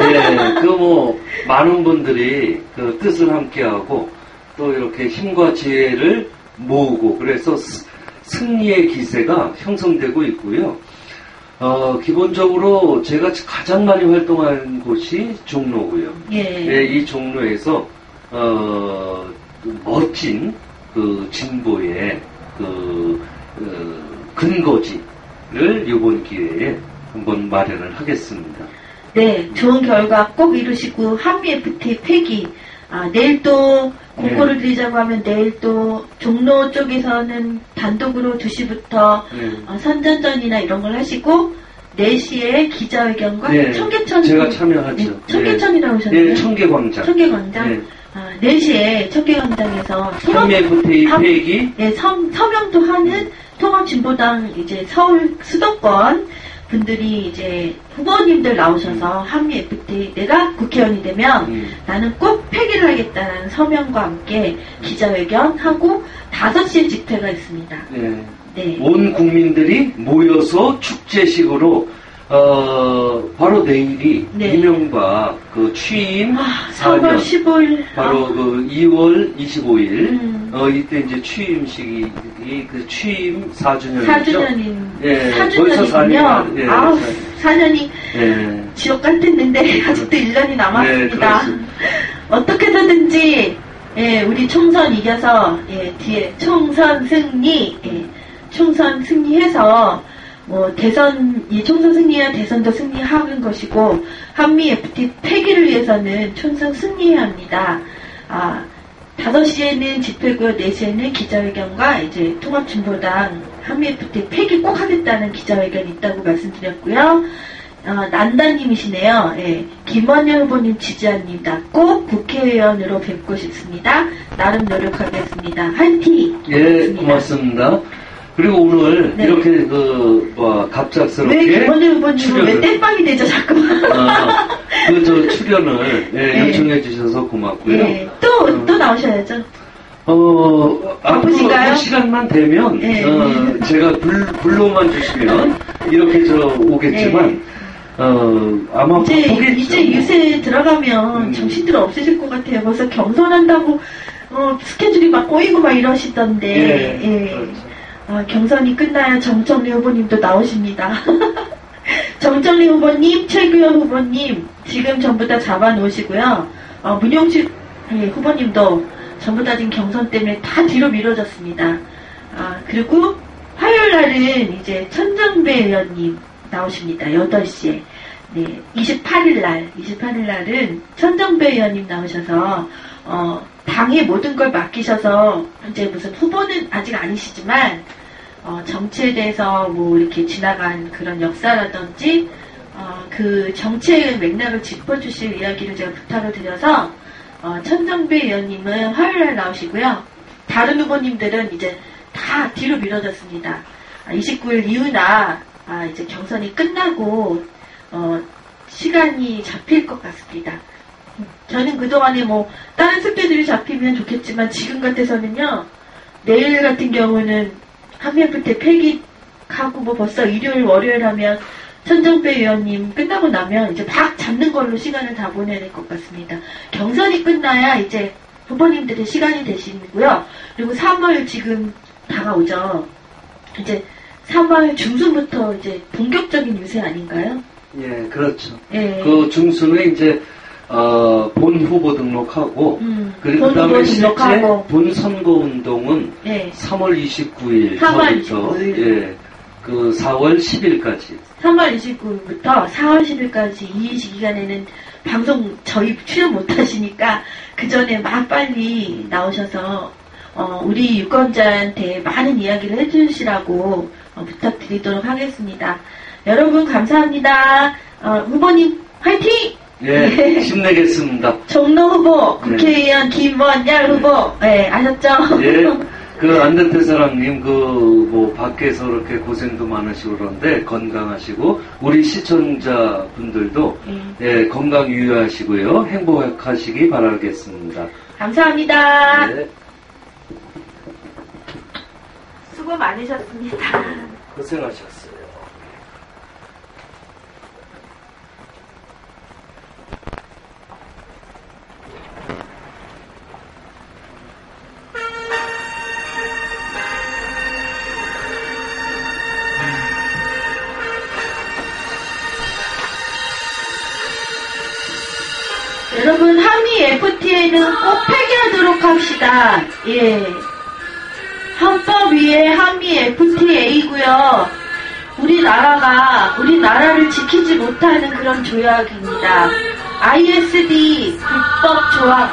많은 분들이 그 뜻을 함께하고 또 이렇게 힘과 지혜를 모으고 그래서 승리의 기세가 형성되고 있고요. 기본적으로 제가 가장 많이 활동한 곳이 종로고요. 이 종로에서 멋진 진보의 근거지를 이번 기회에 한번 마련을 하겠습니다. 네, 좋은 결과 꼭 이루시고 한미 FTA 폐기. 내일 또 공고를 드리자고 하면 내일 또 종로 쪽에서는 단독으로 2시부터 선전전이나 이런 걸 하시고 4시에 기자회견과 청계천 제가 참여하죠. 청계천이라고 하셨나요? 청계광장. 청계광장. 4시에 청계광장에서 한미 FTA 폐기. 서명도 하는 통합진보당 이제 서울 수도권 분들이 이제 후보님들 나오셔서 한미 FTA 내가 국회의원이 되면 나는 꼭 폐기를 하겠다는 서명과 함께 기자회견하고 5시에 집회가 있습니다. 네. 온 국민들이 모여서 축제식으로 바로 내일이 이명박 취임 4월 15일 바로 2월 25일 이때 이제 취임식이 취임 4주년이죠. 4주년이군요. 4년이 지옥 같았는데 아직도 1년이 남았습니다. 어떻게든지 우리 총선 이겨서 뒤에 총선 승리해서 총선 승리야 대선도 승리하는 것이고 한미 FTA 폐기를 위해서는 총선 승리해야 합니다. 5시에는 집회고요. 4시에는 기자회견과 이제 통합진보당 한미 FTA 폐기 꼭 하겠다는 기자회견이 있다고 말씀드렸고요. 난다님이시네요. 김원현 후보님 지지합니다. 꼭 국회의원으로 뵙고 싶습니다. 나름 노력하겠습니다. 화이팅! 고맙습니다. 그리고 오늘 이렇게 갑작스럽게 왜 김원현 후보님은 왜 땜빵이 되죠 자꾸만? 출연을 요청해 주셔서 고맙고요. 또 나오셔야죠. 앞으로 시간만 되면 제가 불러만 주시면 이렇게 오겠지만 아마 이제 유세 들어가면 정신들 없으실 것 같아요. 벌써 경선한다고 스케줄이 막 꼬이고 막 이러시던데, 예. 그렇죠. 경선이 끝나야 정청래 후보님도 나오십니다. 정청래 후보님, 최규현 후보님, 지금 전부 다 잡아놓으시고요. 문용식 후보님도 전부 다 지금 경선 때문에 다 뒤로 미뤄졌습니다. 그리고 화요일 날은 이제 천정배 의원님 나오십니다. 8시에. 네, 28일 날은 천정배 의원님 나오셔서, 당의 모든 걸 맡기셔서, 이제 무슨 후보는 아직 아니시지만, 정치에 대해서 뭐 이렇게 지나간 그런 역사라든지, 그 정치의 맥락을 짚어주실 이야기를 제가 부탁을 드려서, 천정배 의원님은 화요일 날 나오시고요. 다른 후보님들은 이제 다 뒤로 미뤄졌습니다. 29일 이후나, 이제 경선이 끝나고, 시간이 잡힐 것 같습니다. 저는 그동안에 뭐 다른 스케줄이 잡히면 좋겠지만 지금 같아서는요, 내일 같은 경우는 한미FTA 폐기하고 뭐 벌써 일요일 월요일 하면 천정배 의원님 끝나고 나면 이제 막 잡는 걸로 시간을 다 보내야 될 것 같습니다. 경선이 끝나야 이제 후보님들의 시간이 되시고요. 그리고 3월 지금 다가오죠. 이제 3월 중순부터 이제 본격적인 유세 아닌가요? 예, 그렇죠. 예. 그 중순에 이제 본 후보 등록하고 그리고 그다음에 실제 본 선거 운동은 예. 3월 29일 3월 29일. 예. 그 4월 10일까지. 3월 29일부터 4월 10일까지 이 기간에는 방송 저희 출연 못 하시니까 그 전에 막 빨리 나오셔서 우리 유권자한테 많은 이야기를 해주시라고 부탁드리도록 하겠습니다. 여러분 감사합니다. 후보님 화이팅! 예, 힘내겠습니다. 종로 후보, 국회의원 김원열 후보, 네, 아셨죠? 예, 그 안den태 사랑님 뭐 밖에서 그렇게 고생도 많으시고 그런데 건강하시고 우리 시청자 분들도 예, 건강 유의하시고요, 행복하시기 바라겠습니다. 감사합니다. 예. 수고 많으셨습니다. 고생하셨어요. 여러분, 한미 FTA는 꼭 폐기하도록 합시다. 예. 헌법 위에 한미 FTA이고요. 우리나라를 지키지 못하는 그런 조약입니다. ISD 불법 조항,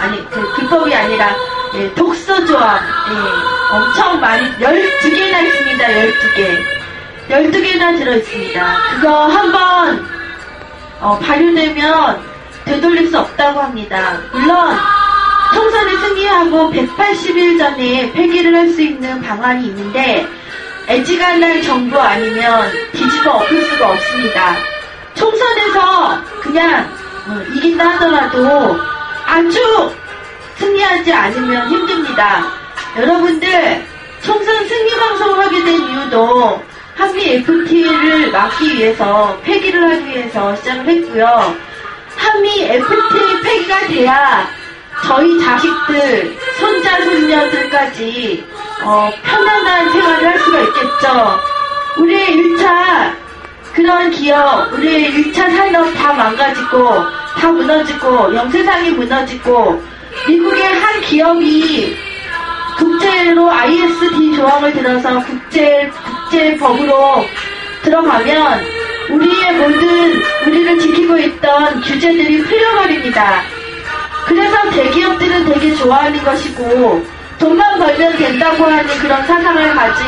불법이 아니라, 예, 독서 조항, 예, 엄청 많이, 12개나 있습니다, 12개. 12개나 들어있습니다. 그거 한번, 발효되면 되돌릴 수 없다고 합니다. 물론, 총선을 승리하고 180일 전에 폐기를 할 수 있는 방안이 있는데, 애지간할 정부 아니면 뒤집어 엎을 수가 없습니다. 총선에서 그냥 이긴다 하더라도 아주 승리하지 않으면 힘듭니다. 여러분들 총선 승리 방송을 하게 된 이유도 한미 FTA를 막기 위해서, 폐기를 하기 위해서 시작을 했고요. 한미 FTA 폐기가 돼야 저희 자식들, 손자, 손녀들까지 편안한 생활을 할 수가 있겠죠. 우리의 1차 그런 기업, 우리의 1차 산업 다 망가지고, 다 무너지고, 영세상이 무너지고, 미국의 한 기업이 국제로 ISD 조항을 들어서 국제법으로 들어가면 우리를 지키고 있던 규제들이 풀려버립니다. 그래서 대기업들은 되게 좋아하는 것이고, 돈만 벌면 된다고 하는 그런 사상을 가진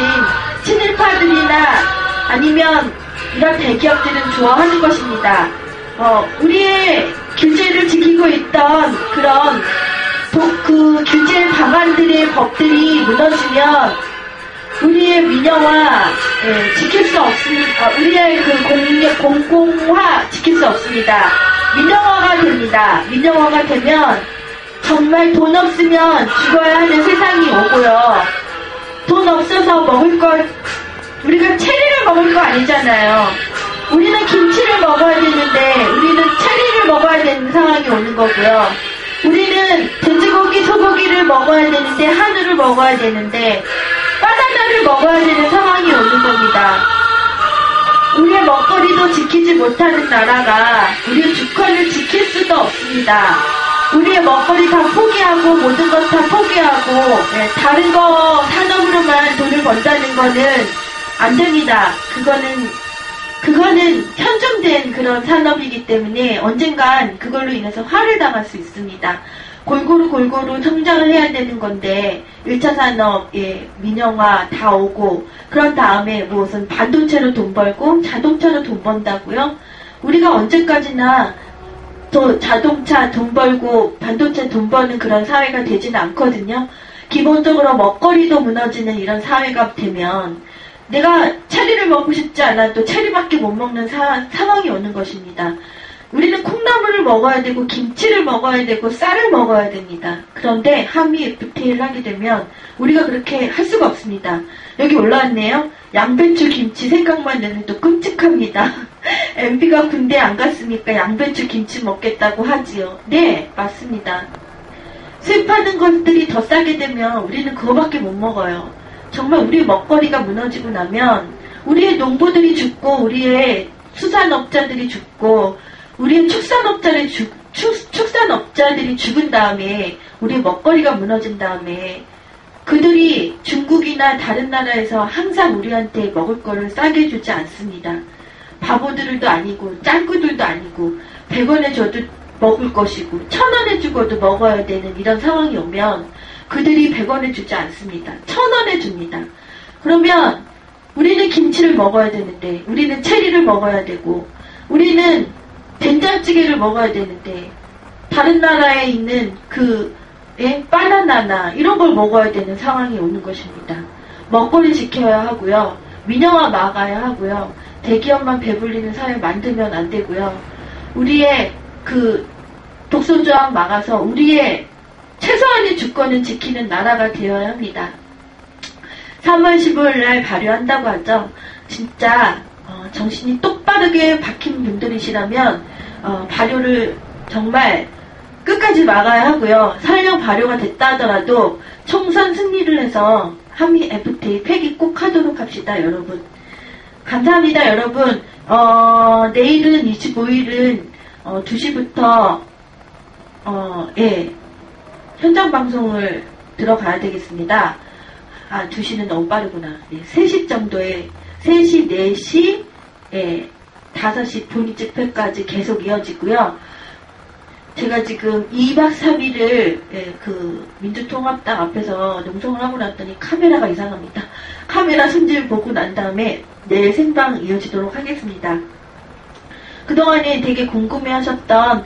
친일파들이나 아니면 이런 대기업들은 좋아하는 것입니다. 우리의 규제를 지키고 있던 그런 그 규제 방안들의 법들이 무너지면 우리의 민영화 지킬 수 없습니다. 우리의 그 공공화 지킬 수 없습니다. 민영화가 됩니다. 민영화가 되면 정말 돈 없으면 죽어야 하는 세상이 오고요. 돈 없어서 먹을 걸, 우리가 체리를 먹을 거 아니잖아요. 우리는 김치를 먹어야 되는데 우리는 체리를 먹어야 되는 상황이 오는 거고요. 우리는 돼지고기, 소고기를 먹어야 되는데, 한우를 먹어야 되는데, 바나나를 먹어야 되는 상황이 오는 겁니다. 우리의 먹거리도 지키지 못하는 나라가 우리의 주권을 지킬 수도 없습니다. 우리의 먹거리 다 포기하고 모든 것 다 포기하고 다른 거 산업으로만 돈을 번다는 거는 안 됩니다. 그거는 편중된 그런 산업이기 때문에 언젠간 그걸로 인해서 화를 당할 수 있습니다. 골고루 성장을 해야 되는 건데 1차 산업, 민영화 다 오고 그런 다음에 무슨 반도체로 돈 벌고 자동차로 돈 번다고요? 우리가 언제까지나 또 자동차 돈 벌고 반도체 돈 버는 그런 사회가 되지는 않거든요. 기본적으로 먹거리도 무너지는 이런 사회가 되면 내가 체리를 먹고 싶지 않아도 체리밖에 못 먹는 상황이 오는 것입니다. 우리는 콩나물을 먹어야 되고 김치를 먹어야 되고 쌀을 먹어야 됩니다. 그런데 한미 FTA를 하게 되면 우리가 그렇게 할 수가 없습니다. 여기 올라왔네요. 양배추 김치 생각만 해도 끔찍합니다. MB가 군대 안 갔으니까 양배추 김치 먹겠다고 하지요. 네, 맞습니다. 수입하는 것들이 더 싸게 되면 우리는 그거밖에 못 먹어요. 정말 우리 먹거리가 무너지고 나면 우리의 농부들이 죽고 우리의 수산업자들이 죽고 우리의 축산업자들이 죽은 다음에 우리의 먹거리가 무너진 다음에 그들이 중국이나 다른 나라에서 항상 우리한테 먹을 거를 싸게 주지 않습니다. 바보들도 아니고 짱구들도 아니고 100원에 줘도 먹을 것이고 1000원에 주고도 먹어야 되는 이런 상황이 오면 그들이 100원에 주지 않습니다. 1000원에 줍니다. 그러면 우리는 김치를 먹어야 되는데 우리는 체리를 먹어야 되고 우리는 된장찌개를 먹어야 되는데 다른 나라에 있는 바나나나 이런 걸 먹어야 되는 상황이 오는 것입니다. 먹거리 지켜야 하고요. 민영화 막아야 하고요. 대기업만 배불리는 사회 만들면 안 되고요. 우리의 독소조항 막아서 우리의 최소한의 주권을 지키는 나라가 되어야 합니다. 3월 15일 날 발효한다고 하죠. 진짜 정신이 똑바르게 박힌 분들이시라면 발효를 정말 끝까지 막아야 하고요. 설령 발효가 됐다 하더라도 총선 승리를 해서 한미 FTA 폐기 꼭 하도록 합시다, 여러분. 감사합니다, 여러분. 내일은 25일은 2시부터 현장 방송을 들어가야 되겠습니다. 2시는 너무 빠르구나. 3시 정도에 3시, 4시, 5시 본인 집회까지 계속 이어지고요. 제가 지금 2박 3일을 민주통합당 앞에서 농성을 하고 났더니 카메라가 이상합니다. 카메라 손질 보고 난 다음에 내일 생방 이어지도록 하겠습니다. 그동안에 되게 궁금해하셨던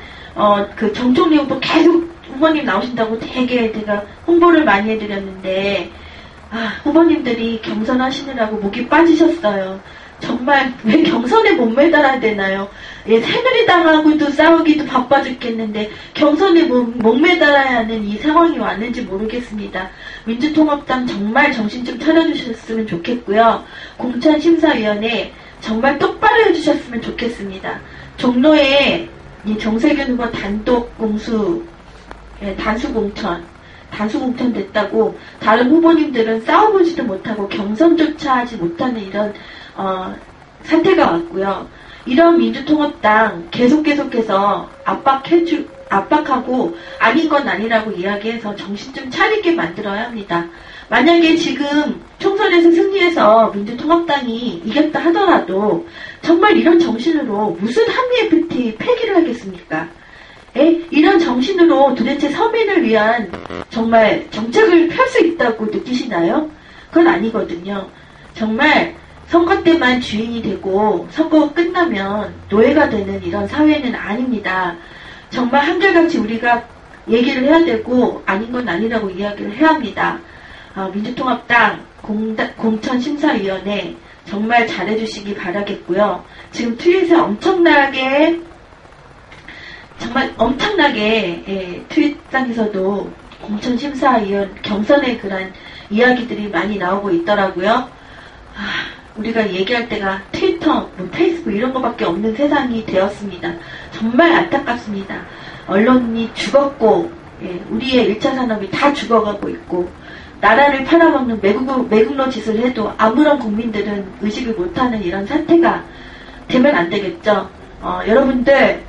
정총리 후보 계속 후보님 나오신다고 되게 제가 홍보를 많이 해드렸는데 후보님들이 경선하시느라고 목이 빠지셨어요. 정말 왜 경선에 못 매달아야 되나요? 새누리당하고도 싸우기도 바빠 죽겠는데 경선에 못 매달아야 하는 이 상황이 왔는지 모르겠습니다. 민주통합당 정말 정신 좀 차려주셨으면 좋겠고요. 공천심사위원회 정말 똑바로 해주셨으면 좋겠습니다. 종로에 정세균 후보 단독 공수 단수공천 됐다고 다른 후보님들은 싸워보지도 못하고 경선조차 하지 못하는 이런 사태가 왔고요. 이런 민주통합당 계속해서 압박하고 아닌 건 아니라고 이야기해서 정신 좀 차리게 만들어야 합니다. 만약에 지금 총선에서 승리해서 민주통합당이 이겼다 하더라도 정말 이런 정신으로 무슨 한미 FTA 폐기를 하겠습니까? 이런 정신으로 도대체 서민을 위한 정말 정책을 펼 수 있다고 느끼시나요? 그건 아니거든요. 정말 선거 때만 주인이 되고 선거가 끝나면 노예가 되는 이런 사회는 아닙니다. 정말 한결같이 우리가 얘기를 해야 되고 아닌 건 아니라고 이야기를 해야 합니다. 민주통합당 공천심사위원회 정말 잘해주시기 바라겠고요. 지금 트윗에 엄청나게 트윗상에서도 공천심사위원 경선의 그런 이야기들이 많이 나오고 있더라고요. 우리가 얘기할 때가 트위터, 페이스북 이런 거밖에 없는 세상이 되었습니다. 정말 안타깝습니다. 언론이 죽었고 예, 우리의 1차 산업이 다 죽어가고 있고 나라를 팔아먹는 매국노 짓을 해도 아무런 국민들은 의식을 못하는 이런 사태가 되면 안 되겠죠. 여러분들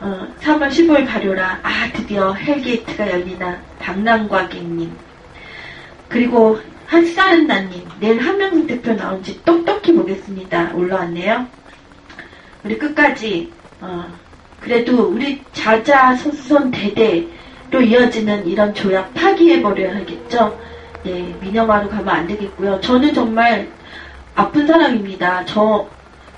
3월 15일 발효라. 드디어 헬게이트가 열리나. 박남과객님 그리고 한싸른나님 내일 한명숙 대표 나온지 똑똑히 보겠습니다. 올라왔네요. 우리 끝까지 그래도 우리 자자손손 대대로 이어지는 이런 조약 파기해버려야 하겠죠. 예, 민영화로 가면 안 되겠고요. 저는 정말 아픈 사람입니다. 저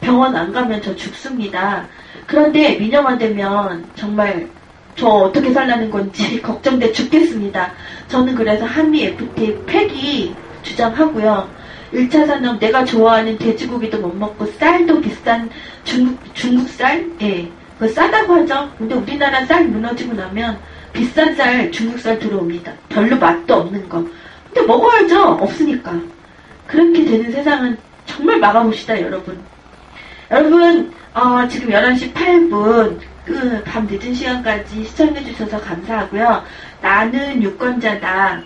병원 안 가면 저 죽습니다. 그런데 민영화되면 정말 저 어떻게 살라는 건지 걱정돼 죽겠습니다. 저는 그래서 한미 FTA 폐기 주장하고요. 1차 산업 내가 좋아하는 돼지고기도 못 먹고 쌀도 비싼 중국 쌀? 예, 그거 싸다고 하죠. 근데 우리나라 쌀 무너지고 나면 비싼 쌀 중국 쌀 들어옵니다. 별로 맛도 없는 거. 근데 먹어야죠. 없으니까. 그렇게 되는 세상은 정말 막아봅시다, 여러분. 여러분, 지금 11시 8분, 밤 늦은 시간까지 시청해주셔서 감사하고요. 나는 유권자다.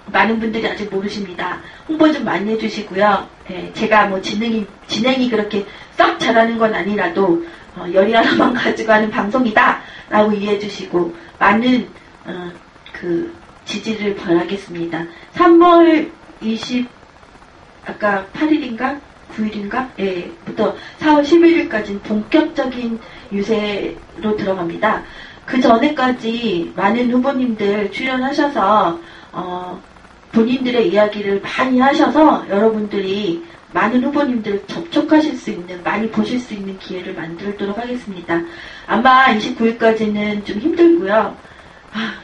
많은 분들이 아직 모르십니다. 홍보 좀 많이 해주시고요. 예, 제가 뭐 진행이 그렇게 썩 잘하는 건 아니라도, 열이 하나만 가지고 하는 방송이다. 라고 이해해주시고, 많은, 지지를 바라겠습니다. 3월 아까 8일인가? 9일인가? 예, 부터 4월 11일까지는 본격적인 유세로 들어갑니다. 그 전에까지 많은 후보님들 출연하셔서, 본인들의 이야기를 많이 하셔서 여러분들이 많은 후보님들 접촉하실 수 있는, 많이 보실 수 있는 기회를 만들도록 하겠습니다. 아마 29일까지는 좀 힘들고요.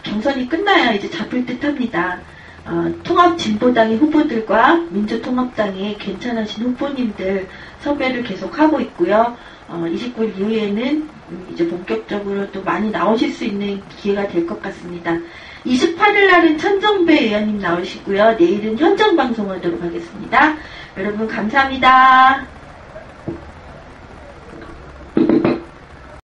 경선이 끝나야 이제 잡힐 듯 합니다. 통합진보당의 후보들과 민주통합당의 괜찮으신 후보님들 섭외를 계속 하고 있고요. 29일 이후에는 이제 본격적으로 또 많이 나오실 수 있는 기회가 될 것 같습니다. 28일 날은 천정배 의원님 나오시고요. 내일은 현장방송하도록 하겠습니다. 여러분 감사합니다.